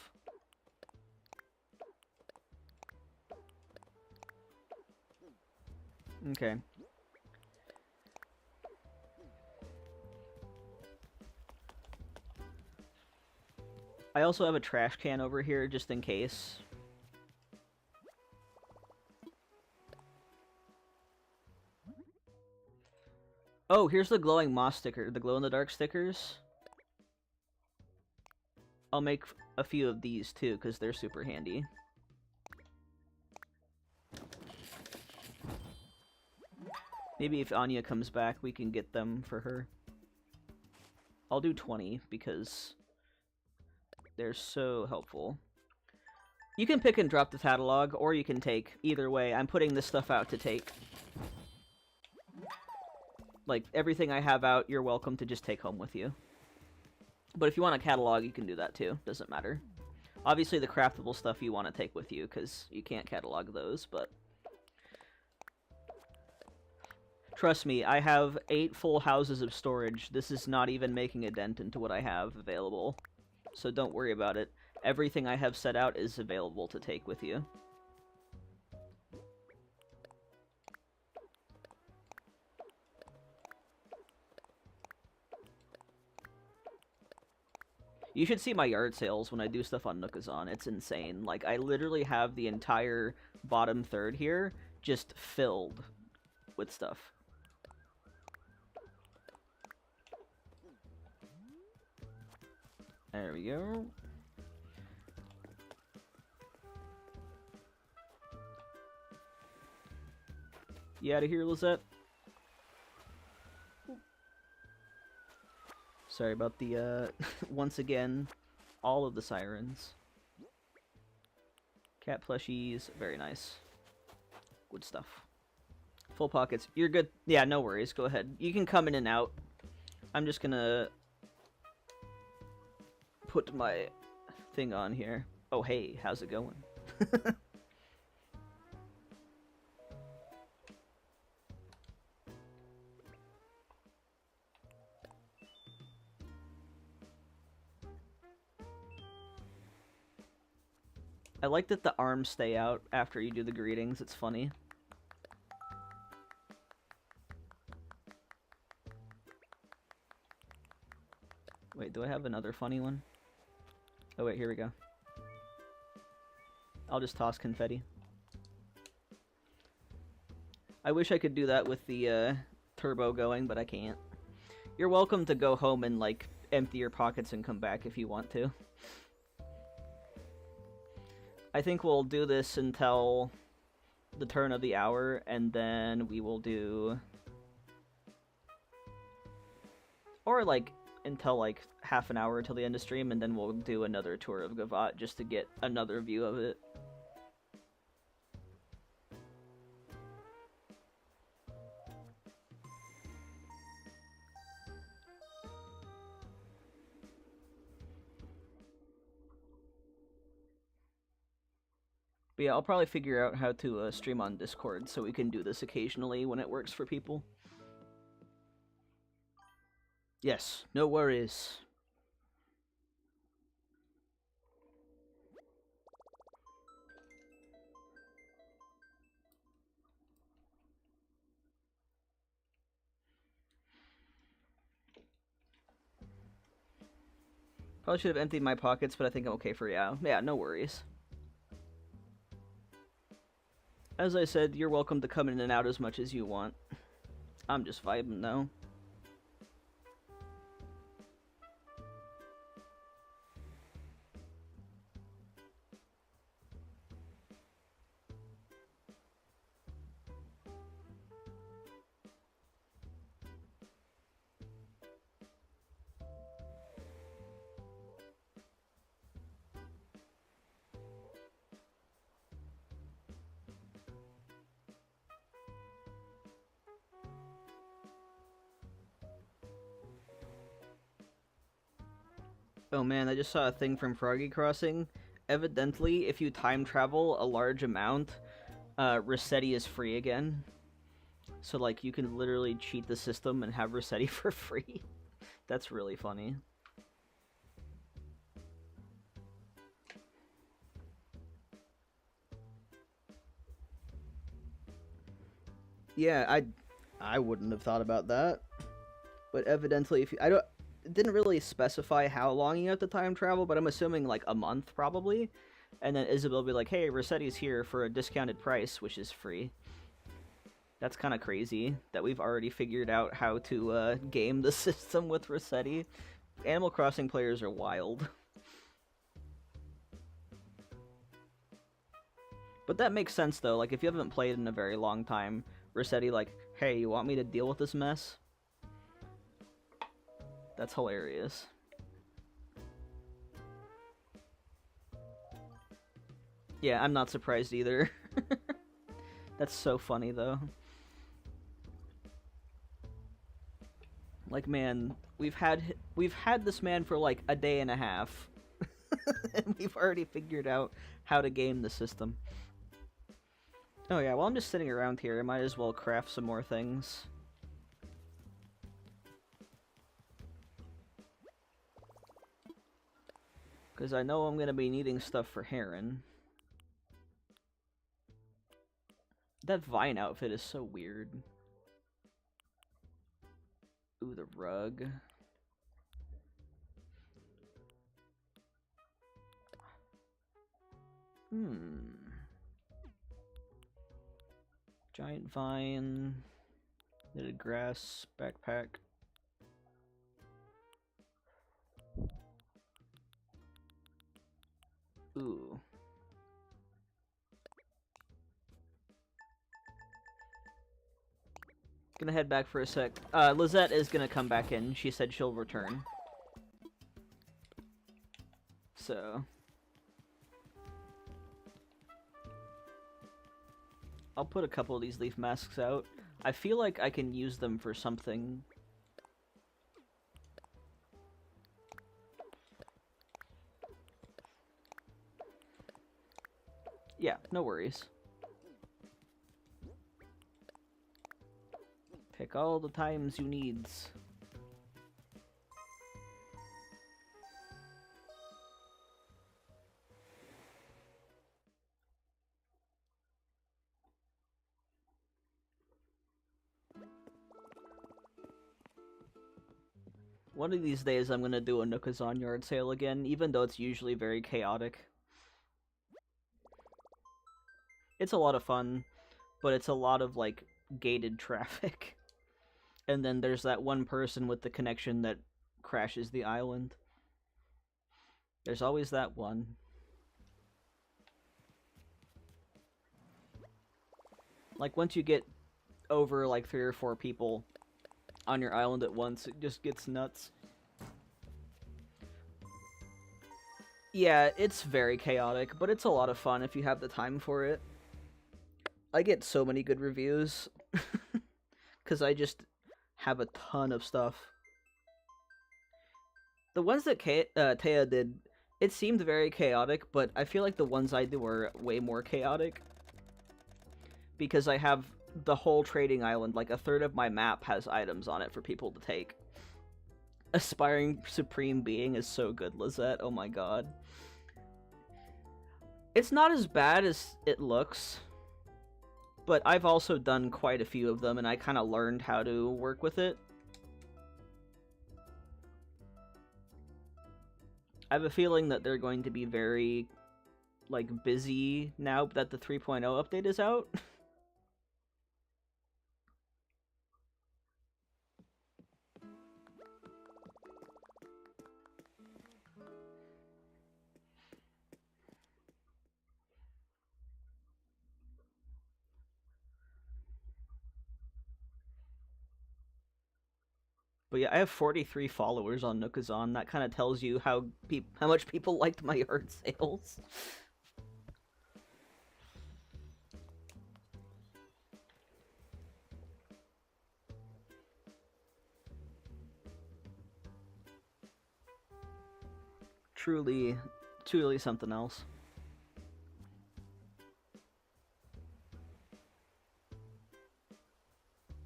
Okay. I also have a trash can over here, just in case. Oh, here's the glowing moss sticker, the glow-in-the-dark stickers. I'll make a few of these, too, because they're super handy. Maybe if Anya comes back, we can get them for her. I'll do 20, because they're so helpful. You can pick and drop the catalog, or you can take. Either way, I'm putting this stuff out to take. Like, everything I have out, you're welcome to just take home with you. But if you want a catalog, you can do that too. Doesn't matter. Obviously, the craftable stuff you want to take with you, because you can't catalog those, but... Trust me, I have 8 full houses of storage. This is not even making a dent into what I have available. So don't worry about it. Everything I have set out is available to take with you. You should see my yard sales when I do stuff on Nookazon. It's insane. Like, I literally have the entire bottom third here just filled with stuff. There we go. You out of here, Lizette? Sorry about the, once again, all of the sirens. Cat plushies, very nice. Good stuff. Full pockets, you're good. Yeah, no worries, go ahead. You can come in and out. I'm just gonna put my thing on here. Oh, hey, how's it going? I like that the arms stay out after you do the greetings. It's funny. Wait, do I have another funny one? Oh wait, here we go. I'll just toss confetti. I wish I could do that with the turbo going, but I can't. You're welcome to go home and, like, empty your pockets and come back if you want to. I think we'll do this until the turn of the hour, and then we will do... Or, like, until, like, half an hour till the end of stream, and then we'll do another tour of Gavotte just to get another view of it. But yeah, I'll probably figure out how to stream on Discord so we can do this occasionally when it works for people. Yes, no worries. Probably should have emptied my pockets, but I think I'm okay for now. Yeah, no worries. As I said, you're welcome to come in and out as much as you want. I'm just vibing though. Oh man, I just saw a thing from Froggy Crossing. Evidently, if you time travel a large amount, Resetti is free again. So, like, you can literally cheat the system and have Resetti for free. That's really funny. Yeah, I wouldn't have thought about that. But evidently, if you, it didn't really specify how long you have to time travel, but I'm assuming like a month probably. And then Isabel will be like, hey, Rossetti's here for a discounted price, which is free. That's kind of crazy that we've already figured out how to game the system with Rossetti. Animal Crossing players are wild. But that makes sense though, like if you haven't played in a very long time, Rossetti like, hey, you want me to deal with this mess? That's hilarious. Yeah, I'm not surprised either. That's so funny though. Like, man, we've had this man for like a day and a half. And we've already figured out how to game the system. Oh yeah, while I'm just sitting around here, I might as well craft some more things. Because I know I'm going to be needing stuff for Heron. That vine outfit is so weird. Ooh, the rug. Giant vine. Knitted grass. Backpack. Ooh. Gonna head back for a sec. Lizette is gonna come back in. She said she'll return. So... I'll put a couple of these leaf masks out. I feel like I can use them for something. Yeah, no worries. Pick all the times you needs. One of these days I'm gonna do a Nookazon yard sale again, even though it's usually very chaotic. It's a lot of fun, but it's a lot of, like, gated traffic. And then there's that one person with the connection that crashes the island. There's always that one. Like, once you get over, like, 3 or 4 people on your island at once, it just gets nuts. Yeah, it's very chaotic, but it's a lot of fun if you have the time for it. I get so many good reviews, because I just have a ton of stuff. The ones that Taya did, it seemed very chaotic, but I feel like the ones I do were way more chaotic. Because I have the whole trading island, like a third of my map has items on it for people to take. Aspiring Supreme Being is so good, Lizette, oh my god. It's not as bad as it looks, but I've also done quite a few of them, and I kind of learned how to work with it. I have a feeling that they're going to be very, like, busy now that the 3.0 update is out. But yeah, I have 43 followers on Nookazon. That kind of tells you how much people liked my yard sales. Truly, truly something else.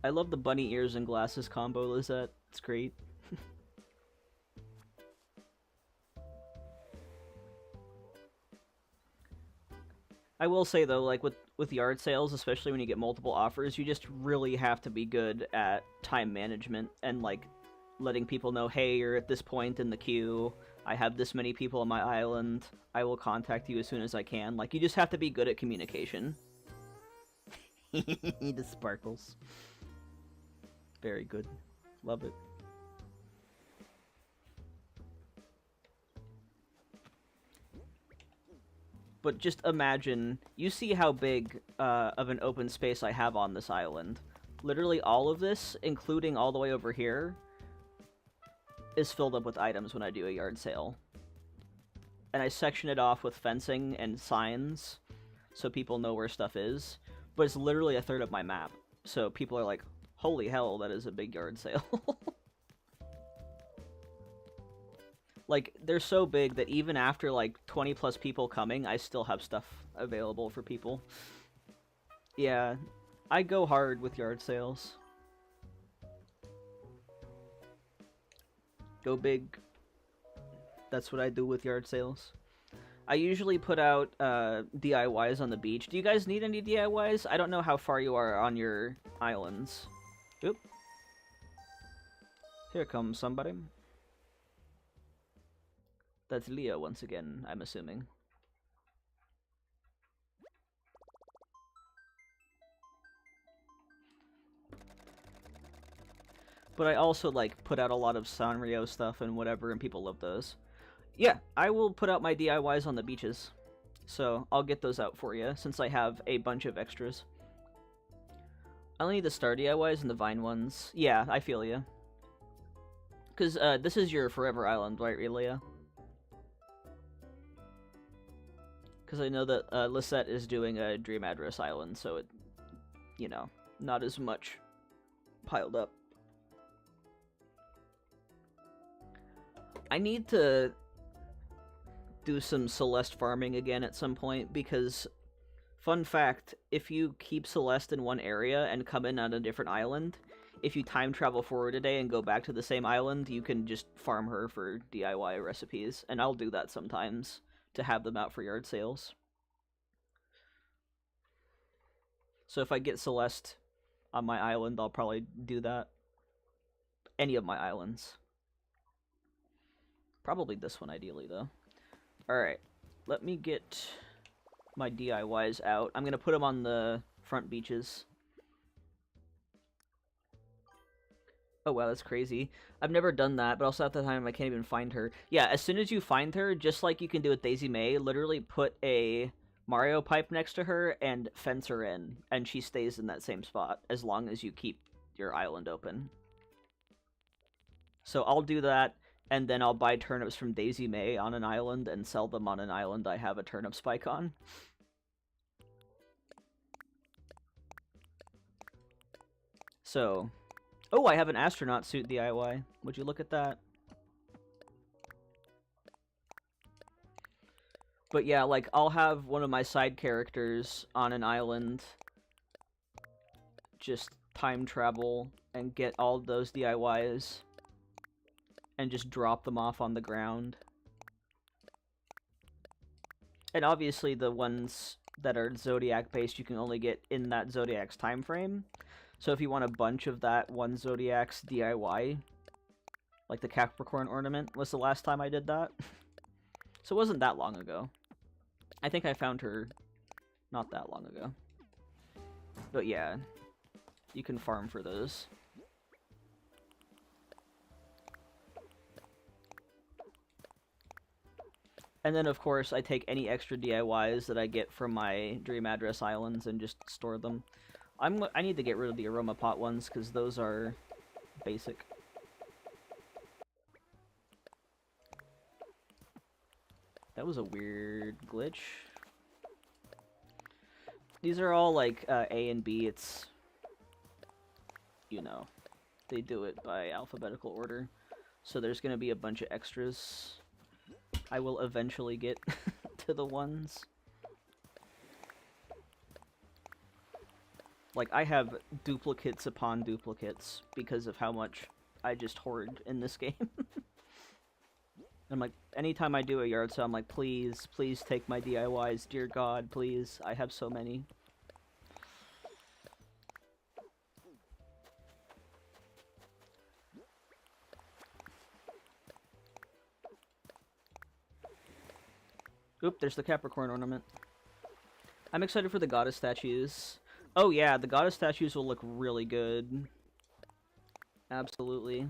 I love the bunny ears and glasses combo, Lizette. It's great. I will say though, like with yard sales, especially when you get multiple offers, you just really have to be good at time management and like letting people know, hey, you're at this point in the queue, I have this many people on my island, I will contact you as soon as I can. Like, you just have to be good at communication. The sparkles. Very good. Love it. But just imagine, you see how big of an open space I have on this island. Literally all of this, including all the way over here, is filled up with items when I do a yard sale. And I section it off with fencing and signs so people know where stuff is. But it's literally a third of my map. So people are like, holy hell, that is a big yard sale. Like, they're so big that even after, like, 20 plus people coming, I still have stuff available for people. Yeah, I go hard with yard sales. Go big. That's what I do with yard sales. I usually put out DIYs on the beach. Do you guys need any DIYs? I don't know how far you are on your islands. Oop. Here comes somebody. That's Leo once again, I'm assuming. But I also, like, put out a lot of Sanrio stuff and whatever, and people love those. Yeah, I will put out my DIYs on the beaches. So, I'll get those out for you, since I have a bunch of extras. I only need the star DIYs and the vine ones. Yeah, I feel you. Because, this is your forever island, right, Leah? Because I know that Lisette is doing a Dream Address Island, so it, you know, not as much piled up. I need to do some Celeste farming again at some point, because, fun fact, if you keep Celeste in one area and come in on a different island, if you time travel forward a day and go back to the same island, you can just farm her for DIY recipes, and I'll do that sometimes to have them out for yard sales. So if I get Celeste on my island, I'll probably do that. Any of my islands. Probably this one, ideally, though. Alright, let me get my DIYs out. I'm gonna put them on the front beaches. Oh wow, that's crazy. I've never done that, but also at the time I can't even find her. Yeah, as soon as you find her, just like you can do with Daisy May, literally put a Mario pipe next to her and fence her in, and she stays in that same spot as long as you keep your island open. So I'll do that, and then I'll buy turnips from Daisy May on an island and sell them on an island I have a turnip spike on. So... Oh, I have an astronaut suit DIY. Would you look at that? But yeah, like, I'll have one of my side characters on an island just time travel and get all those DIYs and just drop them off on the ground. And obviously the ones that are Zodiac based you can only get in that Zodiac's time frame. So if you want a bunch of that one Zodiac's DIY, like the Capricorn ornament was the last time I did that. So it wasn't that long ago. I think I found her not that long ago. But yeah, you can farm for those. And then, of course, I take any extra DIYs that I get from my Dream Address Islands and just store them. I need to get rid of the Aroma Pot ones, because those are basic. That was a weird glitch. These are all, like, A and B. It's, you know, they do it by alphabetical order. So there's gonna be a bunch of extras. I will eventually get to the ones. Like, I have duplicates upon duplicates because of how much I just hoard in this game. I'm like, anytime I do a yard sale, I'm like, please, please take my DIYs, dear God, please. I have so many. Oop, there's the Capricorn ornament. I'm excited for the goddess statues. Oh yeah, the goddess statues will look really good. Absolutely.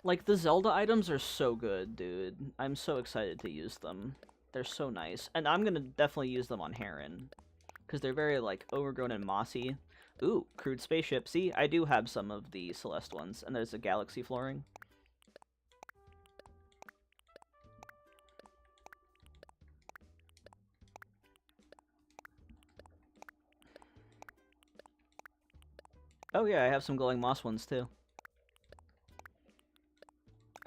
Like, the Zelda items are so good, dude. I'm so excited to use them. They're so nice. And I'm gonna definitely use them on Heron. Because they're very, like, overgrown and mossy. Ooh, crude spaceship. See, I do have some of the Celeste ones. And there's a galaxy flooring. Oh yeah, I have some glowing moss ones too.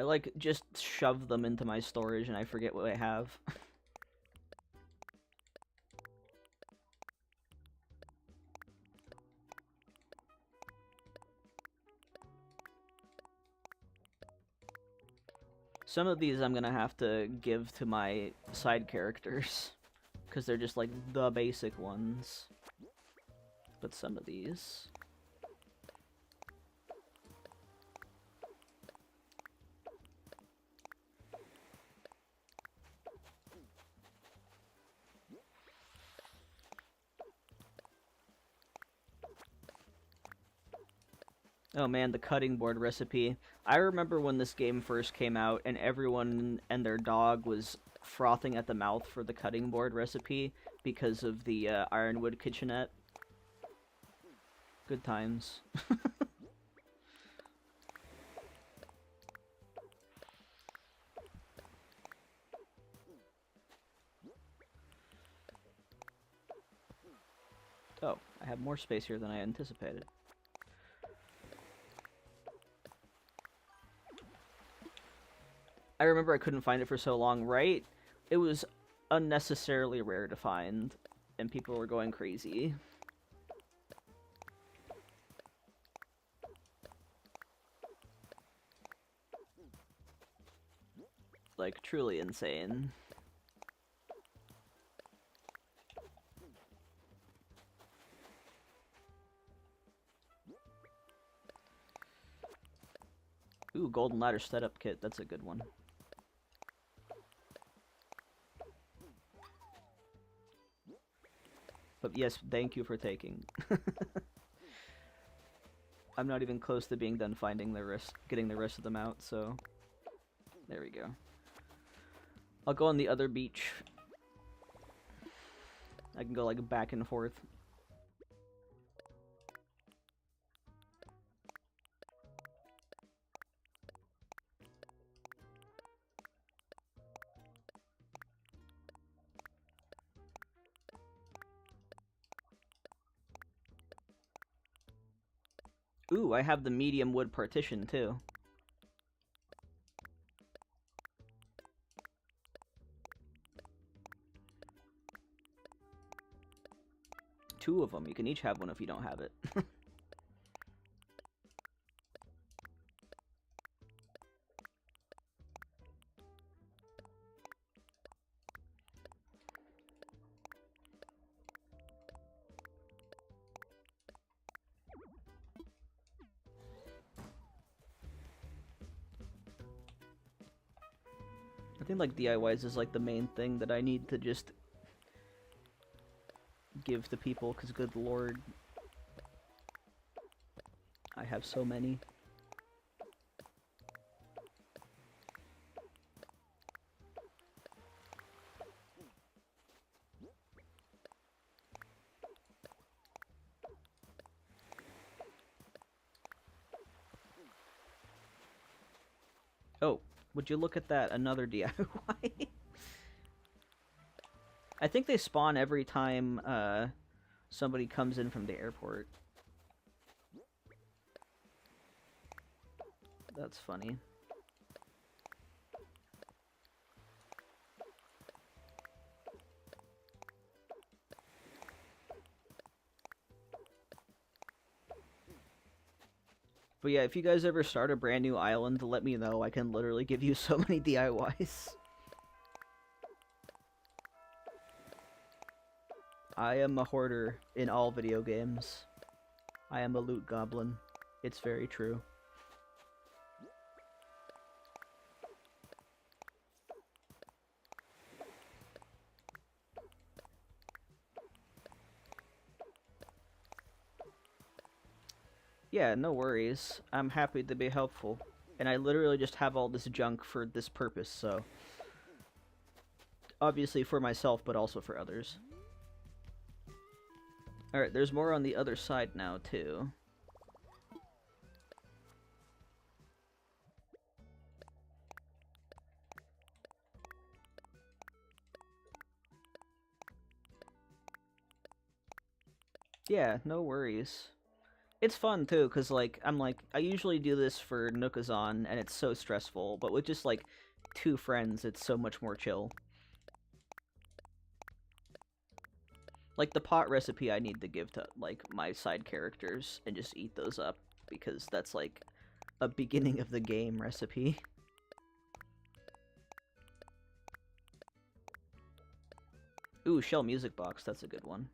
I, like, just shove them into my storage and I forget what I have. Some of these I'm gonna have to give to my side characters. Because they're just, like, the basic ones. But some of these... Oh man, the cutting board recipe. I remember when this game first came out and everyone and their dog was frothing at the mouth for the cutting board recipe because of the Ironwood kitchenette. Good times. Oh, I have more space here than I anticipated. I remember I couldn't find it for so long, right? It was unnecessarily rare to find, and people were going crazy. Like, truly insane. Ooh, Golden Ladder setup kit, that's a good one. But yes, thank you for taking. I'm not even close to being done finding the rest, getting the rest of them out, so... There we go. I'll go on the other beach. I can go, like, back and forth. Ooh, I have the medium wood partition, too. Two of them. You can each have one if you don't have it. I think, like, DIYs is, like, the main thing that I need to just give to people, because good lord, I have so many. Oh, would you look at that, another DIY? I think they spawn every time somebody comes in from the airport. That's funny. But yeah, if you guys ever start a brand new island, let me know. I can literally give you so many DIYs. I am a hoarder in all video games. I am a loot goblin. It's very true. Yeah, no worries. I'm happy to be helpful. And I literally just have all this junk for this purpose, so... Obviously for myself, but also for others. Alright, there's more on the other side now, too. Yeah, no worries. It's fun, too, because, like, I usually do this for Nookazon, and it's so stressful, but with just, like, 2 friends, it's so much more chill. Like, the pot recipe I need to give to, like, my side characters, and just eat those up, because that's, like, a beginning of the game recipe. Ooh, Shell Music Box, that's a good one.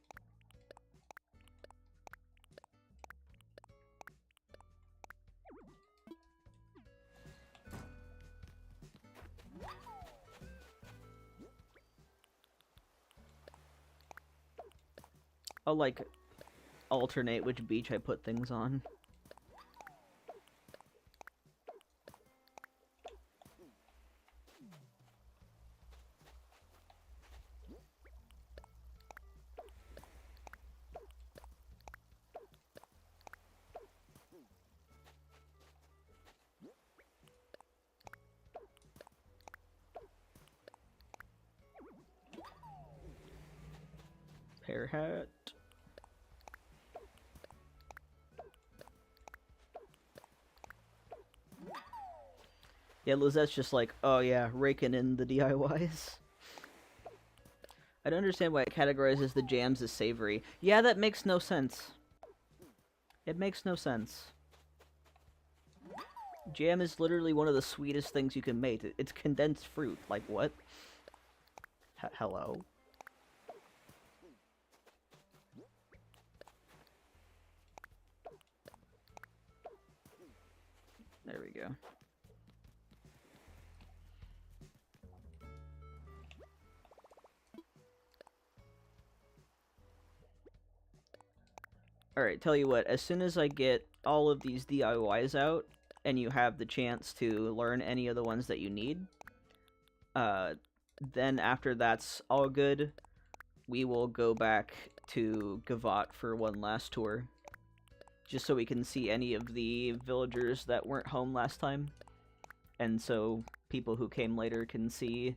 I'll, like, alternate which beach I put things on. Pear hat. Yeah, Lizette's just like, oh yeah, raking in the DIYs. I don't understand why it categorizes the jams as savory. Yeah, that makes no sense. It makes no sense. Jam is literally one of the sweetest things you can make. It's condensed fruit. Like, what? Hello? There we go. Alright, tell you what, as soon as I get all of these DIYs out, and you have the chance to learn any of the ones that you need, then after that's all good, we will go back to Gavotte for one last tour. Just so we can see any of the villagers that weren't home last time. And so people who came later can see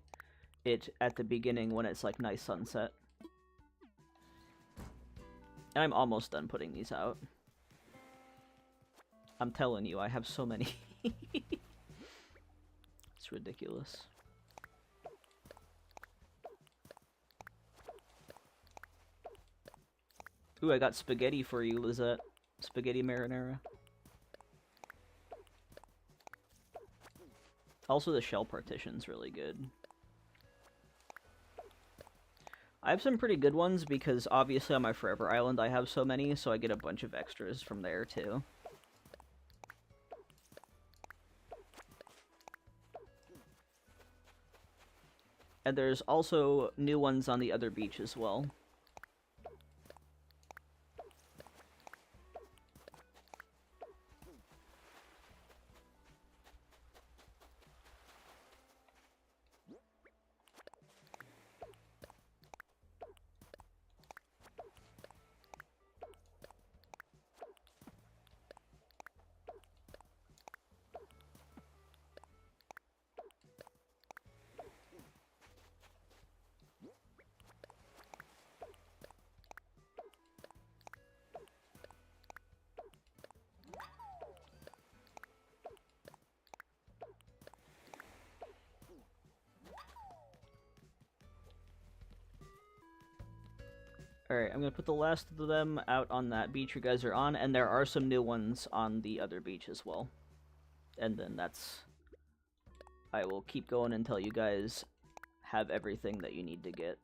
it at the beginning when it's like nice sunset. And I'm almost done putting these out. I'm telling you, I have so many. It's ridiculous. Ooh, I got spaghetti for you, Lizette. Spaghetti marinara. Also, the shell partition's really good. I have some pretty good ones because obviously on my Forever Island I have so many, so I get a bunch of extras from there too. And there's also new ones on the other beach as well. Alright, I'm gonna put the last of them out on that beach you guys are on, and there are some new ones on the other beach as well. And then that's... I will keep going until you guys have everything that you need to get.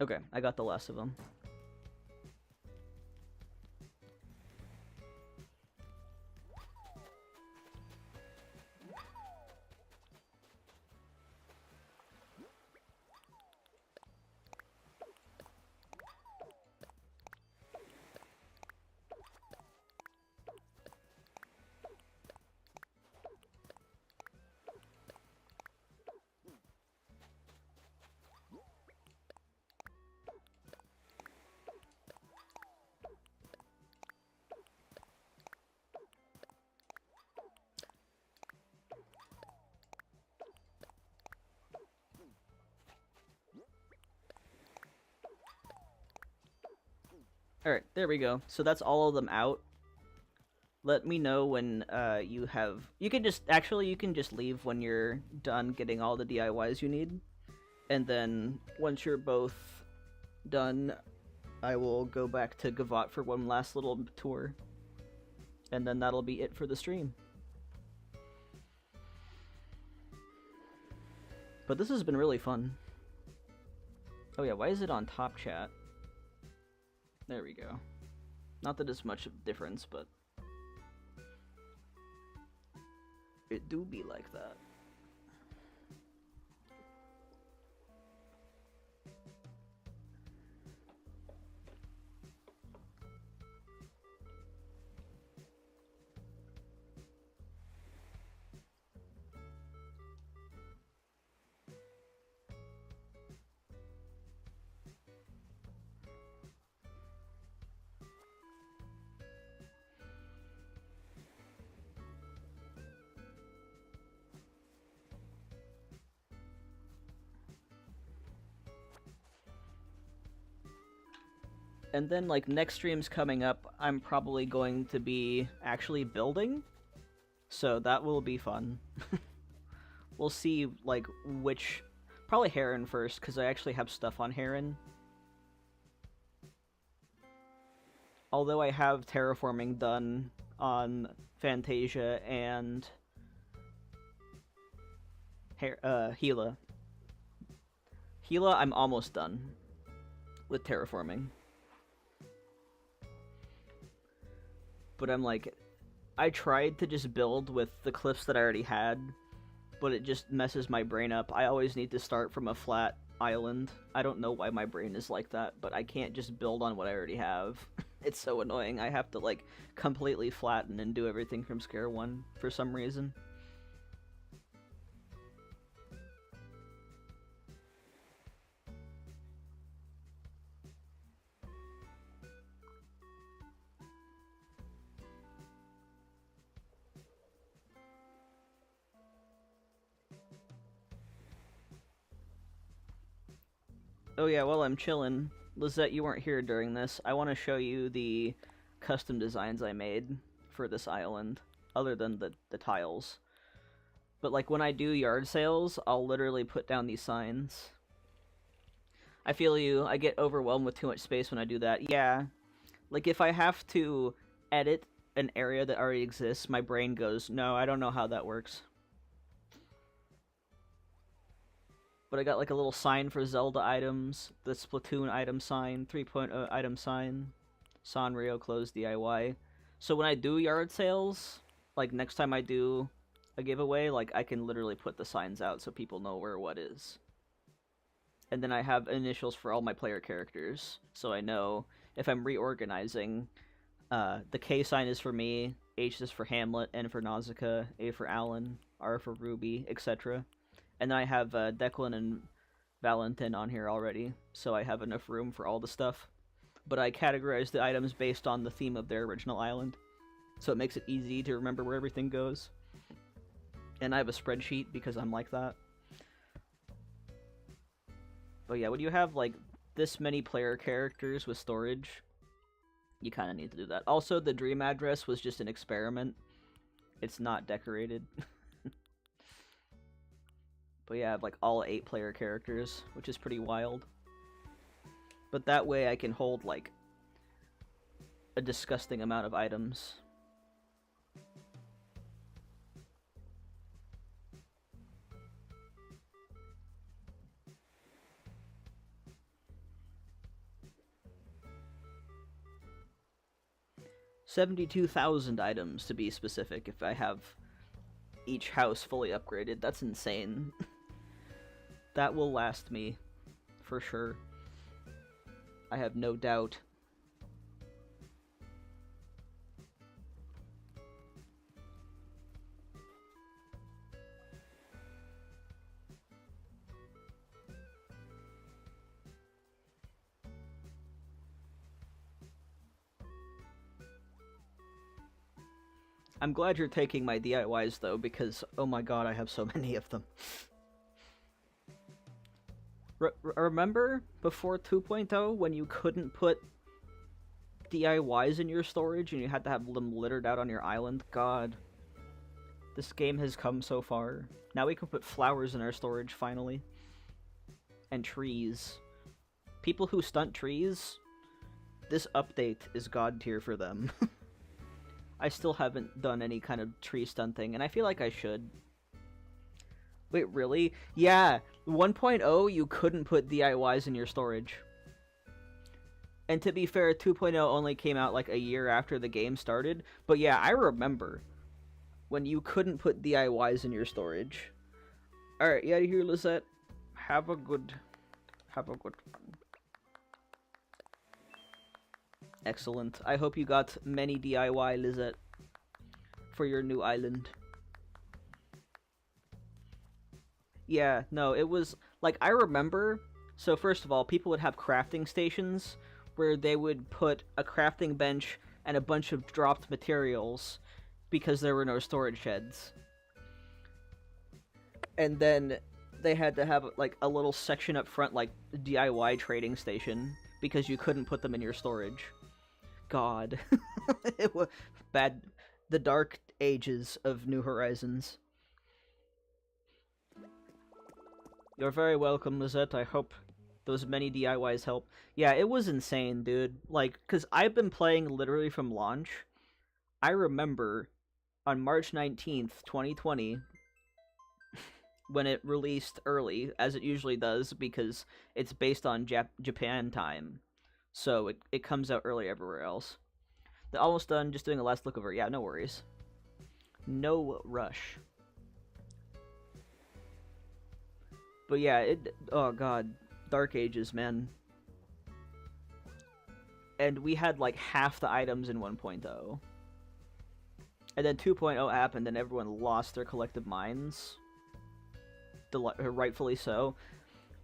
Okay, I got the last of them. Alright, there we go. So that's all of them out. Let me know when you have... You can just... Actually, you can just leave when you're done getting all the DIYs you need. And then, once you're both done, I will go back to Gavotte for one last little tour. And then that'll be it for the stream. But this has been really fun. Oh yeah, why is it on top chat? There we go. Not that it's much of a difference, but... it do be like that. And then, like, next stream's coming up, I'm probably going to be actually building. So that will be fun. We'll see, like, which... Probably Heron first, because I actually have stuff on Heron. Although I have terraforming done on Fantasia and... Gila. Gila, I'm almost done with terraforming. But I'm like, I tried to just build with the cliffs that I already had, but it just messes my brain up. I always need to start from a flat island. I don't know why my brain is like that, but I can't just build on what I already have. It's so annoying. I have to, like, completely flatten and do everything from square one for some reason. Oh yeah, while I'm chillin', Lizette, you weren't here during this. I want to show you the custom designs I made for this island, other than the tiles. But like when I do yard sales, I'll literally put down these signs. I feel you, I get overwhelmed with too much space when I do that. Yeah, like if I have to edit an area that already exists, my brain goes, no, I don't know how that works. But I got like a little sign for Zelda items, the Splatoon item sign, 3.0 item sign, Sanrio closed DIY. So when I do yard sales, like next time I do a giveaway, like I can literally put the signs out so people know where what is. And then I have initials for all my player characters, so I know if I'm reorganizing, the K sign is for me, H is for Hamlet, N for Nausicaa, A for Alan, R for Ruby, etc. And then I have Declan and Valentin on here already, so I have enough room for all the stuff. But I categorize the items based on the theme of their original island, so it makes it easy to remember where everything goes. And I have a spreadsheet because I'm like that. But yeah, when you have like this many player characters with storage, you kind of need to do that. Also, the dream address was just an experiment. It's not decorated. But yeah, I have like all 8 player characters, which is pretty wild. But that way I can hold like a disgusting amount of items. $72,000 items to be specific if I have each house fully upgraded. That's insane. That will last me, for sure. I have no doubt. I'm glad you're taking my DIYs, though, because, oh my god, I have so many of them. Remember before 2.0 when you couldn't put DIYs in your storage and you had to have them littered out on your island. God. This game has come so far. Now we can put flowers in our storage, finally. And trees. People who stunt trees, this update is god tier for them. I still haven't done any kind of tree stunting, and I feel like I should. Wait, really? Yeah, 1.0 you couldn't put DIYs in your storage. And to be fair, 2.0 only came out like a year after the game started, but yeah, I remember when you couldn't put DIYs in your storage. Alright, you out of here, Lizette. Have a good one. Excellent. I hope you got many DIY, Lizette, for your new island. Yeah, no, it was, like, I remember, so first of all, people would have crafting stations where they would put a crafting bench and a bunch of dropped materials because there were no storage sheds. And then they had to have, like, a little section up front, like, DIY trading station, because you couldn't put them in your storage. God. It was bad. The dark ages of New Horizons. You're very welcome, Lizette. I hope those many DIYs help. Yeah, it was insane, dude. Like, because I've been playing literally from launch. I remember on March 19th, 2020, when it released early, as it usually does, because it's based on Japan time. So it comes out early everywhere else. They're almost done, just doing a last look over. Yeah, no worries. No rush. But yeah, oh god, Dark Ages, man. And we had like half the items in 1.0. And then 2.0 happened and everyone lost their collective minds. Rightfully so.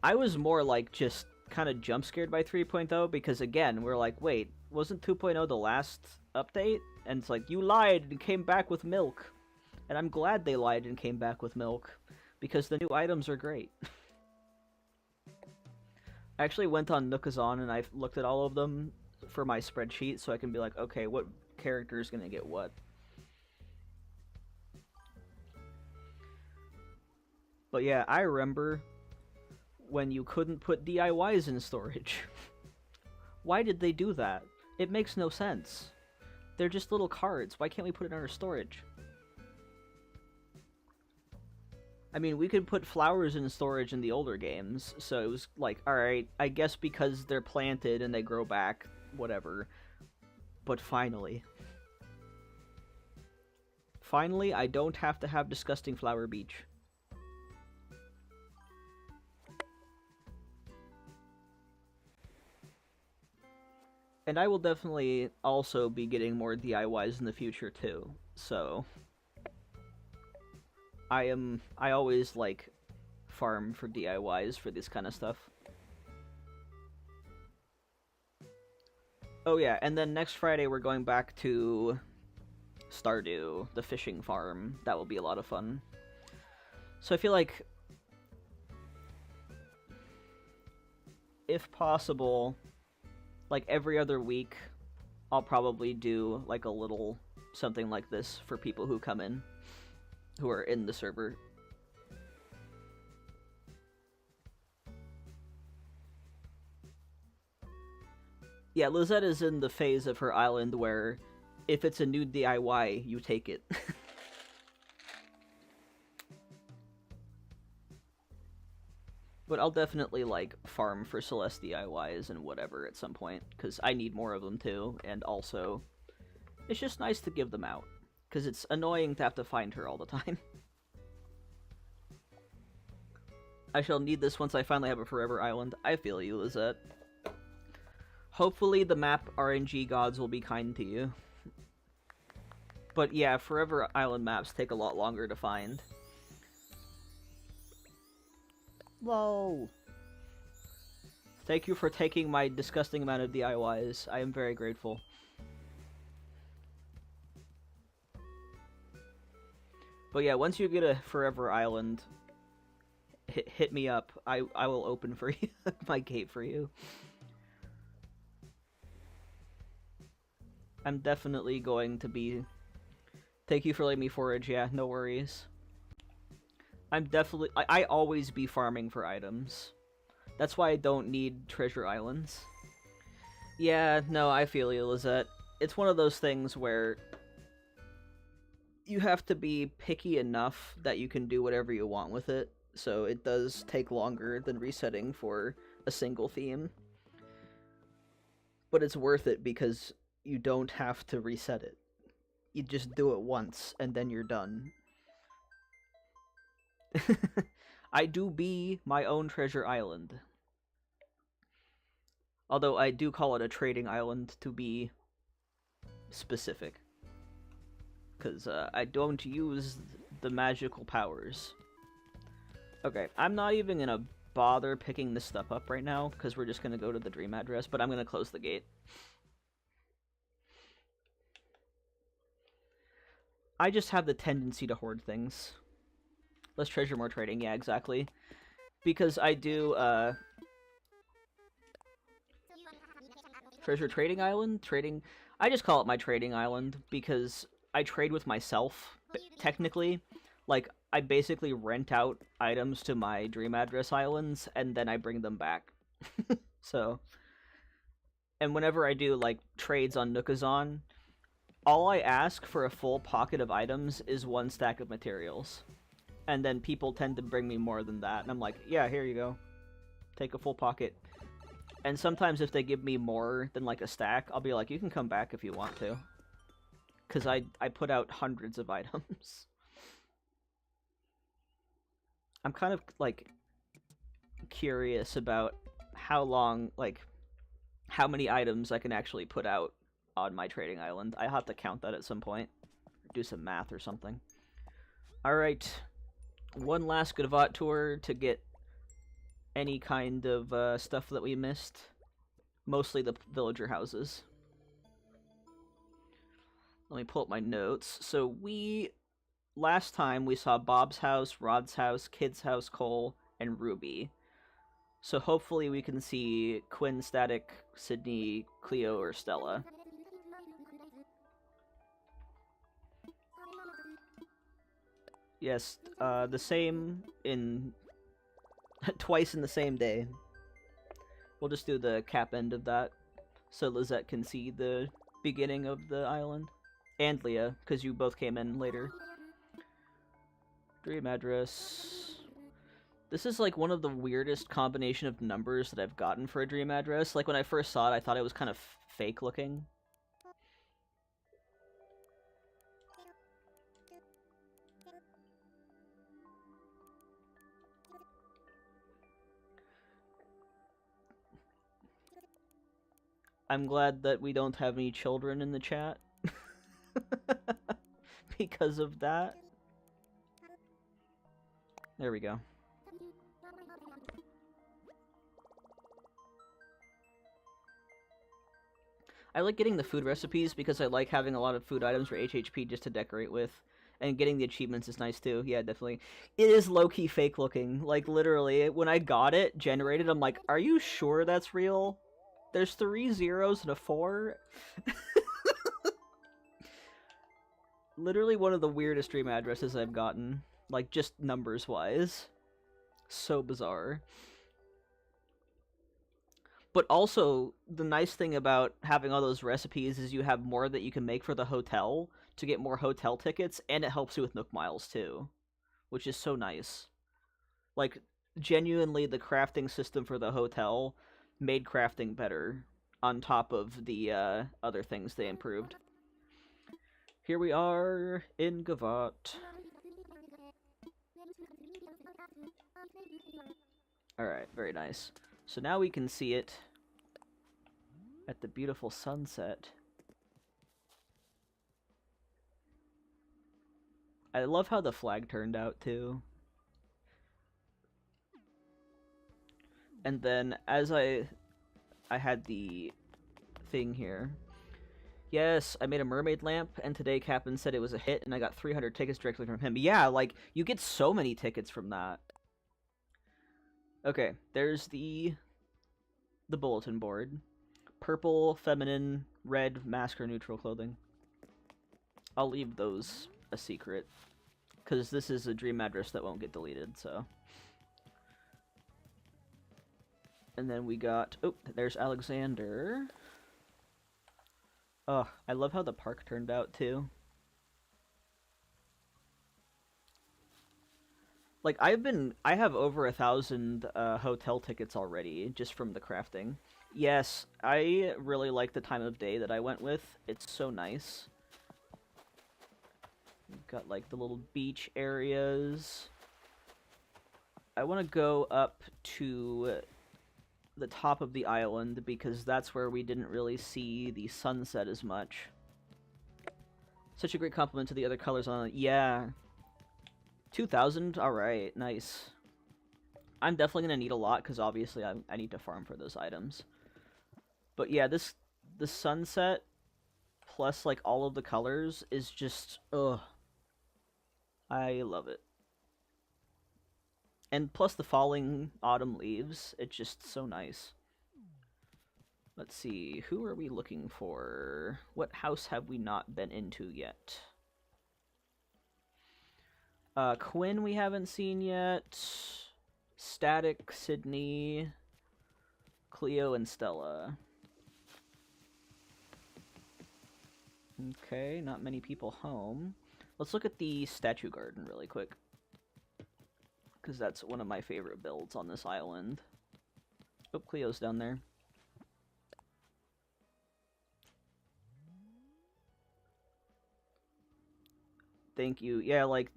I was more like just kind of jump scared by 3.0 because again, we're like, wait, wasn't 2.0 the last update? And it's like, you lied and came back with milk. And I'm glad they lied and came back with milk because the new items are great. I actually went on Nookazon and I looked at all of them for my spreadsheet so I can be like, okay, what character is going to get what? But yeah, I remember when you couldn't put DIYs in storage. Why did they do that? It makes no sense. They're just little cards. Why can't we put it in our storage? I mean, we could put flowers in storage in the older games, so it was like, alright, I guess because they're planted and they grow back, whatever. But finally. Finally, I don't have to have Disgusting Flower Beach. And I will definitely also be getting more DIYs in the future too, so I always like farm for DIYs for this kind of stuff. Oh yeah, and then next Friday we're going back to Stardew, the fishing farm. That will be a lot of fun. So I feel like, if possible, like every other week, I'll probably do like a little something like this for people who come in, who are in the server. Yeah, Lizette is in the phase of her island where if it's a new DIY, you take it. But I'll definitely, like, farm for Celeste DIYs and whatever at some point, because I need more of them too, and also, it's just nice to give them out, because it's annoying to have to find her all the time. I shall need this once I finally have a Forever Island. I feel you, Lizette. Hopefully the map RNG gods will be kind to you. But yeah, Forever Island maps take a lot longer to find. Whoa! Thank you for taking my disgusting amount of DIYs. I am very grateful. But yeah, once you get a Forever Island, hit me up. I will open for you my gate for you. I'm definitely going to be... Thank you for letting me forage, yeah, no worries. I'm definitely... I always be farming for items. That's why I don't need treasure islands. Yeah, no, I feel you, Lizette. It's one of those things where you have to be picky enough that you can do whatever you want with it, so it does take longer than resetting for a single theme. But it's worth it because you don't have to reset it. You just do it once, and then you're done. I do be my own treasure island. Although I do call it a trading island to be specific. Because I don't use the magical powers. Okay, I'm not even going to bother picking this stuff up right now, because we're just going to go to the dream address, but I'm going to close the gate. I just have the tendency to hoard things. Less treasure, more trading, yeah, exactly. Because I do, treasure trading island? Trading... I just call it my trading island, because I trade with myself, technically. Like, I basically rent out items to my dream address islands, and then I bring them back. So... And whenever I do, like, trades on Nookazon, all I ask for a full pocket of items is 1 stack of materials. And then people tend to bring me more than that, and I'm like, yeah, here you go. Take a full pocket. And sometimes if they give me more than, like, a stack, I'll be like, you can come back if you want to. Because I put out hundreds of items. I'm kind of, like, curious about how long, like, how many items I can actually put out on my trading island. I have to count that at some point. Do some math or something. Alright. One last Gavotte tour to get any kind of stuff that we missed. Mostly the villager houses. Let me pull up my notes. So last time we saw Bob's house, Rod's house, Kid's house, Cole, and Ruby. So hopefully we can see Quinn, Static, Sydney, Cleo, or Stella. Yes, the same in... twice in the same day. We'll just do the cap end of that, so Lizette can see the beginning of the island. And Leah, because you both came in later. Dream address... This is like one of the weirdest combination of numbers that I've gotten for a dream address. Like when I first saw it, I thought it was kind of fake looking. I'm glad that we don't have any children in the chat. Because of that. There we go. I like getting the food recipes because I like having a lot of food items for HHP just to decorate with. And getting the achievements is nice too. Yeah, definitely. It is low-key fake looking. Like, literally, when I got it generated, I'm like, are you sure that's real? There's 3 zeros and a 4? Literally one of the weirdest dream addresses I've gotten. Like, just numbers-wise. So bizarre. But also, the nice thing about having all those recipes is you have more that you can make for the hotel to get more hotel tickets, and it helps you with Nook Miles too, which is so nice. Like, genuinely, the crafting system for the hotel made crafting better, on top of the other things they improved. Here we are in Gavotte. Alright, very nice. So now we can see it at the beautiful sunset. I love how the flag turned out, too. And then, as I had the thing here. Yes, I made a mermaid lamp, and today Captain said it was a hit, and I got 300 tickets directly from him. Yeah, like, you get so many tickets from that. Okay, there's the bulletin board. purple, feminine, red, mask, or neutral clothing. I'll leave those a secret, because this is a dream address that won't get deleted, so. And then we got... Oh, there's Alexander. Oh, I love how the park turned out, too. Like, I have over 1,000 hotel tickets already, just from the crafting. Yes, I really like the time of day that I went with. It's so nice. We've got, like, the little beach areas. I want to go up to the top of the island, because that's where we didn't really see the sunset as much. Such a great compliment to the other colors on it. Yeah. 2,000? Alright, nice. I'm definitely going to need a lot, because obviously I need to farm for those items. But yeah, the sunset, plus like all of the colors, is just, ugh. I love it. And plus the falling autumn leaves, it's just so nice. Let's see, who are we looking for? What house have we not been into yet? Quinn we haven't seen yet. Static, Sydney, Cleo, and Stella. Okay, not many people home. Let's look at the statue garden really quick, because that's one of my favorite builds on this island. Oh, Cleo's down there. Thank you. Yeah, like,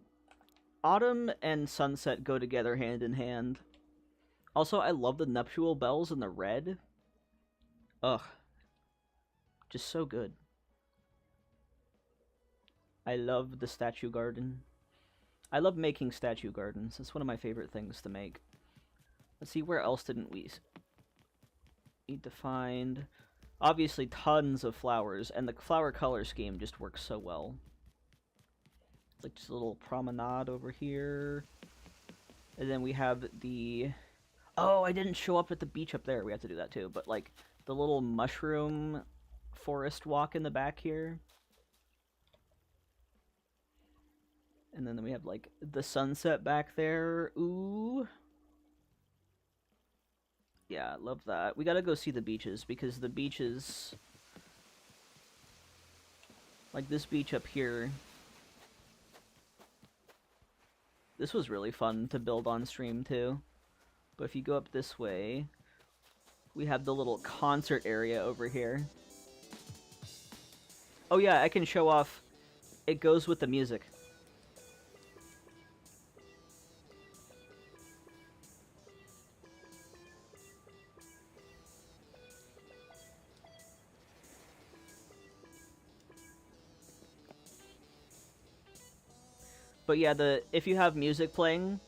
autumn and sunset go together hand in hand. Also, I love the nuptial bells in the red. Ugh. Just so good. I love the statue garden. I love making statue gardens. It's one of my favorite things to make. Let's see, where else didn't we need to find? Obviously, tons of flowers, and the flower color scheme just works so well. Like, just a little promenade over here. And then we have the... Oh, I didn't show up at the beach up there. We have to do that too. But, like, the little mushroom forest walk in the back here. And then we have, like, the sunset back there. Ooh. Yeah, I love that. We gotta go see the beaches, because the beaches... Like, this beach up here... This was really fun to build on stream, too. But if you go up this way, we have the little concert area over here. Oh yeah, I can show off. It goes with the music. But yeah, if you have music playing,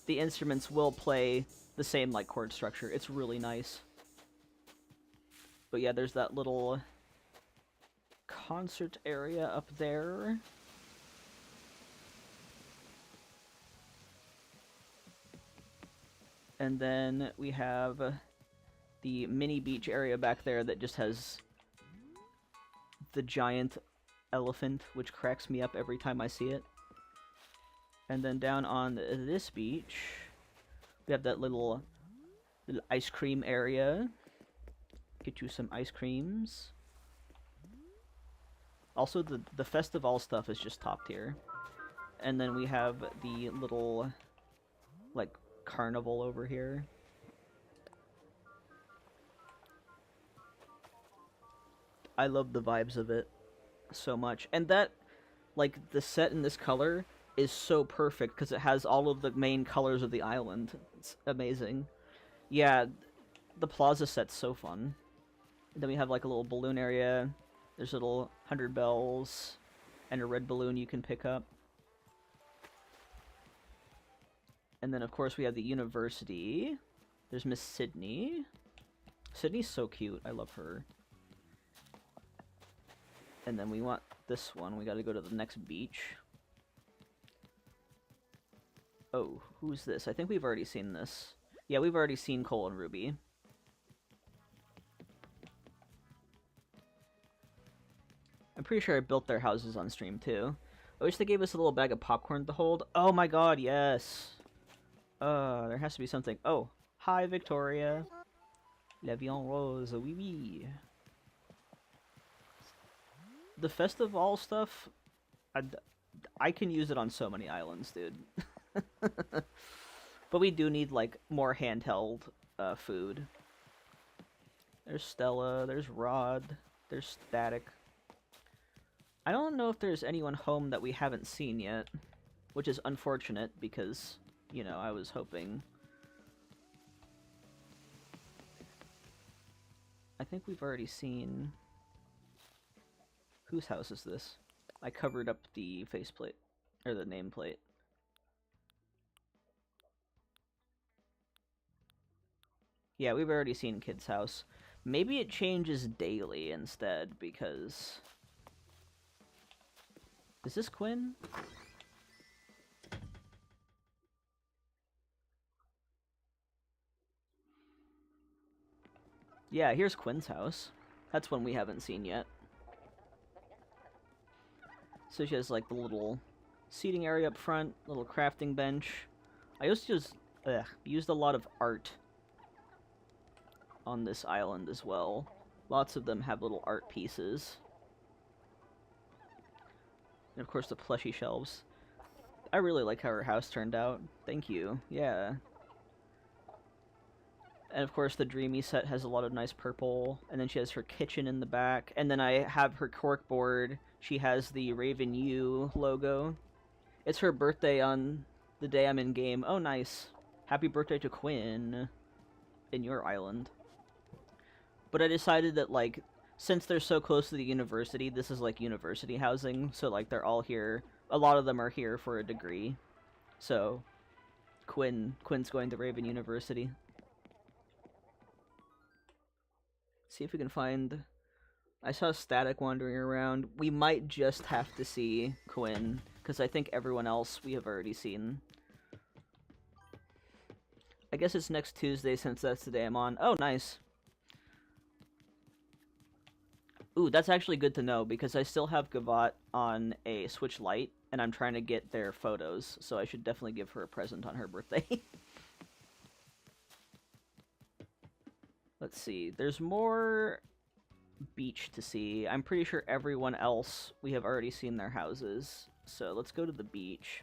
the instruments will play the same like chord structure. It's really nice. But yeah, there's that little concert area up there. And then we have the mini beach area back there that just has the giant elephant, which cracks me up every time I see it. And then down on this beach, we have that little ice cream area. Get you some ice creams. Also, the festival stuff is just top tier. And then we have the little, like, carnival over here. I love the vibes of it so much. And that, like, the set in this color is so perfect because it has all of the main colors of the island. It's amazing. Yeah, the plaza set's so fun. And then we have, like, a little balloon area. There's little 100 bells and a red balloon you can pick up. And then, of course, we have the university. There's Miss Sydney. Sydney's so cute. I love her. And then we want this one. We gotta go to the next beach. Oh, who's this? I think we've already seen this. Yeah, we've already seen Cole and Ruby. pretty sure I built their houses on stream too. I wish they gave us a little bag of popcorn to hold. Oh my god, yes. There has to be something. Oh, hi Victoria. La Viande Rose, oui oui. The Festival stuff, I can use it on so many islands, dude. But we do need, like, more handheld food. There's Stella, there's Rod, there's Static. I don't know if there's anyone home that we haven't seen yet, which is unfortunate because, you know, I was hoping. I think we've already seen... Whose house is this? I covered up the faceplate, or the nameplate. Yeah, we've already seen Kid's house. Maybe it changes daily instead, because... Is this Quinn? Yeah, here's Quinn's house. That's one we haven't seen yet. So she has, like, the little seating area up front, little crafting bench. I also used a lot of art on this island as well. Lots of them have little art pieces. And of course the plushy shelves. I really like how her house turned out. Thank you. Yeah. And of course the Dreamy set has a lot of nice purple. And then she has her kitchen in the back. And then I have her corkboard. She has the Raven U logo. It's her birthday on the day I'm in game. Oh, nice. Happy birthday to Quinn. In your island. But I decided that, like, since they're so close to the university, this is, like, university housing. So, like, they're all here. A lot of them are here for a degree. So, Quinn's going to Raven University. See if we can find... I saw Static wandering around. We might just have to see Quinn, because I think everyone else we have already seen. I guess it's next Tuesday since that's the day I'm on. Oh, nice. Ooh, that's actually good to know, because I still have Gavotte on a Switch Lite, and I'm trying to get their photos, so I should definitely give her a present on her birthday. Let's see, there's more beach to see. I'm pretty sure everyone else, we have already seen their houses, so let's go to the beach.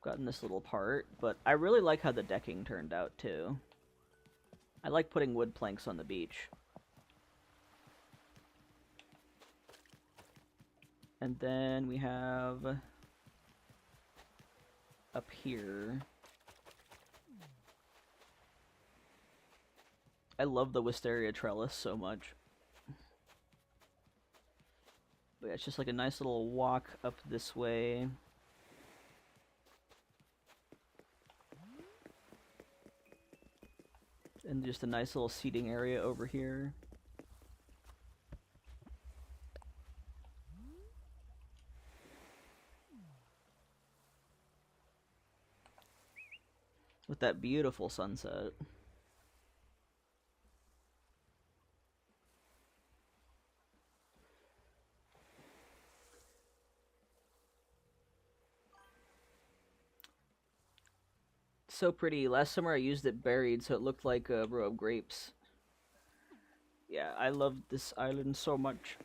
Gotten this little part, but I really like how the decking turned out too. I like putting wood planks on the beach. And then we have up here. I love the wisteria trellis so much. But yeah, it's just like a nice little walk up this way. And just a nice little seating area over here. With that beautiful sunset. So pretty. Last summer I used it buried, so it looked like a row of grapes. Yeah, I love this island so much.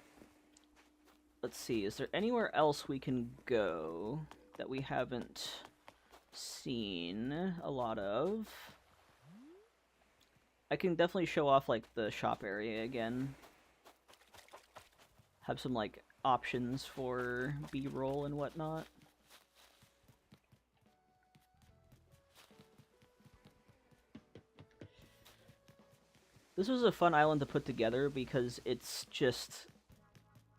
Let's see, is there anywhere else we can go that we haven't seen a lot of? I can definitely show off, like, the shop area again. Have some, like, options for B-roll and whatnot. This was a fun island to put together because it's just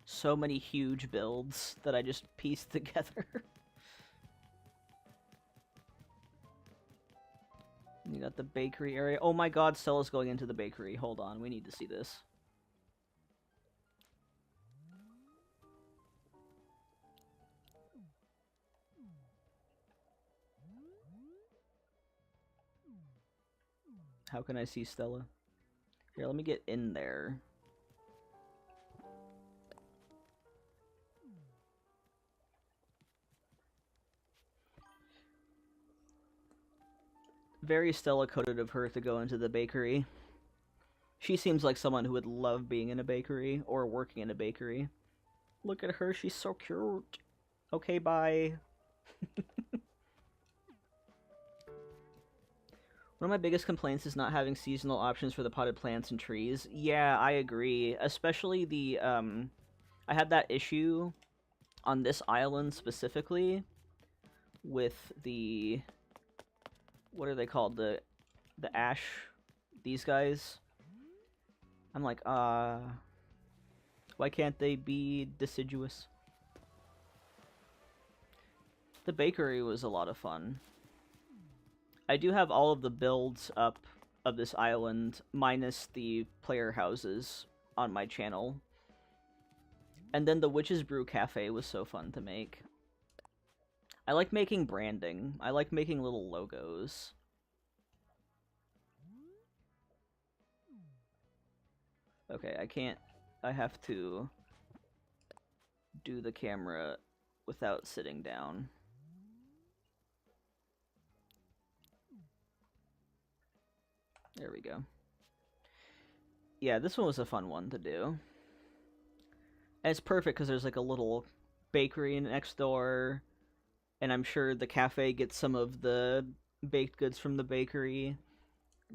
so many huge builds that I just pieced together. You got the bakery area. Oh my god, Stella's going into the bakery. Hold on, we need to see this. How can I see Stella? Here, let me get in there. Very Stella-coded of her to go into the bakery. She seems like someone who would love being in a bakery or working in a bakery. Look at her, she's so cute. Okay, bye. One of my biggest complaints is not having seasonal options for the potted plants and trees. Yeah, I agree. Especially the, I had that issue on this island specifically with the... What are they called? The ash... These guys? I'm like, why can't they be deciduous? The bakery was a lot of fun. I do have all of the builds up of this island, minus the player houses, on my channel. And then the Witch's Brew Cafe was so fun to make. I like making branding. I like making little logos. Okay, I can't... I have to do the camera without sitting down. There we go. Yeah, this one was a fun one to do. And it's perfect because there's like a little bakery next door, and I'm sure the cafe gets some of the baked goods from the bakery.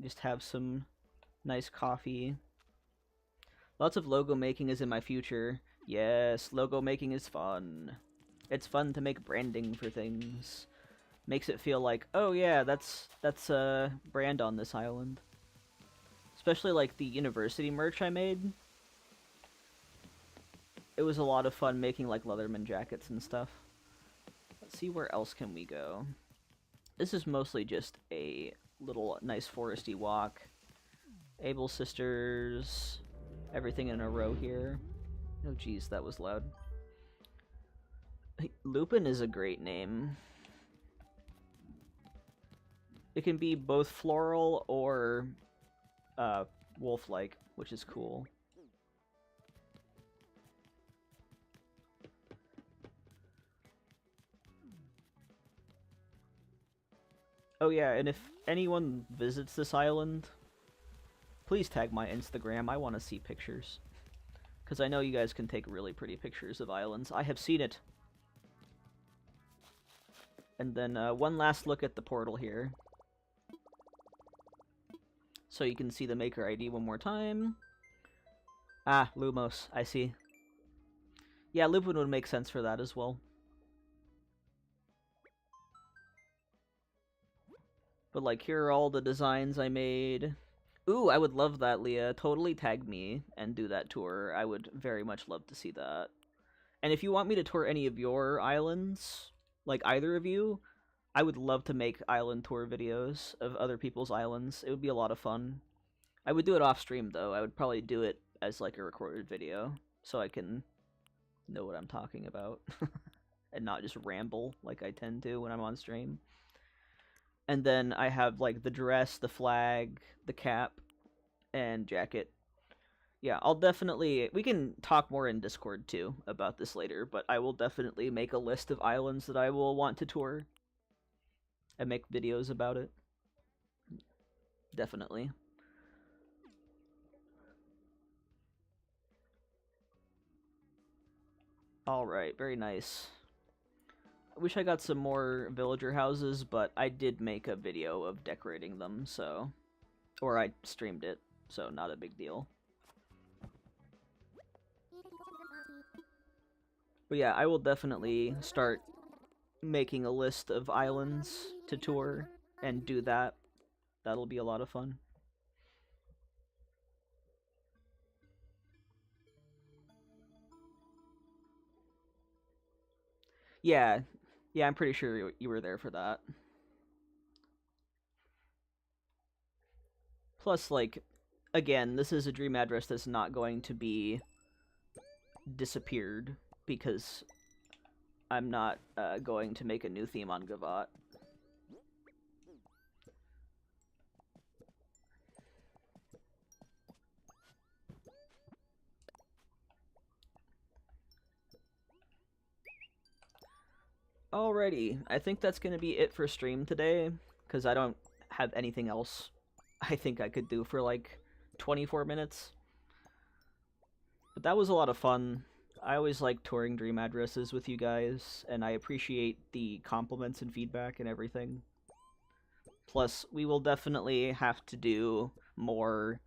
Just have some nice coffee. Lots of logo making is in my future. Yes, logo making is fun. It's fun to make branding for things. Makes it feel like, oh yeah, that's a brand on this island. Especially like the university merch I made. It was a lot of fun making like Leatherman jackets and stuff. Let's see, where else can we go? This is mostly just a little nice foresty walk. Able Sisters, everything in a row here. Oh geez, that was loud. Lupin is a great name. It can be both floral or wolf-like, which is cool. Oh yeah, and if anyone visits this island, please tag my Instagram. I want to see pictures. Because I know you guys can take really pretty pictures of islands. I have seen it. And then one last look at the portal here. So you can see the maker ID one more time. Ah, Lumos, I see. Yeah, Lupin would make sense for that as well. But like, here are all the designs I made. Ooh, I would love that, Leah. Totally tag me and do that tour. I would very much love to see that. And if you want me to tour any of your islands, like either of you, I would love to make island tour videos of other people's islands. It would be a lot of fun. I would do it off stream, though. I would probably do it as like a recorded video, so I can know what I'm talking about. And not just ramble like I tend to when I'm on stream. And then I have like the dress, the flag, the cap, and jacket. Yeah, I'll definitely... We can talk more in Discord, too, about this later, but I will definitely make a list of islands that I will want to tour. And make videos about it. Definitely. Alright, very nice. I wish I got some more villager houses, but I did make a video of decorating them, so... Or I streamed it, so not a big deal. But yeah, I will definitely start making a list of islands to tour and do that. That'll be a lot of fun. Yeah, I'm pretty sure you were there for that. Plus, like, again, this is a dream address that's not going to be disappeared, because I'm not going to make a new theme on Gavotte. Alrighty, I think that's gonna be it for stream today, because I don't have anything else I think I could do for like 24 minutes. But that was a lot of fun. I always like touring Dream Addresses with you guys, and I appreciate the compliments and feedback and everything. Plus, we will definitely have to do more,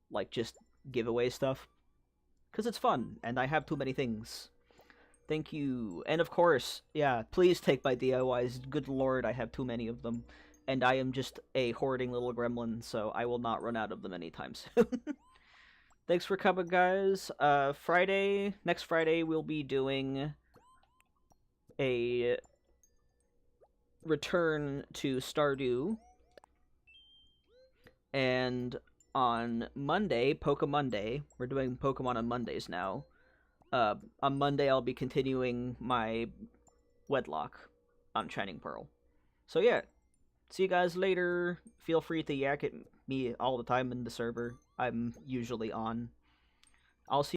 like, just giveaway stuff, because it's fun, and I have too many things. Thank you. And of course, yeah, please take my DIYs. Good lord, I have too many of them. And I am just a hoarding little gremlin, so I will not run out of them anytime soon. Thanks for coming, guys. Next Friday, we'll be doing a return to Stardew. And on Monday, Pokemonday, we're doing Pokemon on Mondays now. On Monday, I'll be continuing my Wedlock on Shining Pearl. So yeah, see you guys later. Feel free to yak at me all the time in the server. I'm usually on. I'll see